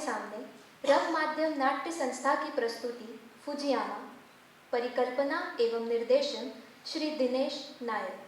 सामने रंग माध्यम नाट्य संस्था की प्रस्तुति फुजियामा, परिकल्पना एवं निर्देशन श्री दिनेश नायर।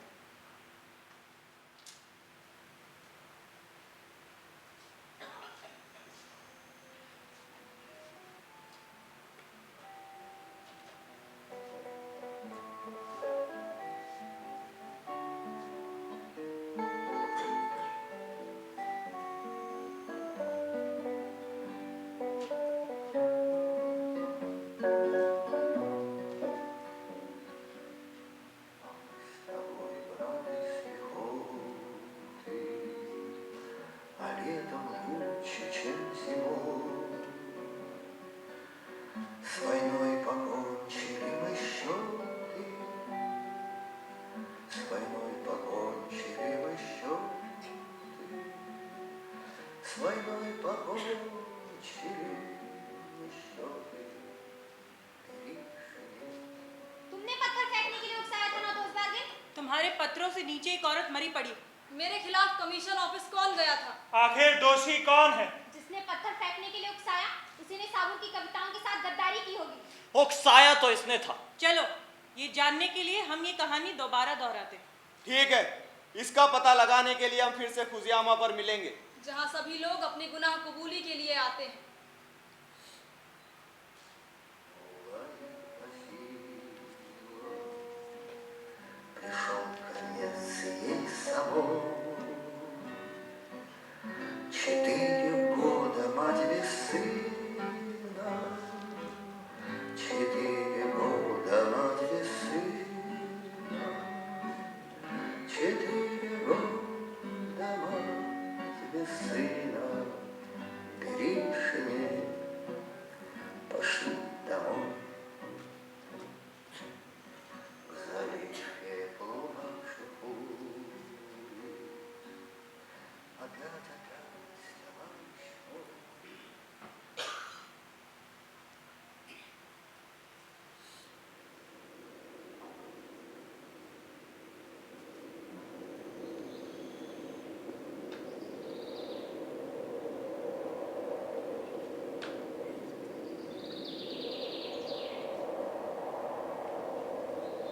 तुमने पत्थर फेंकने के लिए उकसाया था ना दोस्त बार्गिन? तुम्हारे पत्थरों से नीचे एक औरत मरी पड़ी। मेरे खिलाफ कमीशन ऑफिस कौन गया था? आखिर दोषी कौन है? जिसने पत्थर फेंकने के लिए उकसाया, उसी ने साबुर की कविताओं के साथ गद्दारी की होगी। उकसाया तो इसने था। चलो, ये जानने के लिए हम ये कहानी दोबारा दोहराते हैं। ठीक है, इसका पता लगाने के लिए हम फिर से फुजियामा पर मिलेंगे, जहाँ सभी लोग अपनी गुनाह कबूली के लिए आते हैं।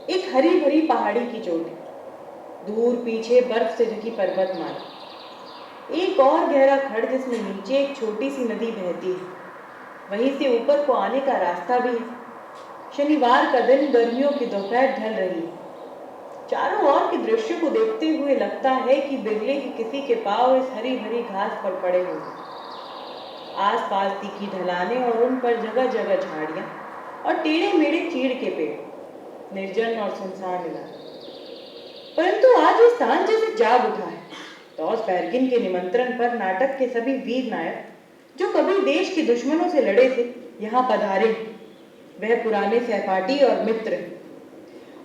एक हरी भरी पहाड़ी की चोटी, दूर पीछे बर्फ से ढकी पर्वतमाला, एक और गहरा खड़ जिसमें नीचे एक छोटी सी नदी बहती है, वहीं से ऊपर को आने का रास्ता भी है। शनिवार का दिन, गर्मियों की दोपहर ढल रही है। चारों ओर के दृश्य को देखते हुए लगता है कि बिरले की किसी के पांव इस हरी भरी घास पर पड़े हुए। आसपास तीखी ढलानें और उन पर जगह जगह झाड़ियां और टेढ़े मेढ़े चीड़ के पेड़, निर्जन और सुनसान इलाका। परंतु आज ये स्थान जैसे जाग उठा है। टॉस बैर्गिन के निमंत्रण पर नाटक के सभी वीर नायक जो कभी देश के दुश्मनों से लड़े थे, यहाँ पधारे। वह पुराने सहपाठी और मित्र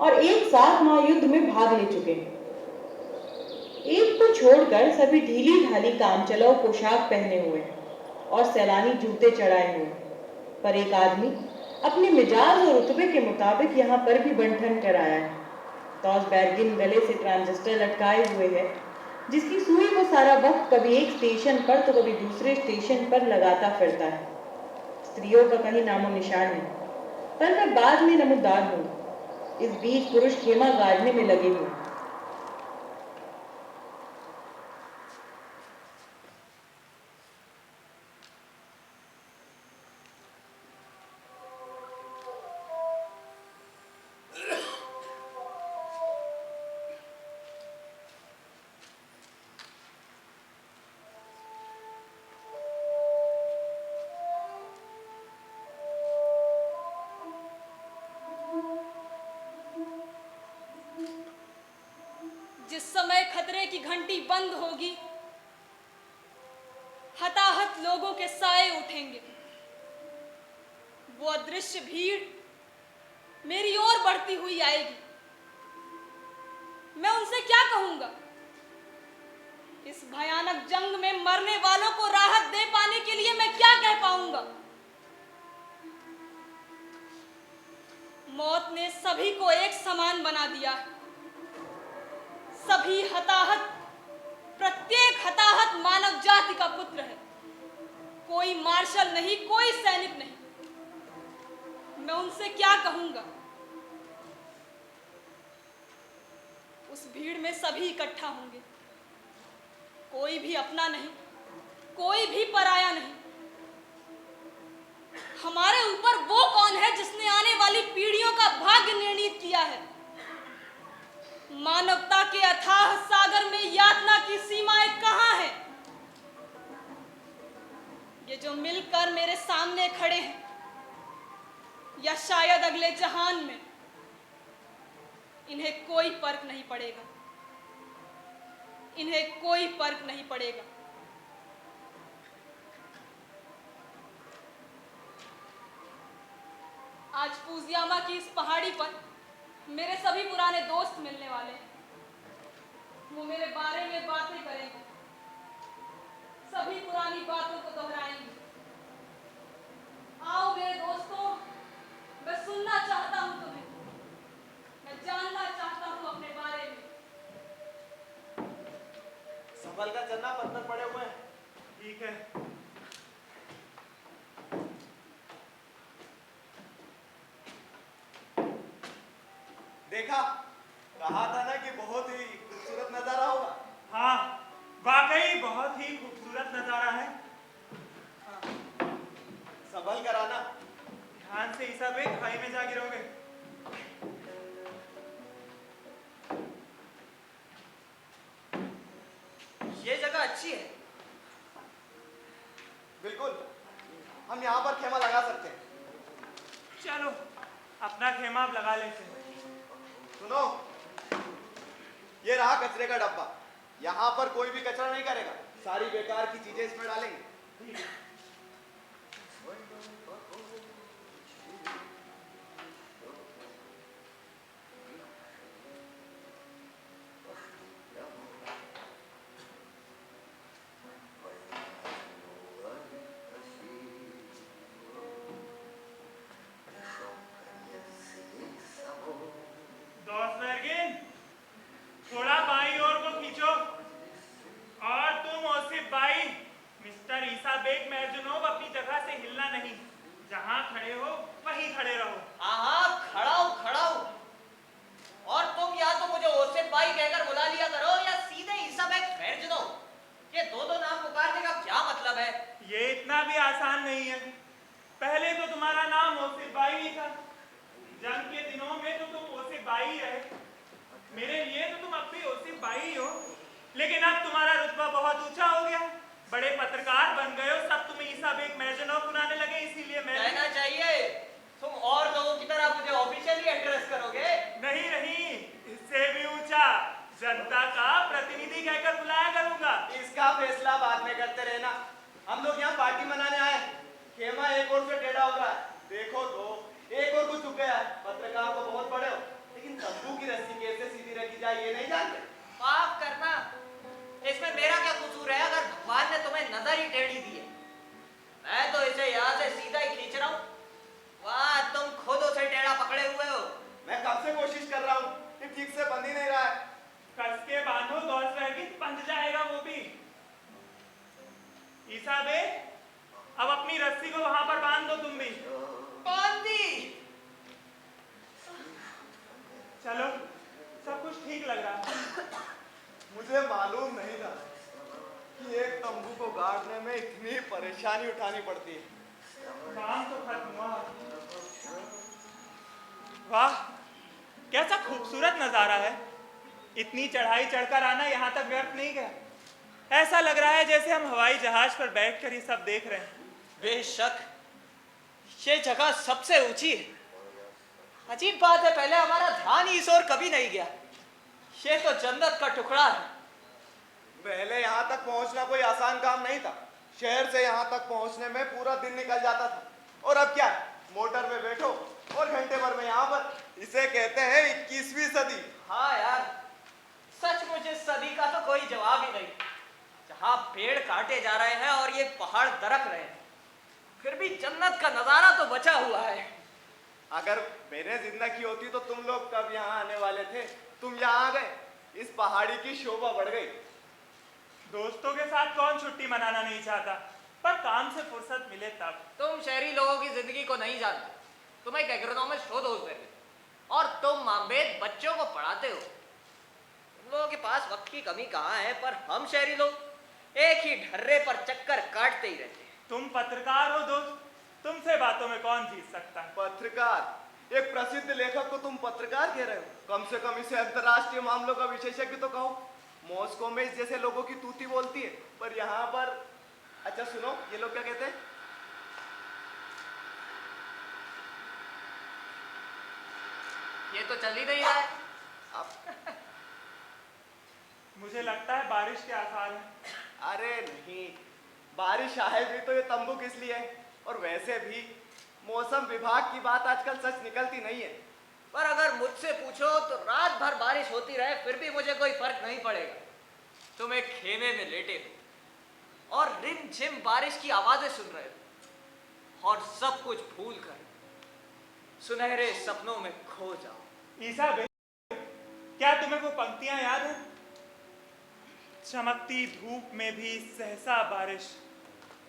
और एक साथ महायुद्ध में भाग ले चुके हैं। एक को छोड़कर सभी ढीली ढाली कामचलाऊ पोशाक पहने हुए और सैलानी जूते चढ़ाए हुए, पर एक आदमी अपने मिजाज और रुतबे के मुताबिक यहाँ पर भी बंठन कर आया है। टॉस बैर्गिन गले से ट्रांजिस्टर लटकाए हुए है, जिसकी सुई वो सारा वक्त कभी एक स्टेशन पर तो कभी दूसरे स्टेशन पर लगाता फिरता है। स्त्रियों का कहीं नामो निशान नहीं, पर मैं बाद में नमूदार हूँ। इस बीच पुरुष खेमा गाड़ने में लगे हुए। जिस समय खतरे की घंटी बंद होगी, हताहत लोगों के साए उठेंगे। वो अदृश्य भीड़ मेरी ओर बढ़ती हुई आएगी। मैं उनसे क्या कहूंगा? इस भयानक जंग में मरने वालों को राहत दे पाने के लिए मैं क्या कह पाऊंगा? मौत ने सभी को एक समान बना दिया है। सभी हताहत, प्रत्येक हताहत मानव जाति का पुत्र है। कोई मार्शल नहीं, कोई सैनिक नहीं। मैं उनसे क्या कहूंगा? उस भीड़ में सभी इकट्ठा होंगे, कोई भी अपना नहीं, कोई भी पराया नहीं। हमारे ऊपर वो कौन है जिसने आने वाली पीढ़ियों का भाग्य निर्णीत किया है? मानवता के अथाह सागर में यातना की सीमाएं कहां हैं? ये जो मिलकर मेरे सामने खड़े हैं, या शायद अगले जहान में, इन्हें कोई फर्क नहीं पड़ेगा, इन्हें कोई फर्क नहीं पड़ेगा। आज फुजियामा की इस पहाड़ी पर मेरे सभी पुराने दोस्त मिलने वाले हैं। वो मेरे बारे में बातें करेंगे, सभी पुरानी बातों को दोहराएंगे। आओ मेरे दोस्तों, मैं सुनना चाहता हूं तुम्हें, मैं जानना चाहता हूं अपने बारे में। संभल कर चलना, पत्थर पड़े हुए हैं। ठीक है। देखा, कहा था ना कि बहुत ही खूबसूरत नजारा होगा। हाँ, वाकई बहुत ही खूबसूरत नजारा है। संभल कर आना। ध्यान से ईसा बेग, खाई में जा गिरोगे। ये जगह अच्छी है। बिल्कुल, हम यहाँ पर खेमा लगा सकते हैं। चलो, अपना खेमा अब लगा लेते हैं। सुनो, ये रहा कचरे का डब्बा। यहाँ पर कोई भी कचरा नहीं करेगा, सारी बेकार की चीजें इसमें डालेंगे। दोस्त वर्गिन, थोड़ा बाई ओर को खींचो। और तुम ओसिफ भाई, मिस्टर ईसा बेग महजुनोब, अपनी जगह से हिलना नहीं। जहां खड़े हो वहीं खड़े रहो। हाँ, खड़ा हूँ। और तुम या तो मुझे ओसिफ भाई कहकर बुला लिया करो, या सीधे ईसा बेग महजुनो। ये दो नाम पुकारने का क्या मतलब है? ये इतना भी आसान नहीं है। पहले तो तुम्हारा नाम ओसिफ भाई ही था। जंग के दिनों में तो तुम ओसिफ भाई ही रहे। मेरे लिए तो तुम अब भी ओसिफ भाई ही हो। लेकिन अब तुम्हारा रुतबा बहुत ऊंचा हो गया। बड़े पत्रकार बन गए हो, सब तुम्हें ईसा बेग महजुनोब बुलाने लगे, इसीलिए मैं कहना चाहिए तुम और लोगों की तरह मुझे ऑफिशियली एड्रेस करोगे। नहीं, इससे भी ऊंचा, जनता का प्रतिनिधि कहकर बुलाया करूंगा। इसका फैसला बाद में करते रहना। हम लोग यहाँ पार्टी मनाने आए। खेमा एक ओर से टेढ़ा हो रहा है, देखो तो एक और को चुक गया है। पत्रकार तो बहुत बड़े हो, लेकिन तंबू की रस्सी कैसे सीधी रखी जाए ये नहीं जानते। माफ करना, इसमें मेरा क्या कसूर है अगर भगवान ने तुम्हें नजर ही टेढ़ी दी है? मैं तो इसे यहाँ से सीधा ही खींच रहा हूँ। वाह, तुम खुद उसे टेढ़ा पकड़े हुए हो। मैं कब से कोशिश कर रहा हूँ, ये ठीक से बंद ही नहीं रहा है। कस के बांधो, दोस्त वर्गिन, बंध जाएगा वो भी। ईसा बेग, अब अपनी रस्सी को वहां पर बांध दो तुम भी। बांधी। चलो, सब कुछ ठीक लग रहा है। मुझे मालूम नहीं था कि एक तंबू को गाड़ने में इतनी परेशानी उठानी पड़ती है। काम तो खत्म हुआ। वाह, कैसा खूबसूरत नजारा है। इतनी चढ़ाई चढ़कर आना यहाँ तक व्यर्थ नहीं गया। ऐसा लग रहा है जैसे हम हवाई जहाज पर बैठकर ये सब देख रहे हैं। बेशक ये जगह सबसे ऊंची है। अजीब बात है, पहले हमारा ध्यान ही इस ओर कभी नहीं गया। ये तो जन्नत का टुकड़ा है। पहले यहाँ तक पहुँचना कोई आसान काम नहीं था। शहर से यहाँ तक पहुँचने में पूरा दिन निकल जाता था, और अब क्या, मोटर में बैठो और घंटे भर में यहाँ पर। इसे कहते हैं 21वीं सदी। हाँ यार, सचमुच इस सदी का तो कोई जवाब ही नहीं। जहाँ पेड़ काटे जा रहे हैं और ये पहाड़ दरक रहे हैं, फिर भी जन्नत का नजारा तो बचा हुआ है। अगर मेरे जिंदगी होती तो तुम लोग कब यहाँ आने वाले थे? तुम यहाँ आ गए, इस पहाड़ी की शोभा बढ़ गई। दोस्तों के साथ कौन छुट्टी मनाना नहीं चाहता, पर काम से फुर्सत मिले तब। तुम शहरी लोगों की जिंदगी को नहीं जानते। तुम एक एग्रोनॉमिक शोध होते थे और तुम मामबेद बच्चों को पढ़ाते हो। तुम लोगों के पास वक्त की कमी कहाँ है, पर हम शहरी लोग एक ही ढर्रे पर चक्कर काटते ही रहते हैं। तुम पत्रकार हो दोस्त, तुमसे बातों में कौन जीत सकता है? पत्रकार? एक प्रसिद्ध लेखक को तुम पत्रकार कह रहे हो? कम से कम इसे अंतर्राष्ट्रीय मामलों का विशेषज्ञ तो कहो। मॉस्को में इस जैसे लोगों की तूती बोलती है, पर यहाँ पर अच्छा सुनो, ये लोग क्या कहते हैं? ये तो चल ही नहीं रहा है। मुझे लगता है बारिश के आसार हैं। अरे नहीं, बारिश आए भी तो ये तंबू किस लिए है? और वैसे भी मौसम विभाग की बात आजकल सच निकलती नहीं है। पर अगर मुझसे पूछो तो रात भर बारिश होती रहे फिर भी मुझे कोई फर्क नहीं पड़ेगा। तुम एक खेमे में लेटे हो और रिमझिम बारिश की आवाजें सुन रहे हो और सब कुछ भूल कर सुनहरे सपनों में खो जाओ। ईसा बे, क्या तुम्हें वो पंक्तियां याद हैं? चमकती धूप में भी सहसा बारिश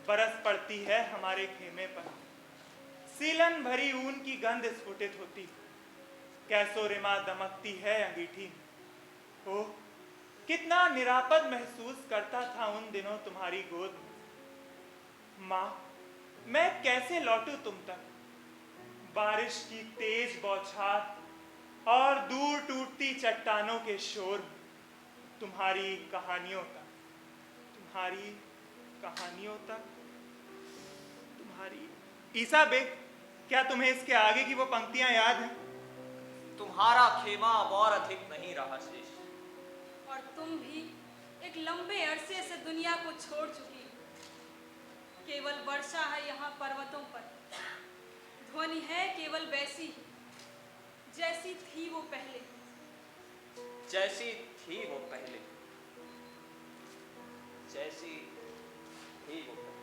बरस पड़ती है हमारे खेमे पर। सीलन भरी ऊन की गंध स्फुटित होती, कैसो रिमा दमकती है अंगीठी। ओ, कितना निरापद महसूस करता था उन दिनों तुम्हारी गोद में। माँ, मैं कैसे लौटूं तुम तक? बारिश की तेज बौछार और दूर टूटती चट्टानों के शोर में, तुम्हारी कहानियों तक, तुम्हारी कहानियों तक, तुम्हारी। ईसा बे, क्या तुम्हें इसके आगे की वो पंक्तियां याद हैं? तुम्हारा खेमा अब और अधिक नहीं रहा शेष, और तुम भी एक लंबे अरसे से दुनिया को छोड़ चुकी हो। केवल वर्षा है यहाँ पर्वतों पर, ध्वनि है केवल वैसी ही जैसी थी वो पहले। जैसी थी वो पहले, जैसी थी वो पहले।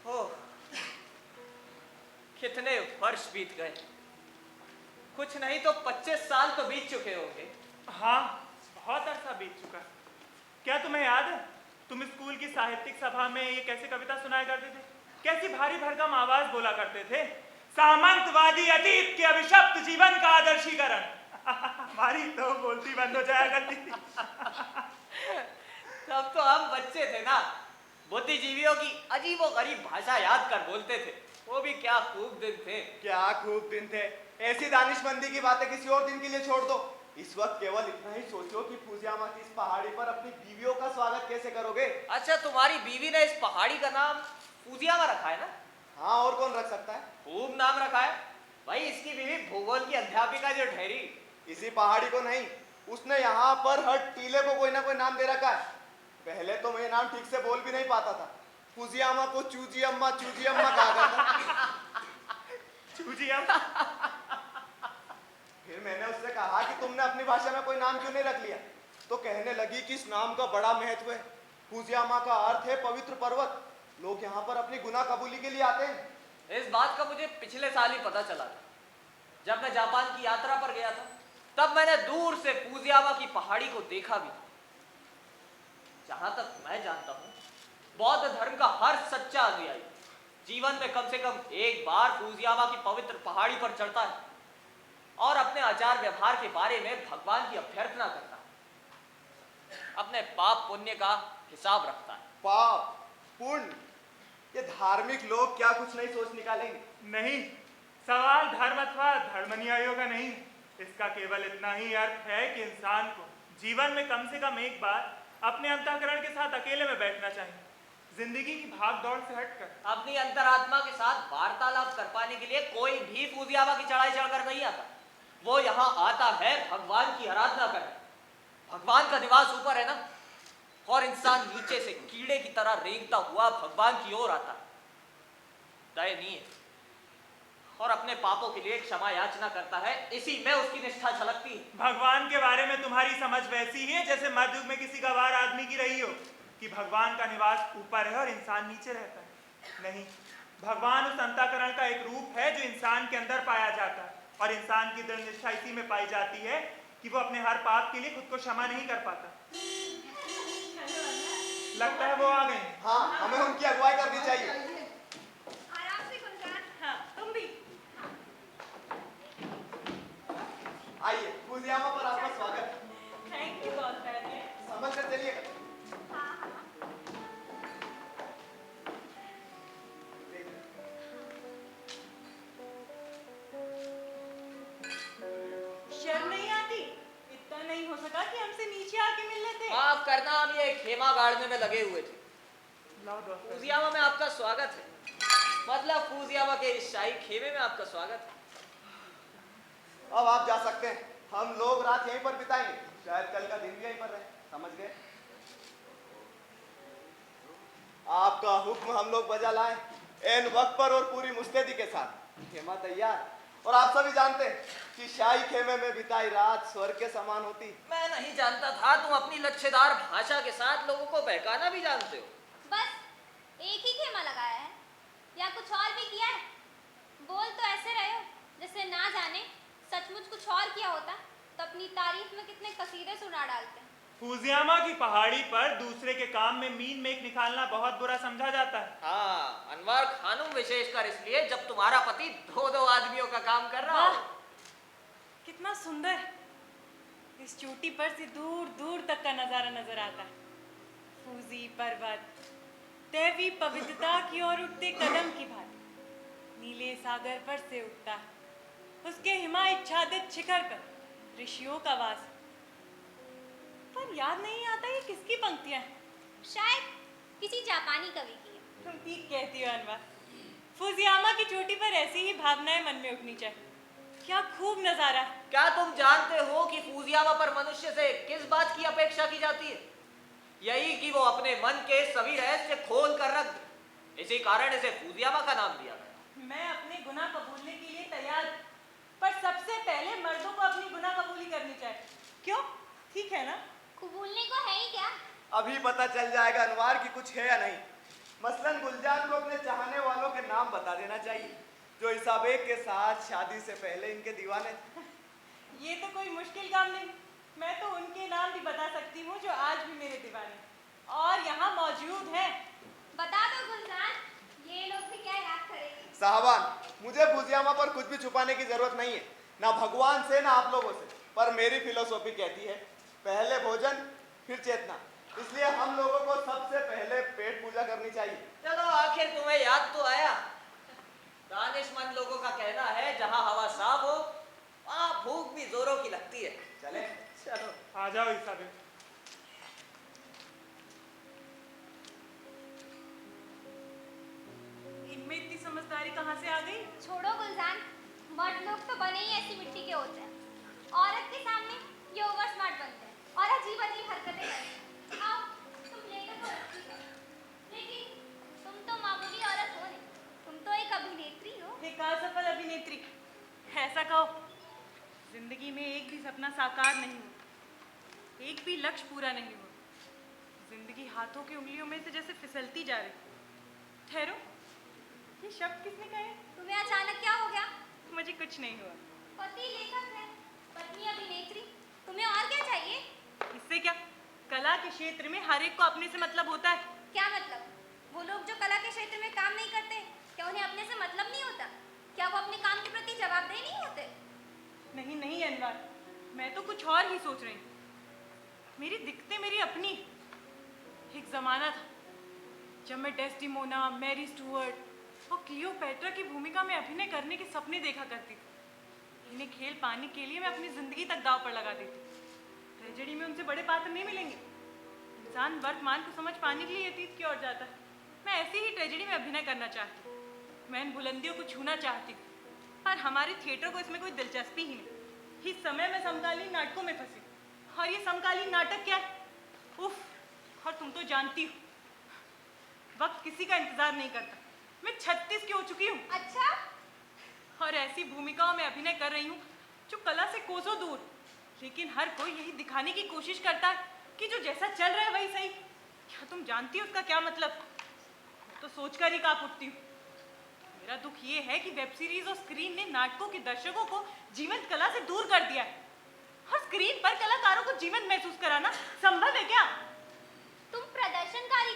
ओह, कितने वर्ष बीत गए। कुछ नहीं तो 25 साल तो बीत चुके होंगे। हाँ, बहुत अरसा बीत चुका। क्या तुम्हें याद है, तुम स्कूल की साहित्यिक सभा में ये कैसे कविता सुनाया करते थे? कैसी भारी भरकम आवाज बोला करते थे, सामंतवादी अतीत के अभिशप्त जीवन का आदर्शीकरण। हमारी तो बोलती बंद हो जाया करती थी। तब तो हम बच्चे थे ना, बुद्धिजीवियों की अजीबोगरीब भाषा याद कर बोलते थे। वो भी क्या खूब दिन थे। क्या खूब दिन थे। ऐसी दानिशमंदी की बातें किसी और दिन के लिए छोड़ दो। इस वक्त केवल इतना ही सोचो कि फुजियामा की इस पहाड़ी पर अपनी बीवियों का स्वागत कैसे करोगे। अच्छा, तुम्हारी बीवी ने इस पहाड़ी का नाम फुजियामा रखा है ना? हाँ, और कौन रख सकता है? खूब नाम रखा है भाई। इसकी बीवी भूगोल की अध्यापिका जो ठहरी। इसी पहाड़ी को नहीं, उसने यहाँ पर हर टीले को कोई ना कोई नाम दे रखा है। पहले तो मैं नाम ठीक से बोल भी नहीं पाता था। फुजियामा को चूजी अम्मा कहा करता। चूजी अम्मा। फिर मैंने उससे कहा कि तुमने अपनी भाषा में कोई नाम क्यों नहीं रख लिया? तो कहने लगी कि इस नाम का बड़ा महत्व है। फुजियामा का अर्थ है पवित्र पर्वत। लोग यहाँ पर अपनी गुनाह कबूली के लिए आते हैं। इस बात का मुझे पिछले साल ही पता चला था, जब मैं जापान की यात्रा पर गया था। तब मैंने दूर से फुजियामा की पहाड़ी को देखा भी। जहां तक मैं जानता हूं, बौद्ध धर्म का हर सच्चा अनुयायी जीवन में कम से कम एक बार फुजियामा की पवित्र पहाड़ी पर चढ़ता है और अपने आचार व्यवहार के बारे में भगवान की अभ्यर्थना करता है, अपने पाप पुण्य का हिसाब रखता है। पाप पुण्य, ये धार्मिक लोग क्या कुछ नहीं सोच निकालेंगे? नहीं, सवाल धर्म अथवा धर्मानुयायियों का नहीं। इसका केवल इतना ही अर्थ है कि इंसान को जीवन में कम से कम एक बार अपने अंतःकरण के साथ अकेले में बैठना चाहिए, जिंदगी की भाग दौड़ से हटकर। अपनी अंतरात्मा के साथ वार्तालाप कर पाने के लिए कोई भी फुजियामा की चढ़ाई चढ़कर नहीं आता। वो यहाँ आता है भगवान की आराधना करने। भगवान का निवास ऊपर है ना, और इंसान नीचे से कीड़े की तरह रेंगता हुआ भगवान की ओर आता है, दयनीय, और अपने पापों के लिए क्षमा याचना करता है। इसी में उसकी निष्ठा झलकती है। भगवान के बारे में तुम्हारी समझ वैसी ही है जैसे मध्ययुग में किसी गवार आदमी की रही हो कि भगवान का निवास ऊपर है और इंसान नीचे रहता है। नहीं, भगवान उस अंतःकरण का एक रूप है जो इंसान के अंदर पाया जाता है, और इंसान की दृढ़ निष्ठा इसी में पाई जाती है कि वो अपने हर पाप के लिए खुद को क्षमा नहीं कर पाता। लगता है वो आ गए। हाँ, हमें उनकी अगुवाई करनी चाहिए। आराम से गुलजार। हाँ, तुम भी। आइए, फुजियामा पर आपका स्वागत। थैंक यू बहुत पहले। समझ कर चलिएगा। शर्म नहीं आती? इतना नहीं हो सका कि हमसे नीचे आके मिल लेते? माफ करना, हम ये खेमा गाड़ने में लगे हुए थे। लाओ दोस्त। फूजियामा में आपका स्वागत है। मतलब फूजियामा के इस शाही खेमे में आपका स्वागत है। अब आप जा सकते हैं। हम लोग रात यहीं पर बिताएंगे, शायद कल का दिन भी यहीं पर रहे। समझ गए? आपका हुक्म हम लोग बजा लाए एन वक्त पर और पूरी मुस्तैदी के साथ। खेमा तैयार, और आप सभी जानते हैं कि शाही खेमे में बिताई रात स्वर्ग के समान होती। मैं नहीं जानता था तुम अपनी लच्छेदार भाषा के साथ लोगों को बहकाना भी जानते हो। बस एक ही खेमा लगाया है या कुछ और भी किया है? बोल तो ऐसे रहे हो जैसे ना जाने सचमुच कुछ और किया होता तो अपनी तारीफ में कितने कसीदे सुना डालते। फुजियामा की पहाड़ी पर दूसरे के काम में मीन मेख निकालना बहुत बुरा समझा जाता है। हाँ, अनवर खानुम विशेषकर इसलिए जब तुम्हारा पति दो दो आदमियों का काम कर रहा हो। वाह, कितना सुंदर। इस चोटी पर से दूर दूर तक का नजारा नजर आता है। फूजी पर्वत दैवी पवित्रता की ओर उठते कदम की भांति नीले सागर पर से उठता है। उसके हिमाच्छादित शिखर पर ऋषियों का वास। पर याद नहीं आता ये किसकी पंक्तियां हैं। शायद किसी जापानी कवि की है। तुम ठीक कहती हो अनवर। फुजियामा की चोटी पर ऐसी ही भावनाएं मन में उठनी चाहिए। क्या खूब नजारा है। क्या तुम जानते हो कि फूजियामा पर मनुष्य से किस बात की अपेक्षा की जाती है? यही कि वो अपने मन के सभी रहस्य खोल कर रख दे। इसी कारण इसे फूजियामा का नाम दिया गया। मैं अपने गुनाह कबूलने के लिए तैयार हूं, पर सबसे पहले मर्दों को अपनी गुनाह कबूली करनी चाहिए। क्यों? ठीक है ना? कबूलने को है ही क्या? अभी पता चल जाएगा अनवार की कुछ है या नहीं। मसलन गुलजार को अपने चाहने वालों के नाम बता देना चाहिए, जो इसाबेग के साथ शादी से पहले इनके दीवाने थे। ये तो कोई मुश्किल काम नहीं। मैं तो उनके नाम भी बता सकती हूँ जो आज भी मेरे दीवाने और यहाँ मौजूद हैं। बता दो गुलजार, ये लोग भी क्या याद करेंगे। साहबान, मुझे फुजियामा पर कुछ भी छुपाने की जरूरत नहीं है, ना भगवान से ना आप लोगों से। पर मेरी फिलोसॉफी कहती है पहले भोजन फिर चेतना। इसलिए हम लोगों को सबसे पहले पेट पूजा करनी चाहिए। चलो आखिर तुम्हें याद तो आया। दानिशमंद लोगों का कहना है जहाँ हवा साफ हो वहाँ भूख भी जोरों की लगती है। चले? चलो आ जाओ इसाबेग। इनमें इतनी समझदारी कहाँ से आ गई? छोड़ो गुलजार, मर्द लोग तो बने ही ऐसी मिट्टी के होते हैं। औरत के सामने ये ओवर स्मार्ट बनते हैं और अजीब अजीब हरकतें करते हैं। आओ तुम लेकर तो रखती हो, लेकिन तुम तो मामूली औरत हो नहीं, तुम तो एक अभिनेत्री हो। एक असफल अभिनेत्री। ऐसा कहो। जिंदगी में एक भी सपना साकार नहीं हुआ, एक भी लक्ष्य पूरा नहीं हुआ। जिंदगी हाथों की उंगलियों में से जैसे फिसलती जा रही। ठहरो, ये शब्द किसने कहे? तुम्हें अचानक क्या हो गया? मुझे कुछ नहीं हुआ। पति लेखक है, पत्नी अभिनेत्री, तुम्हें और क्या चाहिए? इससे क्या? कला के क्षेत्र में हर एक को अपने से मतलब होता है। क्या मतलब? वो लोग जो कला के क्षेत्र में काम नहीं करते, क्या उन्हें अपने से मतलब नहीं होता? क्या वो अपने काम के प्रति जवाबदेह नहीं होते? नहीं नहीं अनवर, मैं तो कुछ और ही सोच रही हूँ। मेरी दिक्कतें मेरी अपनी। एक जमाना था जब मैं डेस्टिमोना, मैरी स्टुअर्ट और क्लियोपैट्रा की भूमिका में अभिनय करने के सपने देखा करती थी। इन्हें खेल पाने के लिए मैं अपनी जिंदगी तक दांव पर लगा देती। ट्रेजेडी में उनसे बड़े पात्र नहीं मिलेंगे। इंसान वर्तमान को समझ पाने के लिए अतीत की ओर जाता है। मैं ऐसी ही ट्रेजेडी में अभिनय करना चाहती हूँ। मैं इन बुलंदियों को छूना चाहती हूँ, पर हमारे थिएटर को इसमें कोई दिलचस्पी ही नहीं। इस समय मैं समकालीन नाटकों में फंसी, और ये समकालीन नाटक क्या है? उफ! और तुम तो जानती हो, वक्त किसी का इंतजार नहीं करता। मैं 36 की हो चुकी हूँ। अच्छा? और ऐसी भूमिकाओं में अभिनय कर रही हूँ जो कला से कोसों दूर। लेकिन हर कोई यही दिखाने की कोशिश करता है कि जो जैसा चल रहा है वही सही। क्या तुम जानती हो उसका क्या मतलब? तो सोचकर ही कांप उठती हूँ। मेरा दुख ये है कि वेब सीरीज और स्क्रीन ने नाटकों के दर्शकों को जीवंत कला से दूर कर दिया है। और स्क्रीन पर कलाकारों को जीवंत महसूस कराना संभव है क्या? तुम प्रदर्शनकारी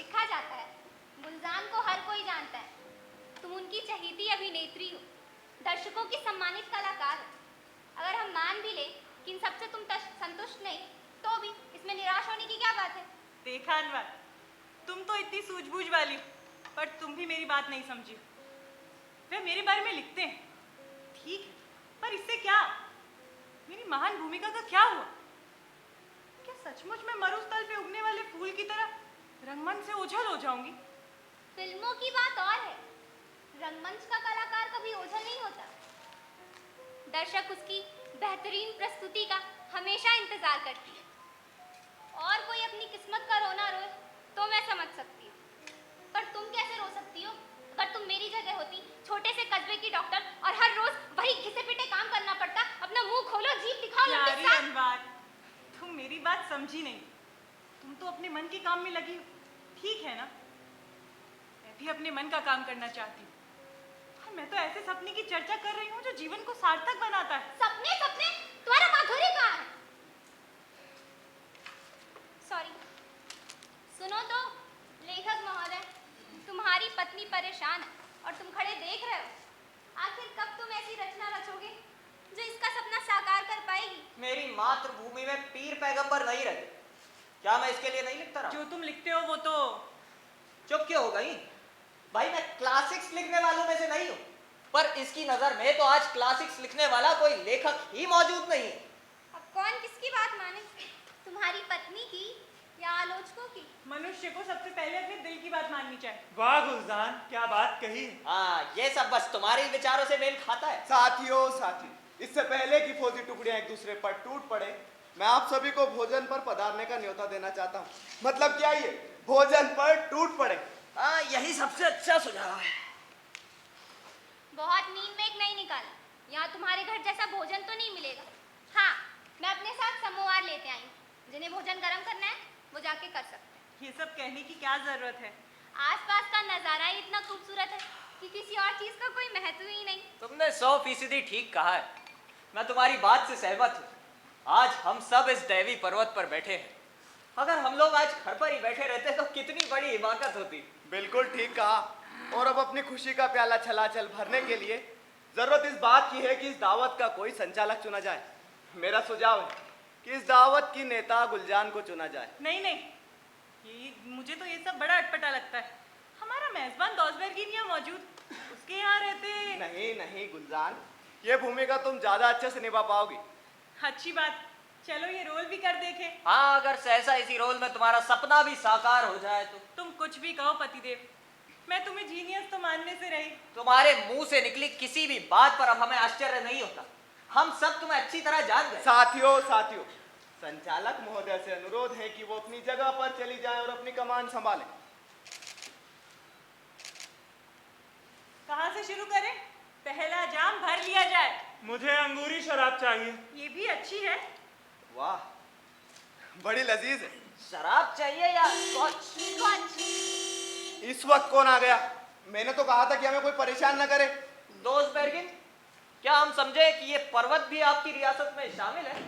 लिखा जाता है। गुलजान को हर कोई जानता है। तुम उनकी चहेती अभिनेत्री हो, दर्शकों की सम्मानित कलाकार हो। अगर हम मान भी लें कि इन सबसे तुम संतुष्ट नहीं, तो भी इसमें निराश होने की क्या बात है? देखा अनवर, तुम तो इतनी सूझबूझ वाली हो, पर तुम भी मेरी बात नहीं समझी। वे मेरे बारे में लिखते हैं, ठीक है, पर इससे क्या? मेरी महान भूमिका का क्या हुआ? क्या सचमुच मैं मरुस्थल पे उगने वाले फूल की तरह रंगमंच से ओझल हो जाऊंगी? फिल्मों की बात और है, रंगमंच का कलाकार कभी ओझल नहीं होता। दर्शक उसकी बेहतरीन प्रस्तुति का हमेशा इंतजार करती है। और कोई अपनी किस्मत का रोना रोए तो मैं समझ सकती हूँ, पर तुम कैसे रो सकती हो? अगर तुम मेरी जगह होती, छोटे से कस्बे की डॉक्टर, और हर रोज वही घिसे पिटे काम करना पड़ता। अपना मुंह खोलो, जीभ दिखाओ, उनके प्यारी साथ। अनवर, तुम मेरी बात समझी नहीं। तुम तो अपने मन के काम में लगी हो, ठीक है ना? मैं भी अपने मन का काम करना चाहती हूँ। और मैं तो ऐसे सपने की चर्चा कर रही हूँ जो जीवन को सार्थक बनाता है। सपने सपने, तुम्हारा माधुर्य कहाँ है? सॉरी, सुनो तो लेखक महोदय, तुम्हारी पत्नी परेशान है और तुम खड़े देख रहे हो। आखिर कब तुम ऐसी रचना रचोगे जो इसका सपना साकार कर पाएगी? मेरी मातृभूमि में पीर पैगंबर नहीं रहते, क्या मैं इसके लिए नहीं लिखता रहा? जो तुम लिखते हो वो तो... चुप क्यों हो गई? भाई मैं क्लासिक्स लिखने वालों में से नहीं हूँ, पर इसकी नजर में तो आज क्लासिक्स लिखने वाला कोई लेखक ही मौजूद नहीं है। अब कौन किसकी बात माने, तुम्हारी पत्नी की या आलोचकों की? मनुष्य को सबसे पहले अपने दिल की बात माननी चाहिए। वाह गुलजान, क्या बात कही। हाँ, ये सब बस तुम्हारे विचारों से मेल खाता है। साथियों, इससे पहले कि फौजी टुकड़ियां एक दूसरे पर टूट पड़े, मैं आप सभी को भोजन पर पधारने का न्योता देना चाहता हूँ। मतलब क्या, ये भोजन पर टूट पड़े। हाँ, यही सबसे अच्छा सुझाव है। बहुत नींद में एक नहीं निकाला, यहाँ तुम्हारे घर जैसा भोजन तो नहीं मिलेगा। हाँ, मैं अपने साथ समोवार लेते आई हूँ, जिन्हें भोजन गर्म करना है वो जाके कर सकते हैं। ये सब कहने की क्या जरूरत है? आसपास का नजारा ही इतना खूबसूरत है कि किसी और चीज का कोई महत्व ही नहीं। तुमने 100% ठीक कहा है, मैं तुम्हारी बात से सहमत हूँ। आज हम सब इस दैवी पर्वत पर बैठे हैं। अगर हम लोग आज घर पर ही बैठे रहते तो कितनी बड़ी हिमाकत होती। बिल्कुल ठीक कहा। और अब अपनी खुशी का प्याला छलाछल भरने के लिए जरूरत इस बात की है कि इस दावत का कोई संचालक चुना जाए। मेरा सुझाव है कि इस दावत की नेता गुलजान को चुना जाए। नहीं नहीं, मुझे तो ये सब बड़ा अटपटा लगता है। हमारा मेजबान डॉसबर्गिन यहाँ मौजूद, उसके यहाँ रहते। नहीं नहीं गुलजान, ये भूमिका तुम ज्यादा अच्छे से निभा पाओगी। अच्छी बात, चलो ये रोल भी कर देखे। हाँ, अगर सहसा इसी रोल में तुम्हारा सपना भी साकार हो जाए तो। तुम कुछ भी कहो पतिदेव, मैं तुम्हें जीनियस तो मानने से रही। तुम्हारे मुंह से निकली किसी भी बात पर अब हमें आश्चर्य नहीं होता। हम सब तुम्हें अच्छी तरह जान गए। साथियों, संचालक महोदय से अनुरोध है कि वो अपनी जगह पर चली जाएं और अपनी कमान संभालें। कहाँ से शुरू करें? पहला जाम भर लिया जाए। मुझे अंगूरी शराब चाहिए। ये भी अच्छी है। वाह, बड़ी लजीज है। शराब चाहिए या स्कॉच? इस वक्त कौन आ गया? मैंने तो कहा था कि हमें कोई परेशान न करे। दोस्त बेर्गिन, क्या हम समझे कि ये पर्वत भी आपकी रियासत में शामिल है?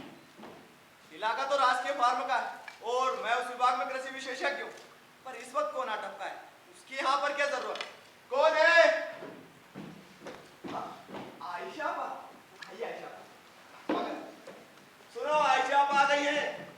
इलाका तो राजकीय फार्म का है और मैं उस विभाग में कृषि विशेषज्ञ हूँ, पर इस वक्त कौन अटका है? उसकी यहाँ पर क्या जरूरत? कौन है? आयशा पा। आइए आयशा पा। सुनो, आयशा पा आ गई है।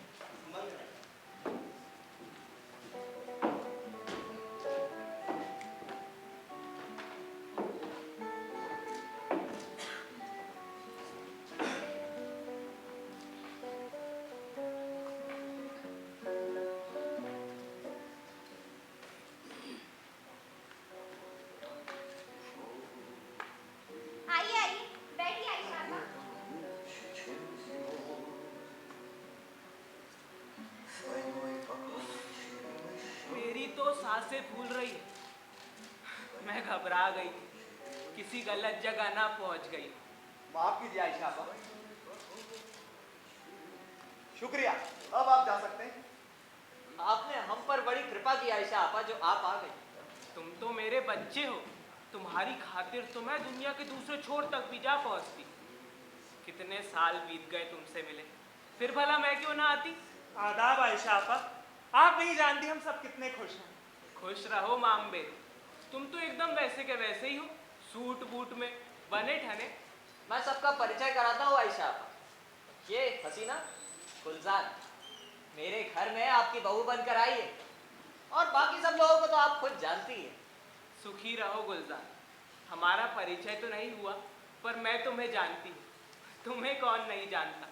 आइए आइए, बैठिए आइशा आपा। मेरी तो सांसें फूल रही है। मैं घबरा गई, किसी गलत जगह ना पहुंच गई। माफ कीजिए आयशा पा। शुक्रिया, अब आप जा सकते हैं। आपने हम पर बड़ी कृपा की आयशा आपा, जो आप आ गई। तुम तो मेरे बच्चे हो, तुम्हारी खातिर तो मैं दुनिया के दूसरे छोर तक भी जा पहुंचती। कितने साल बीत गए तुमसे मिले, फिर भला मैं क्यों ना आती? आदाब आयशा आपा, आप नहीं जानती हम सब कितने खुश हैं। खुश रहो मामबे, तुम तो एकदम वैसे के वैसे ही हो, सूट बूट में बने ठने। मैं सबका परिचय कराता हूँ आयशा। ये हसीना गुलजार मेरे घर में आपकी बहू बनकर आई है, और बाकी सब लोगों को तो आप खुद जानती है। सुखी रहो गुलजार, हमारा परिचय तो नहीं हुआ पर मैं तुम्हें जानती हूँ। तुम्हें कौन नहीं जानता,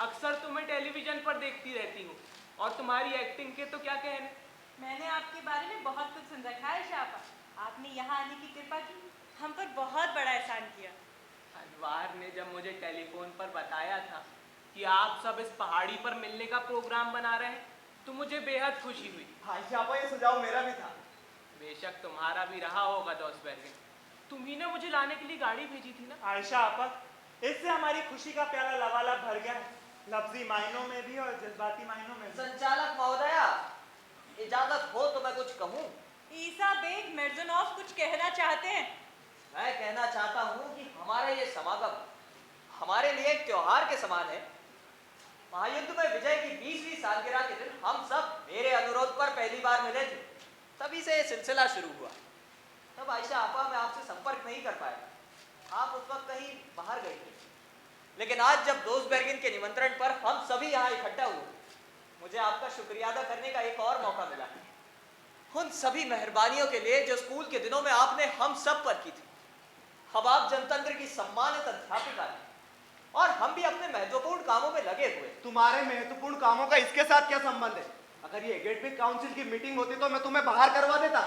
अक्सर तुम्हें टेलीविजन पर देखती रहती हूँ, और तुम्हारी एक्टिंग के तो क्या कहने। मैंने आपके बारे में बहुत कुछ सुन रखा है शापा। आपने यहाँ आने की कृपा की, हम पर बहुत बड़ा एहसान किया। अनवार ने जब मुझे टेलीफोन पर बताया था कि आप सब इस पहाड़ी पर मिलने का प्रोग्राम बना रहे हैं, तो मुझे बेहद खुशी हुई। आयशा आपा, ये सुझाव मेरा भी था। बेशक तुम्हारा भी रहा होगा दोस्त बैरगिन, तुम्ही ने मुझे लाने के लिए गाड़ी भेजी थी ना। आयशा आपा, इससे हमारी खुशी का प्याला लबालब भर गया है, लफ्जी मायनों में भी और जज्बाती मायनों में भी। संचालक महोदया, इजाजत हो तो मैं कुछ कहूँ? ईसा बेग मिर्जनॉफ कुछ कहना चाहते हैं। मैं कहना चाहता हूँ कि हमारा ये समागम हमारे लिए एक त्योहार के समान है। महायुद्ध में विजय की 20वीं सालगिरह के दिन हम सब मेरे अनुरोध पर पहली बार मिले थे, तभी से ये सिलसिला शुरू हुआ। तब आयशा आपा मैं आपसे संपर्क नहीं कर पाया, आप उस वक्त कहीं बाहर गई थी। लेकिन आज जब दोस्त बैरगिन के निमंत्रण पर हम सभी यहाँ इकट्ठा हुए, मुझे आपका शुक्रिया अदा करने का एक और मौका मिला है, उन सभी मेहरबानियों के लिए जो स्कूल के दिनों में आपने हम सब पर की थी। अब आप जनतंत्र की सम्मानित अध्यापिका हैं, और हम भी अपने महत्वपूर्ण कामों में लगे हुए। तुम्हारे महत्वपूर्ण कामों का इसके साथ क्या संबंध है? अगर ये एकेडमिक काउंसिल की मीटिंग होती तो मैं तुम्हें बाहर करवा देता।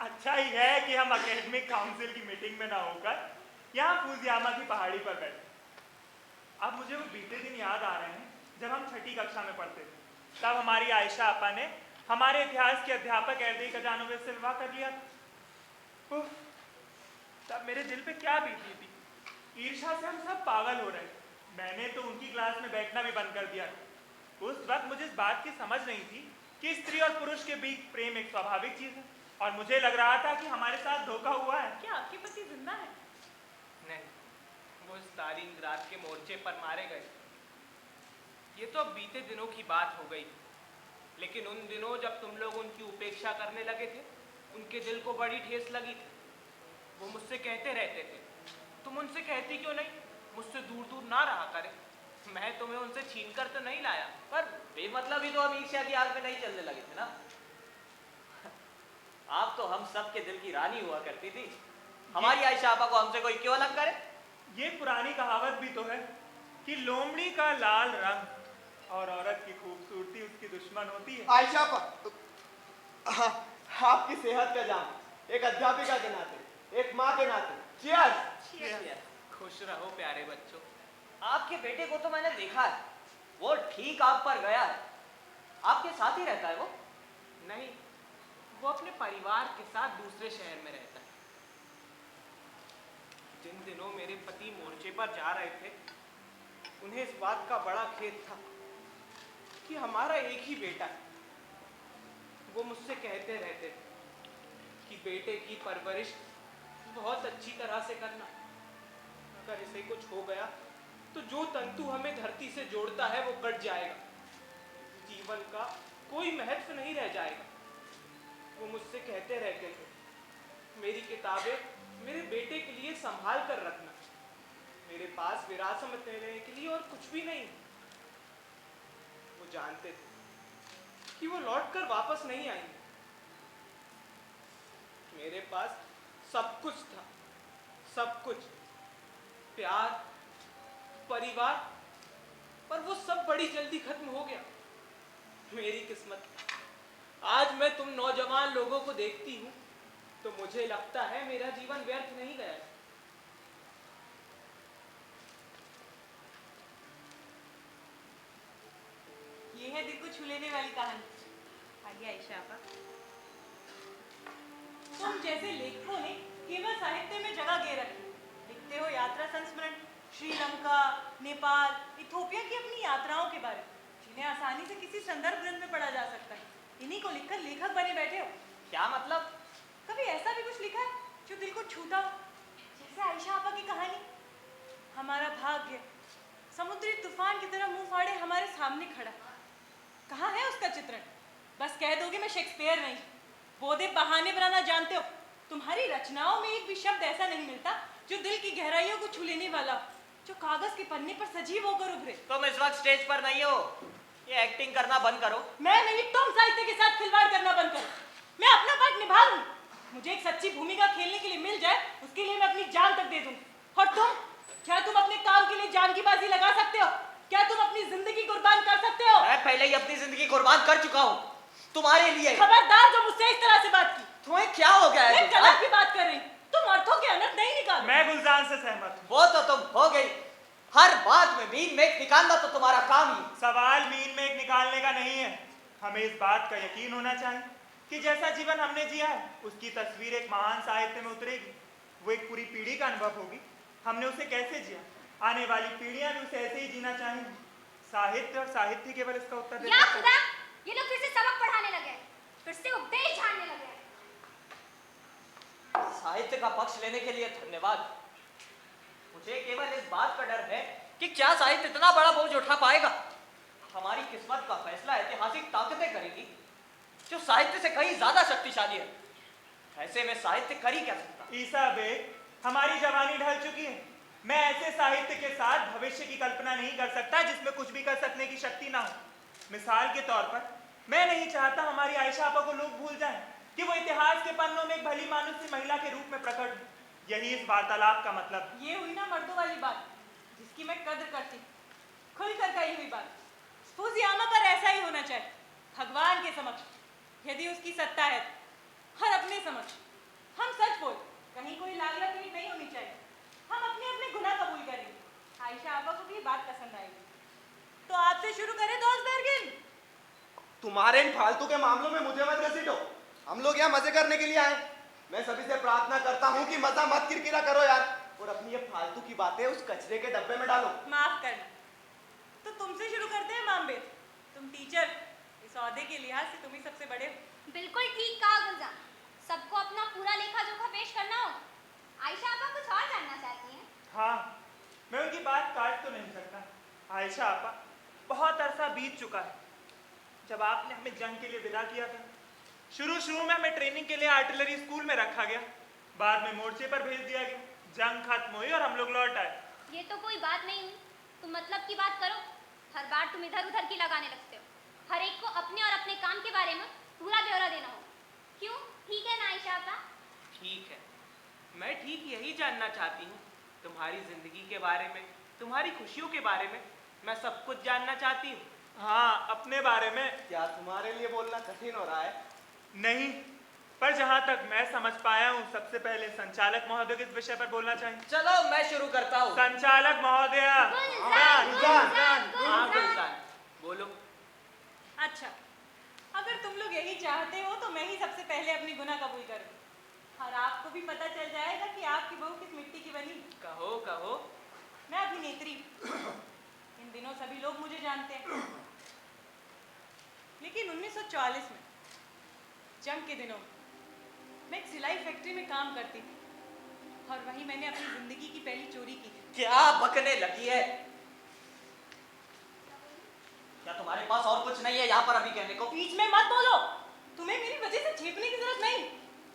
अच्छा ही है कि हम एकेडमिक काउंसिल की मीटिंग में ना होकर यहाँ फुजियामा की पहाड़ी पर बैठे। अब मुझे वो बीते दिन याद आ रहे हैं जब हम 6ठी कक्षा में पढ़ते थे। तब हमारी आयशा आपा ने हमारे इतिहास के अध्यापक एर्दी खजानों में सिलवा कर लिया था। उफ, तब मेरे दिल पे क्या बीती थी। ईर्ष्या से हम सब पागल हो रहे थे। मैंने तो उनकी क्लास में बैठना भी बंद कर दिया था। उस वक्त मुझे इस बात की समझ नहीं थी कि स्त्री और पुरुष के बीच प्रेम एक स्वाभाविक चीज है, और मुझे लग रहा था कि हमारे साथ धोखा हुआ है। क्या आपके पति जिंदा है? नहीं, वो स्टालिनग्राद के मोर्चे पर मारे गए। ये तो अब बीते दिनों की बात हो गई, लेकिन उन दिनों जब तुम लोग उनकी उपेक्षा करने लगे थे, उनके दिल को बड़ी ठेस लगी थी। वो मुझसे कहते रहते थे, तुम उनसे कहती क्यों नहीं, मुझसे दूर दूर ना रहा करे। मैं तुम्हें उनसे छीन कर तो नहीं लाया, पर बेमतलब ही तो हम ईर्ष्या की आग में नहीं चलने लगे थे ना। आप तो हम सब के दिल की रानी हुआ करती थी। हमारी आयशा आपा को हमसे कोई क्यों अलग करे? ये पुरानी कहावत भी तो है कि लोमड़ी का लाल रंग और औरत की खूबसूरती उसकी दुश्मन होती है। आयशा आपा, आपकी सेहत का जाम, एक अध्यापिका के नाते, एक माँ के नाते। चीयर्स। खुश रहो प्यारे बच्चों। आपके बेटे को तो मैंने देखा है, वो ठीक आप पर गया है। आपके साथ ही रहता है वो? नहीं, वो अपने परिवार के साथ दूसरे शहर में रहता है। जिन दिनों मेरे पति मोर्चे पर जा रहे थे, उन्हें इस बात का बड़ा खेद था कि हमारा एक ही बेटा है। वो मुझसे कहते रहते थे कि बेटे की परवरिश बहुत अच्छी तरह से करना। अगर इसे कुछ हो गया तो जो तंतु हमें धरती से जोड़ता है वो कट जाएगा, जीवन का कोई महत्व नहीं रह जाएगा। वो मुझसे कहते रहते थे, मेरी किताबें मेरे बेटे के लिए संभाल कर रखना, मेरे पास विरासत में देने के लिए और कुछ भी नहीं। वो जानते थे कि वो लौटकर वापस नहीं आएंगे। मेरे पास सब कुछ था, सब कुछ, प्यार, परिवार, पर वो सब बड़ी जल्दी खत्म हो गया। मेरी किस्मत। आज मैं तुम नौजवान लोगों को देखती हूँ तो मुझे लगता है मेरा जीवन व्यर्थ नहीं गया। ये है दिल को छू लेने वाली कहानी। आइए आयशा आपा। तुम जैसे लेखकों ने केवल साहित्य में जगह गे रखी। लिखते हो यात्रा संस्मरण, श्रीलंका, नेपाल, इथोपिया की अपनी यात्राओं के बारे, जिन्हें आसानी से किसी संदर्भ ग्रंथ में पढ़ा जा सकता है। इन्हीं को लिखकर लेखक बने बैठे हो। क्या मतलब? कभी ऐसा भी कुछ लिखा है जो दिल को छूता हो, जैसे आयशा आपा की कहानी? हमारा भाग्य समुद्री तूफान की तरह मुंह फाड़े हमारे सामने खड़ा। कहाँ है उसका चित्रण? बस कह दोगे मैं शेक्सपियर नहीं। बोधे बहाने बनाना जानते हो। तुम्हारी रचनाओं में एक भी शब्द ऐसा नहीं मिलता जो दिल की गहराइयों को छू लेने वाला, जो कागज के पन्ने पर सजीव होकर उभरे। तुम इस वक्त स्टेज पर नहीं हो, ये एक्टिंग करना बंद करो। मैं नहीं, तुम साहित्य के साथ खिलवाड़ करना बंद करो। मैं अपना पार्ट निभा लूंगी। मुझे एक सच्ची भूमिका खेलने के लिए मिल जाए, उसके लिए मैं अपनी जान तक दे दूंगी। और तुम, क्या तुम अपने काम के लिए जान की बाजी लगा सकते हो? क्या तुम अपनी जिंदगी कुर्बान कर सकते हो? मैं पहले ही अपनी जिंदगी कुर्बान कर चुका हूँ तुम्हारे लिए। खबरदार जो मुझसे इस तरह से बात की। तुम्हें क्या हो गया है? मैं कला की बात कर रही हूँ, तुम अर्थों के अनर्थ नहीं निकाल। मैं गुलजान से सहमत हूँ। वो तो तुम हो गई, हर बात में मीन में निकालना तो तुम्हारा काम ही। सवाल मीन में निकालने का नहीं है, हमें इस बात का यकीन होना चाहिए कि जैसा जीवन हमने जिया है उसकी तस्वीर एक महान साहित्य में उतरेगी। वो एक पूरी पीढ़ी का अनुभव होगी, हमने उसे कैसे जिया, आने वाली पीढ़ियां भी उसे ऐसे ही जीना चाहेंगी। साहित्य और साहित्य केवल इसका उत्तर दे या सकता है। खुदा, ये लोग फिर से सबक पढ़ाने लगे, फिर से उपदेश झाड़ने लगे। साहित्य का पक्ष लेने के लिए धन्यवाद। मुझे केवल इस बात का डर है कि क्या साहित्य इतना बड़ा बोझ उठा पाएगा। हमारी किस्मत का फैसला ऐतिहासिक ताकतें करेगी जो साहित्य से कहीं ज्यादा शक्तिशाली है। ऐसे में साहित्य कर ही क्या सकता। ईसा बेग, हमारी जवानी ढल चुकी है। मैं ऐसे साहित्य के साथ भविष्य की कल्पना नहीं कर सकता जिसमें कुछ भी कर सकने की शक्ति ना हो। मिसाल के तौर पर, मैं नहीं चाहता हमारी आयशा आपा को लोग भूल जाएं कि वो इतिहास के पन्नों में एक भली मानुस सी महिला के रूप में प्रकट हुई। यही इस वार्तालाप का मतलब। ये हुई ना मर्दों वाली बात, जिसकी मैं कद्र करती, खुल कर कही हुई बात। फुजियामा पर ऐसा ही होना चाहिए, भगवान के समक्ष, यदि उसकी सत्ता है, और अपने समक्ष। हम सच बोल, कहीं कोई लालिया पीठ नहीं होनी चाहिए। हम अपने अपने गुनाह कबूल करेंगे। आयशा आपा को भी बात पसंद आएगी। तो आपसे शुरू करें दोस्त बेरगिन। तुम्हारे इन फालतू के मामलों में मुझे मत घसीटो। हम लोग यहाँ मजे करने के लिए आए। मैं सभी से प्रार्थना करता हूँ कि मजा मत किरकिरा करो यार, और अपनी ये फालतू की बातें उस कचरे के डब्बे में डालो। माफ करना, तो तुमसे शुरू करते हैं मामबेर। तुम टीचर, इस औहदे के लिहाज से तुम ही सबसे बड़े हो। बिल्कुल ठीक कहा गुलजान। सबको अपना पूरा लेखा जोखा पेश करना हो। आयशा आपा कुछ और जानना चाहती हैं? हाँ, मैं उनकी बात काट तो नहीं सकता। आयशा आपा, बहुत अरसा बीत चुका है जब आपने हमें जंग के लिए विदा किया था। शुरू में हमें ट्रेनिंग के लिए आर्टिलरी स्कूल में रखा गया, बाद में मोर्चे पर भेज दिया गया। जंग खत्म हुई और हम लोग लौट आए। ये तो कोई बात नहीं हुई। तुम मतलब की बात करो। हर बार तुम इधर उधर की लगाने लगते हो। हर एक को अपने और अपने काम के बारे में पूरा ब्यौरा देना हो। क्यों, ठीक है ना आयशा आपा? ठीक है, मैं ठीक यही जानना चाहती हूँ। तुम्हारी जिंदगी के बारे में, तुम्हारी खुशियों के बारे में मैं सब कुछ जानना चाहती हूँ। हाँ, अपने बारे में। क्या तुम्हारे लिए बोलना कठिन हो रहा है? नहीं, पर जहाँ तक मैं समझ पाया हूँ, सबसे पहले संचालक महोदय किस विषय पर बोलना चाहिए। चलो मैं शुरू करता हूँ। संचालक महोदय। हाँ गुलजान, बोलो। अच्छा, अगर तुम लोग यही चाहते हो तो मैं ही सबसे पहले अपनी गुनाह कबूल करूँ, और आपको भी पता चल जाएगा कि आपकी बहू किस मिट्टी की बनी। कहो कहो। मैं अभिनेत्री। इन दिनों सभी लोग मुझे जानते हैं, लेकिन 1944 में, जंग के दिनों, मैं एक सिलाई फैक्ट्री में काम करती थी, और वहीं मैंने अपनी जिंदगी की पहली चोरी की थी। क्या बकने लगी है? क्या तुम्हारे पास और कुछ नहीं है यहाँ पर अभी कहने को? बीच में मत बोलो। तुम्हें मेरी वजह से छेपने की जरूरत नहीं।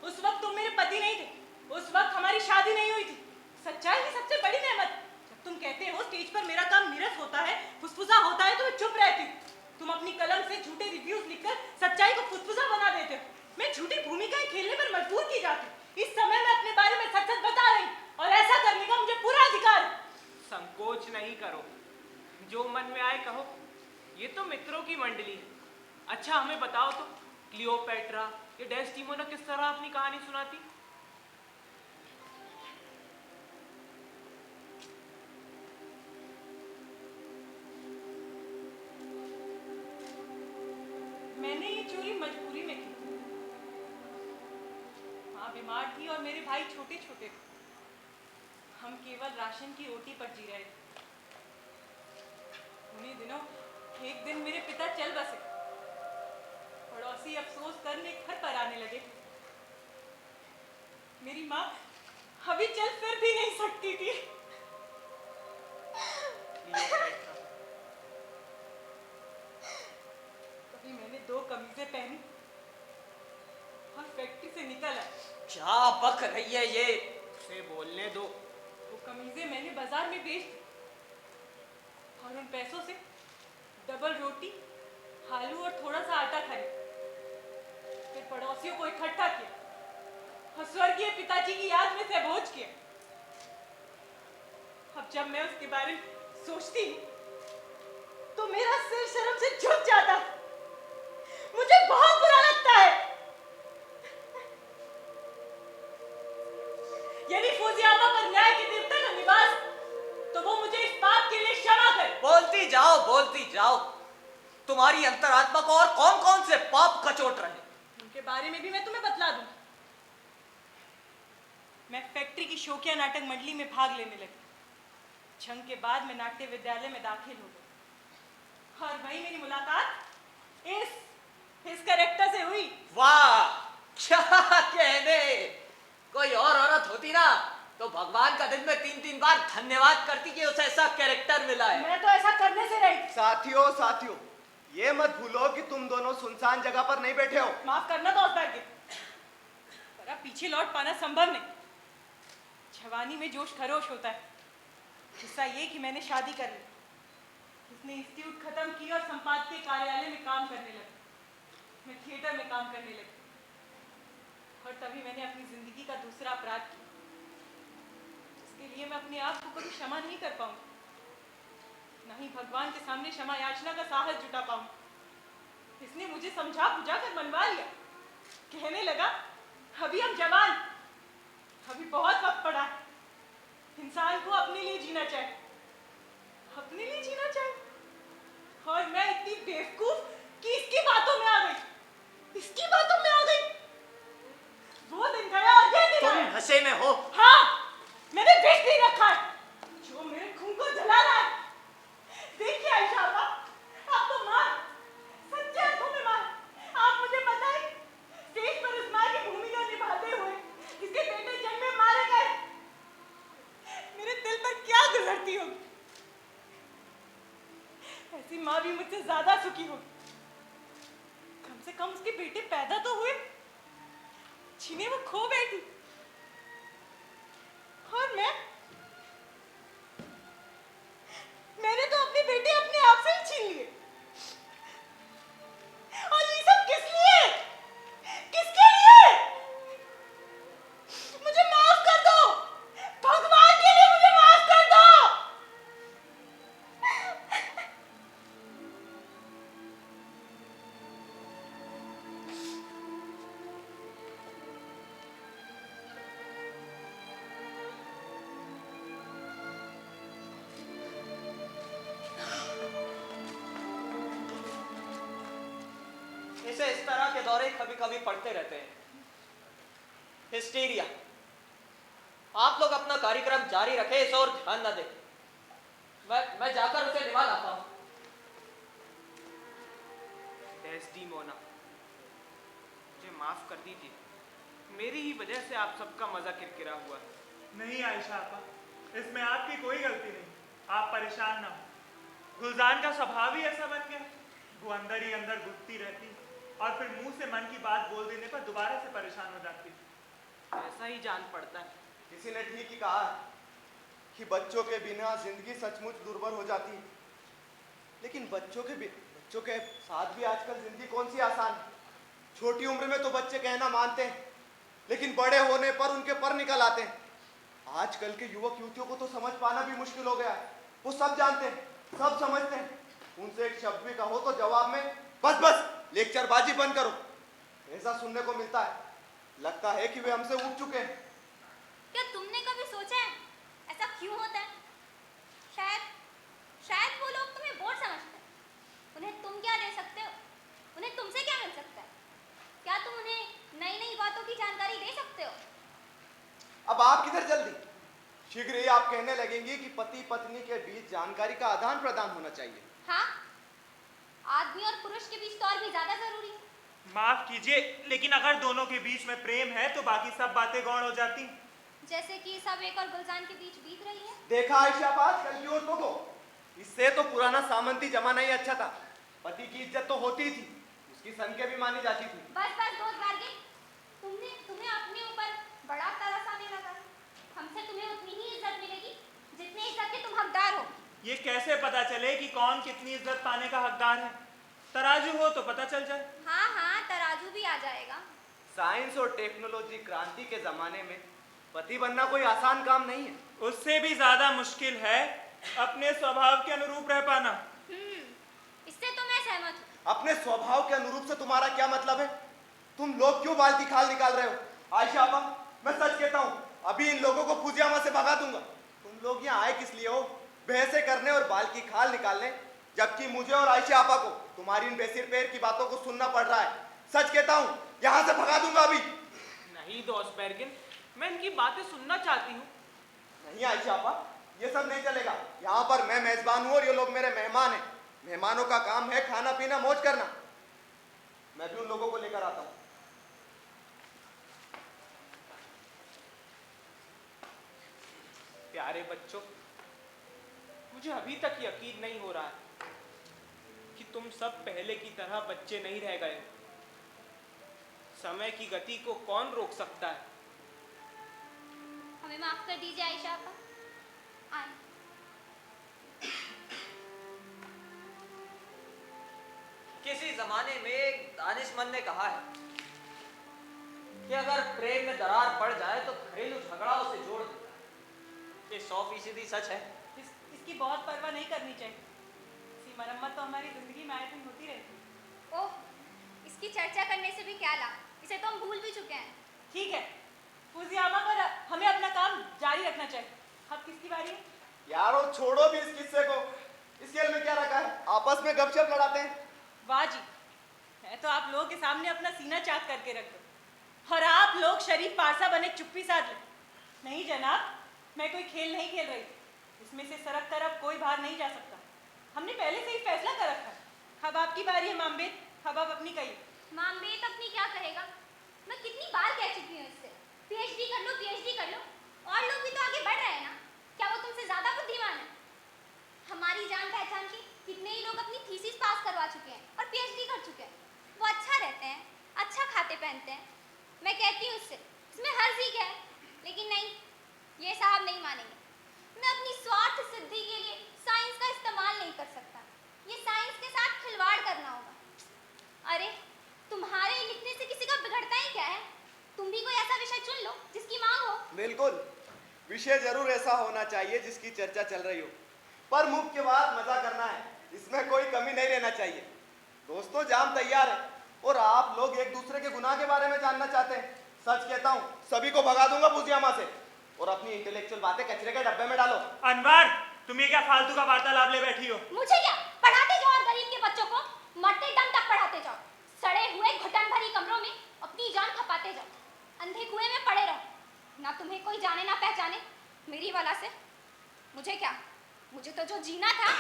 उस वक्त तुम मेरे पति नहीं थे, उस वक्त हमारी शादी नहीं हुई थी। सच्चाई की सबसे बड़ी नेमत। जब तुम कहते हो स्टेज पर मेरा काम नीरस होता है, फुसफुसा होता है, तो मैं चुप रहती हूँ। तुम अपनी कलम से झूठे रिव्यूज लिखकर सच्चाई को फुसफुसा बना देते हो। मैं झूठी भूमिकाएं खेलने पर मजबूर की जाती हूँ। इस समय मैं अपने बारे में सच सच बता रही हूँ, और ऐसा करने का मुझे पूरा अधिकार है। संकोच नहीं करो, जो मन में आए कहो। ये तो मित्रों की मंडली है। अच्छा हमें बताओ तो, क्लियोपेट्रा या डेस्टिमोना किस तरह अपनी कहानी सुनाती? मैंने ये चोरी मजबूरी में की। माँ बीमार थी और मेरे भाई छोटे छोटे थे। हम केवल राशन की रोटी पर जी रहे थे। उन्हीं दिनों एक दिन मेरे पिता चल बसे। पड़ोसी अफसोस करने घर पर आने लगे। मेरी माँ अभी चल फिर भी नहीं सकती थी। कभी मैंने 2 कमीजें पहनी और क्या बक रही है ये? उसे बोलने दो। वो कमीजें मैंने बाजार में बेच दी और उन पैसों से डबल रोटी, आलू और थोड़ा सा आटा खरीद, फिर पड़ोसियों को इकट्ठा किया और स्वर्गीय पिताजी की याद में से भोज किया। अब जब मैं उसके बारे में सोचती हूँ तो मेरा सिर शर्म से झुक जाता है। मुझे बहुत बुरा लगता है। यदि फुजियामा पर न्याय के देवता का निवास, तो वो मुझे इस पाप के लिए क्षमा करे। बोलती जाओ, बोलती जाओ। तुम्हारी अंतरात्मा को और कौन कौन से पाप कचोट रहे? उनके बारे में भी मैं तुम्हें बतला दूं। मैं फैक्ट्री की शौकिया नाटक मंडली में भाग लेने लगी। जंग के बाद मैं नाट्य विद्यालय में दाखिल हो गई और वहीं मेरी मुलाकात इस कैरेक्टर से हुई। वाह, क्या कहने! कोई और औरत होती ना तो भगवान का दिन में 3-3 बार धन्यवाद करती कि उसे ऐसा कैरेक्टर मिला है। मैं तो ऐसा करने से रही। साथियों, ये मत भूलो कि तुम दोनों सुनसान जगह पर नहीं बैठे हो। माफ करना दोस्त भाग्य, पर अब पीछे लौट पाना संभव नहीं। जवानी में जोश खरोश होता है। किस्सा ये कि मैंने शादी कर ली, उसने इंस्टीट्यूट खत्म की और संपादकीय कार्यालय में काम करने लगी। मैं थिएटर में काम करने लगी और तभी मैंने अपनी जिंदगी का दूसरा अपराध किया, जिसके लिए मैं अपने आप को कभी क्षमा नहीं कर पाऊंगी, न ही भगवान के सामने क्षमा याचना का साहस जुटा पाऊंगी। इसने मुझे समझा बुझा कर मनवा लिया। कहने लगा, अभी हम जवान, अभी बहुत वक्त पड़ा है, इंसान को अपने लिए जीना चाहिए, अपने लिए जीना चाहिए। और मैं इतनी बेवकूफ कि इसकी बातों में आ गई, इसकी बातों में आ गई। वो दिन गया और ये दिन तुम आया। नशे में हो? हाँ, मैंने विष भी रखा है जो मेरे खून को जला रहा है। देखिए आयशा आपा, आप तो मां, सच्चे अर्थों में मां। आप मुझे बताएं, स्टेज पर उस मां की भूमिका निभाते हुए इसके बेटे जंग में मारे गए, मेरे दिल पर क्या गुजरती होगी? ऐसी माँ भी मुझसे ज्यादा सुखी होगी। कम से कम उसके बेटे पैदा तो हुए, जिन्हें वो खो बैठी। और मैंने तो अपने बेटे अपने आप से ही छीन लिए। और ये सब किस लिए? किसके लिए? मुझे माफ कर दो, भगवान के लिए मुझे माफ कर दो। इसे इस तरह के दौरे कभी कभी पड़ते रहते हैं। हिस्टीरिया। आप लोग अपना कार्यक्रम जारी रखें, इस और ध्यान न दें। मैं जाकर उसे निभा लाता हूं। डेस्टिमोना, मुझे माफ कर दीजिए, मेरी ही वजह से आप सबका मजा किरकिरा हुआ है। नहीं आयशा आपा, इसमें आपकी कोई गलती नहीं। आप परेशान ना हो। गुलजान का स्वभाव ही ऐसा बन गया, वो अंदर ही अंदर घुटती रहती और फिर मुंह से मन की बात बोल देने पर दोबारा से परेशान हो जाती। ऐसा ही जान पड़ता है। किसी ने ठीक ही कहा है कि बच्चों के बिना जिंदगी सचमुच दुर्भर हो जाती है। लेकिन बच्चों के साथ भी आजकल जिंदगी कौन सी आसान है। छोटी उम्र में तो बच्चे कहना मानते हैं, लेकिन बड़े होने पर उनके पर निकल आते हैं। आजकल के युवक युवतियों को तो समझ पाना भी मुश्किल हो गया है। वो सब जानते हैं, सब समझते हैं, उनसे एक शब्द भी कहो तो जवाब में बस लेक्चरबाजी बंद करो, ऐसा सुनने को मिलता है। लगता है कि वे हमसे उब चुके हैं। क्या तुमने कभी सोचा है ऐसा क्यों होता है? शायद वो लोग तुम्हें बोर समझते हैं। उन्हें तुम क्या दे सकते हो? उन्हें तुमसे क्या मिल सकता है? क्या तुम उन्हें नई नई बातों की जानकारी दे सकते हो? अब आप किधर जल्दी? शीघ्र ही आप कहने लगेंगे कि पति पत्नी के बीच जानकारी का आदान प्रदान होना चाहिए। हाँ, आदमी और पुरुष के बीच तो और भी ज्यादा जरूरी है। माफ कीजिए, लेकिन अगर दोनों के बीच में प्रेम है तो बाकी सब बातें गौण हो जाती। जैसे कि सब एक और गुलजान के बीच बीत रही है। देखा आयशा बात, कल की औरतों को इससे तो पुराना सामंती जमाना ही अच्छा था। पति की इज्जत तो होती थी, उसकी संख्या भी मानी जाती थी। बस दोस्त गार्गी, तुम्हें अपने ऊपर बड़ा तरस आने लगा है। हमसे तुम्हें उतनी ही इज्जत मिलेगी जितनी इज्जत के तुम हकदार हो। ये कैसे पता चले कि कौन कितनी इज्जत पाने का हकदार है? तराजू हो तो पता चल जाए। हाँ हाँ, तराजू भी आ जाएगा। साइंस और टेक्नोलॉजी क्रांति के जमाने में पति बनना कोई आसान काम नहीं है। उससे भी ज्यादा मुश्किल है अपने स्वभाव के अनुरूप रह पाना। इससे तो मैं सहमत हूँ। अपने स्वभाव के अनुरूप से तुम्हारा क्या मतलब है? तुम लोग क्यों बाल्टी खाल निकाल रहे हो? आयशा आपा, मैं सच कहता हूँ, अभी इन लोगों को फुजियामा से भगा दूंगा। तुम लोग यहाँ आए किस लिए हो? बहसें करने और बाल की खाल निकालने, जबकि मुझे और आयशा आपा को तुम्हारी इन बेसिर पैर की बातों को सुनना पड़ रहा है। सच कहता हूँ, यहाँ से भगा दूंगा अभी। नहीं दोस्त बेरगिन, मैं इनकी बातें सुनना चाहती हूँ। नहीं आयशा आपा, ये सब नहीं चलेगा। यहाँ पर मैं मेजबान हूँ और ये लोग मेरे मेहमान हैं। मेहमानों का काम है खाना पीना मौज करना। मैं भी उन लोगों को लेकर आता हूँ। प्यारे बच्चों, मुझे अभी तक यकीन नहीं हो रहा है कि तुम सब पहले की तरह बच्चे नहीं रह गए। समय की गति को कौन रोक सकता है? हमें माफ कर दीजिए आयशा आपा। आए। किसी जमाने में एक दानिशमंद ने कहा है कि अगर प्रेम में दरार पड़ जाए तो घरेलू झगड़ा उसे जोड़ देता है। ये 100% सच है। इसकी बहुत परवाह नहीं करनी चाहिए। इसकी मरम्मत तो हमारी जिंदगी में आए दिन होती रहती है। ओह, इसकी चर्चा करने से भी क्या लाभ? इसे तो हम भूल भी चुके हैं। ठीक है, फुजियामा पर हमें अपना काम जारी रखना चाहिए। अब किसकी बारी है? यारो छोड़ो भी इस किस्से को। इस खेल में क्या रखा है? आपस में गपशप लड़ाते हैं। वाह जी, मैं तो आप लोगों के सामने अपना सीना चाक करके रख दूं और आप लोग शरीफ पारसा बने चुप्पी साध लें। नहीं जनाब, मैं कोई खेल नहीं खेल रही। इसमें से सरक कर अब कोई बाहर नहीं जा सकता। हमने पहले से ही फैसला कर रखा है। अब आपकी बारी है मामबेद, अब आप अपनी कहिए। मामबेद अपनी क्या कहेगा? मैं कितनी बार कह चुकी हूँ इससे, पीएचडी कर लो, पीएचडी कर लो। और लोग भी तो आगे बढ़ रहे हैं ना। क्या वो तुमसे ज्यादा बुद्धिमान है? हमारी जान पहचान के कितने ही लोग अपनी थीसिस पास करवा चुके हैं और पीएचडी कर चुके हैं। वो अच्छा रहते हैं, अच्छा खाते पहनते हैं। मैं कहती हूँ उससे, इसमें हर्ज ही क्या है? लेकिन नहीं, ये साहब नहीं मानेंगे। मैं अपनी स्वार्थ सिद्धि के लिए साइंस का इस्तेमाल नहीं कर सकता। ये साइंस के साथ खिलवाड़ करना होगा। अरे, तुम्हारे लिखने से किसी का बिगड़ता ही क्या है? तुम भी कोई ऐसा विषय चुन लो जिसकी मांग हो। बिल्कुल, विषय जरूर ऐसा होना चाहिए जिसकी चर्चा चल रही हो, पर मुख्य बात मजा करना है। इसमें कोई कमी नहीं रहना चाहिए। दोस्तों, जाम तैयार है और आप लोग एक दूसरे के गुनाह के बारे में जानना चाहते हैं। सच कहता हूँ, सभी को भगा दूंगा फुजियामा से और अपनी इंटेलेक्चुअल बातें कचरे के डब्बे में डालो। अनवर, तुम ये क्या फालतू का वार्तालाप ले बैठी हो? मुझे क्या, पढ़ाते जाओ और गरीब के बच्चों को मरते दम तक पढ़ाते जाओ। सड़े हुए घुटन भरी कमरों में अपनी जान खपाते जाओ। अंधे कुएं में पड़े रहो। ना तुम्हें कोई जाने ना पहचाने मेरी वजह से। मुझे क्या, मुझे तो जो जीना था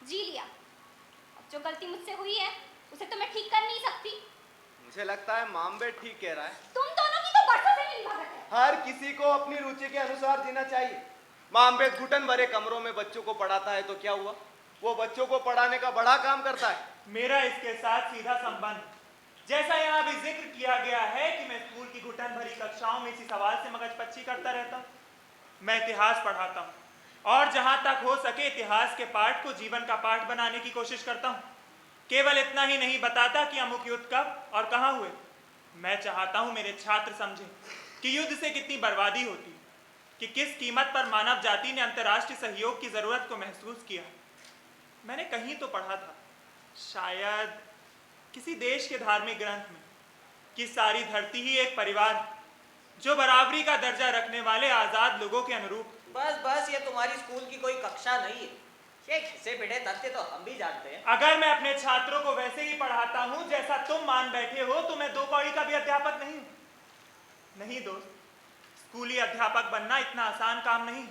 जी लिया। अब जो गलती मुझसे हुई है उसे तो मैं ठीक कर नहीं सकती। मुझे लगता है मामबे ठीक कह रहा है। तुम दोनों की तो बरसों से मिली भगत है। हर किसी को अपनी रुचि के अनुसार जीना चाहिए। मामबे घुटन भरे कमरों में बच्चों को पढ़ाता है तो क्या हुआ? वो बच्चों को पढ़ाने का बड़ा काम करता है। मेरा इसके साथ सीधा संबंध, जैसा यहाँ भी जिक्र किया गया है कि मैं स्कूल की घुटन भरी कक्षाओं में इसी सवाल से मगजपच्ची करता रहता हूँ। मैं इतिहास पढ़ाता हूँ और जहाँ तक हो सके इतिहास के पाठ को जीवन का पाठ बनाने की कोशिश करता हूँ। केवल इतना ही नहीं बताता कि अमुक युद्ध कब और कहाँ हुए। मैं चाहता हूँ मेरे छात्र समझें कि युद्ध से कितनी बर्बादी होती, कि किस कीमत पर मानव जाति ने अंतर्राष्ट्रीय सहयोग की जरूरत को महसूस किया। मैंने कहीं तो पढ़ा था, शायद किसी देश के धार्मिक ग्रंथ में, कि सारी धरती ही एक परिवार है, जो बराबरी का दर्जा रखने वाले आजाद लोगों के अनुरूप। बस बस, ये तुम्हारी स्कूल की कोई कक्षा नहीं है। ये घिसे पिटे तथ्य तो हम भी जानते हैं। अगर मैं अपने छात्रों को वैसे ही पढ़ाता हूं जैसा तुम मान बैठे हो तो मैं 2 कौड़ी का भी अध्यापक नहीं हूं। नहीं दोस्त, स्कूली अध्यापक बनना इतना आसान काम नहीं।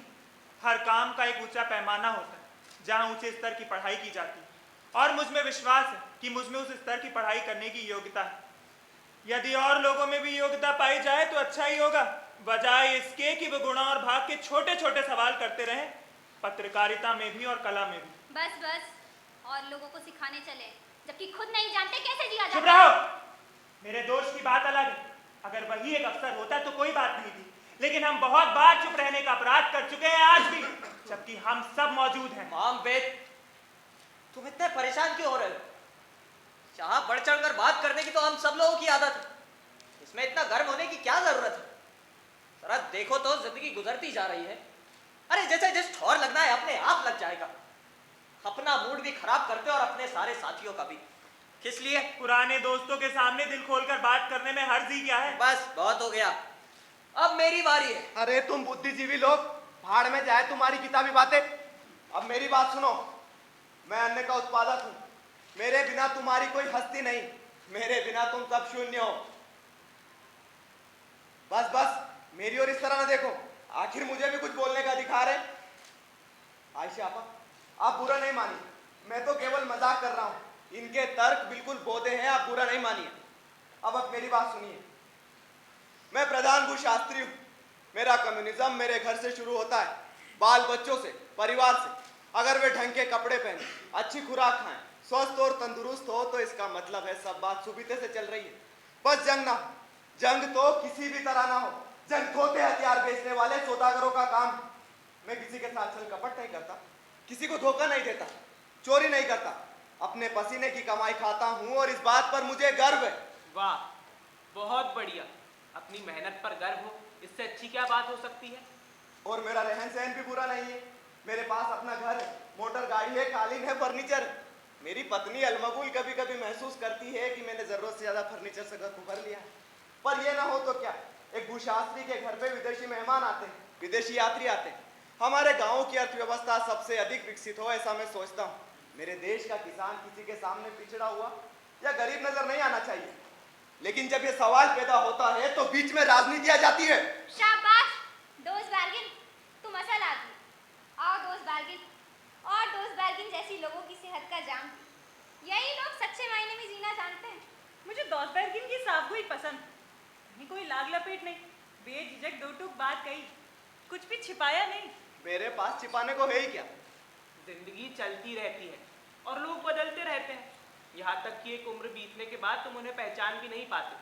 हर काम का एक ऊंचा पैमाना होता है जहां ऊंचे स्तर की पढ़ाई की जाती है, और मुझ में विश्वास है कि मुझ में उस स्तर की पढ़ाई करने की योग्यता है। यदि और लोगों में भी योग्यता पाई जाए तो अच्छा ही होगा, बजाय इसके कि वो गुणा और भाग के छोटे छोटे सवाल करते रहें, पत्रकारिता में भी और कला में भी। बस बस, और लोगों को सिखाने चले जबकि खुद नहीं जानते कैसे जिया चुप जाता है। रहो। मेरे दोस्त की बात अलग है, अगर वही एक अफसर होता तो कोई बात नहीं थी, लेकिन हम बहुत बार चुप रहने का अपराध कर चुके हैं आज भी, जबकि हम सब मौजूद हैं। माम बेद, तुम इतने परेशान क्यों हो रहे हो? जहां बढ़ चढ़कर बात करने की तो हम सब लोगों की आदत है, इसमें इतना गर्म होने की क्या जरूरत है? जरा देखो तो जिंदगी गुजरती जा रही है। अरे जैसे जिस ठौर लगना है अपने आप लग जाएगा। अपना मूड भी खराब करते और अपने सारे साथियों का भी। किस लिए? पुराने दोस्तों के सामने दिल खोलकर बात करने में हर्ज ही क्या है? बस बहुत हो गया, अब मेरी बारी है। अरे तुम बुद्धिजीवी लोग, भाड़ में जाए तुम्हारी किताबी बातें। अब मेरी बात सुनो, मैं अन्न का उत्पादक हूँ, मेरे बिना तुम्हारी कोई हस्ती नहीं, मेरे बिना तुम सब शून्य हो। बस बस मेरी ओर इस तरह ना देखो, आखिर मुझे भी कुछ बोलने का अधिकार है। आयशा आपा, आप बुरा नहीं मानिए, मैं तो केवल मजाक कर रहा हूँ, इनके तर्क बिल्कुल बोधे हैं, आप बुरा नहीं मानिए। अब मेरी बात सुनिए, मैं प्रधान भूशास्त्री हूँ, मेरा कम्युनिज्म मेरे घर से शुरू होता है, बाल बच्चों से, परिवार से। अगर वे ढंग के कपड़े पहने, अच्छी खुराक खाएं, स्वस्थ और तंदुरुस्त हो, तो इसका मतलब है सब बात सुविधे से चल रही है। बस जंग ना हो, जंग तो किसी भी तरह ना हो, जंग खोटे हथियार बेचने वाले सौदागरों का काम है। मैं किसी के साथ छल कपट नहीं करता, किसी को धोखा नहीं देता, चोरी नहीं करता, अपने पसीने की कमाई खाता हूँ और इस बात पर मुझे गर्व है। वाह, बहुत बढ़िया। अपनी मेहनत पर गर्व हो, इससे अच्छी क्या बात हो सकती है? और मेरा रहन सहन भी बुरा नहीं है, मेरे पास अपना घर है, मोटर गाड़ी है, कालीन है, फर्नीचर है। मेरी पत्नी अलमगुल कभी कभी महसूस करती है कि मैंने जरूरत से ज्यादा फर्नीचर से घर को भर लिया है, पर यह ना हो तो क्या, एक भूशास्त्री के घर पे विदेशी मेहमान आते हैं, विदेशी यात्री आते हैं। हमारे गाँव की अर्थव्यवस्था सबसे अधिक विकसित हो, ऐसा मैं सोचता हूँ। मेरे देश का किसान किसी के सामने पिछड़ा हुआ या गरीब नजर नहीं आना चाहिए, लेकिन जब ये सवाल पैदा होता है तो बीच में राजनीति आ जाती है। शाबाश दोस्त बार्गिन, तुम असल आदमी। आओ दोस्त बार्गिन, और दोस्त बार्गिन जैसी लोगों की सेहत का जाम। यही लोग सच्चे मायने में जीना जानते हैं। मुझे दोस्त बैरगिन की साफगोई पसंद, कहीं कोई लाग लपेट नहीं, बेझिझक दो टूक बात कही, कुछ भी छिपाया नहीं। मेरे पास छिपाने को है ही क्या? जिंदगी चलती रहती है और लोग बदलते रहते हैं, यहाँ तक कि एक उम्र बीतने के बाद तुम उन्हें पहचान भी नहीं पाते।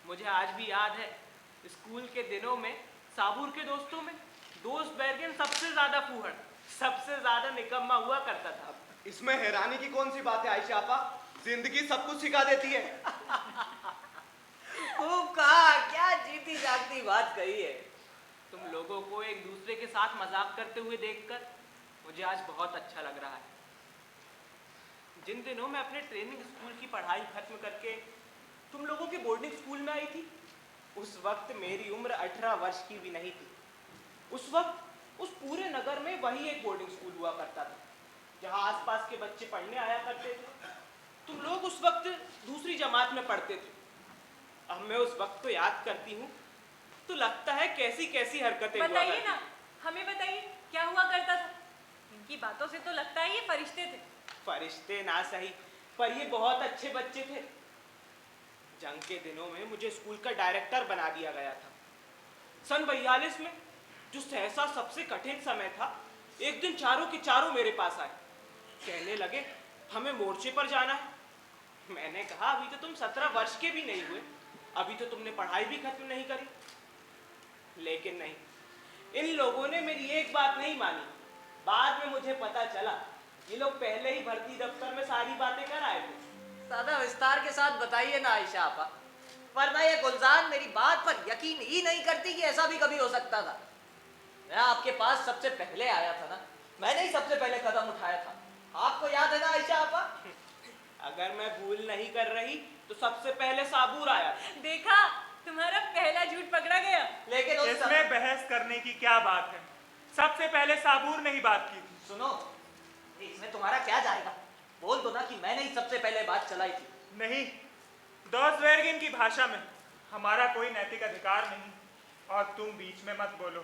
मुझे आज भी याद है, स्कूल के दिनों में साबुर के दोस्तों में दोस्त बैरगिन सबसे ज्यादा फूहड़, सबसे ज्यादा निकम्मा हुआ करता था। इसमें हैरानी की कौन सी बात है आयशा आपा, जिंदगी सब कुछ सिखा देती है। खूब कहा, क्या जीती जागती बात कही है। तुम लोगों को एक दूसरे के साथ मजाक करते हुए देखकर मुझे आज बहुत अच्छा लग रहा है। जिन दिनों मैं अपने ट्रेनिंग स्कूल की पढ़ाई खत्म करके तुम लोगों के बोर्डिंग स्कूल में आई थी, उस वक्त मेरी उम्र 18 वर्ष की भी नहीं थी। उस वक्त उस पूरे नगर में वही एक बोर्डिंग स्कूल हुआ करता था, जहां आसपास के बच्चे पढ़ने आया करते थे। तुम लोग उस वक्त दूसरी जमात में पढ़ते थे। अब मैं उस वक्त को याद करती हूँ तो लगता है कैसी कैसी हरकतें हुआ बताइए करती। ना, हमें बताइए क्या हुआ करता था। इनकी बातों से तो लगता है ये फरिश्ते थे। फरिश्ते ना सही, पर ये बहुत अच्छे बच्चे थे। जंग के दिनों में मुझे स्कूल का डायरेक्टर बना दिया गया था। सन 42 में, जो सहसा सबसे कठिन समय था, एक दिन चारों के चारों मेरे पास आए, कहने लगे हमें मोर्चे पर जाना है। मैंने कहा अभी तो तुम 17 वर्ष के भी नहीं हुए, अभी तो तुमने पढ़ाई भी खत्म नहीं करी। लेकिन नहीं, इन लोगों ने मेरी एक बात नहीं मानी। बाद में मुझे पता चला ये लोग पहले ही भर्ती दफ्तर में सारी बातें कर आए थे। ज्यादा विस्तार के साथ बताइए ना आयशा आपा, वरना ये गुलजार मेरी बात पर यकीन ही नहीं करती कि ऐसा भी कभी हो सकता था। मैं आपके पास सबसे पहले आया था ना, मैंने ही सबसे पहले कदम उठाया था। आपको याद है ना आयशा आपा? अगर मैं भूल नहीं कर रही तो सबसे पहले साबूर आया। देखा, तुम्हारा पहला झूठ पकड़ा गया। लेकिन उस इसमें बहस करने की क्या बात है, सबसे पहले साबूर ने ही बात की थी। सुनो, इसमें तुम्हारा क्या जाएगा? बोल दो ना कि मैंने ही सबसे पहले बात चलाई थी। नहीं, दोस्त बैरगिन की भाषा में हमारा कोई नैतिक अधिकार नहीं, और तुम बीच में मत बोलो।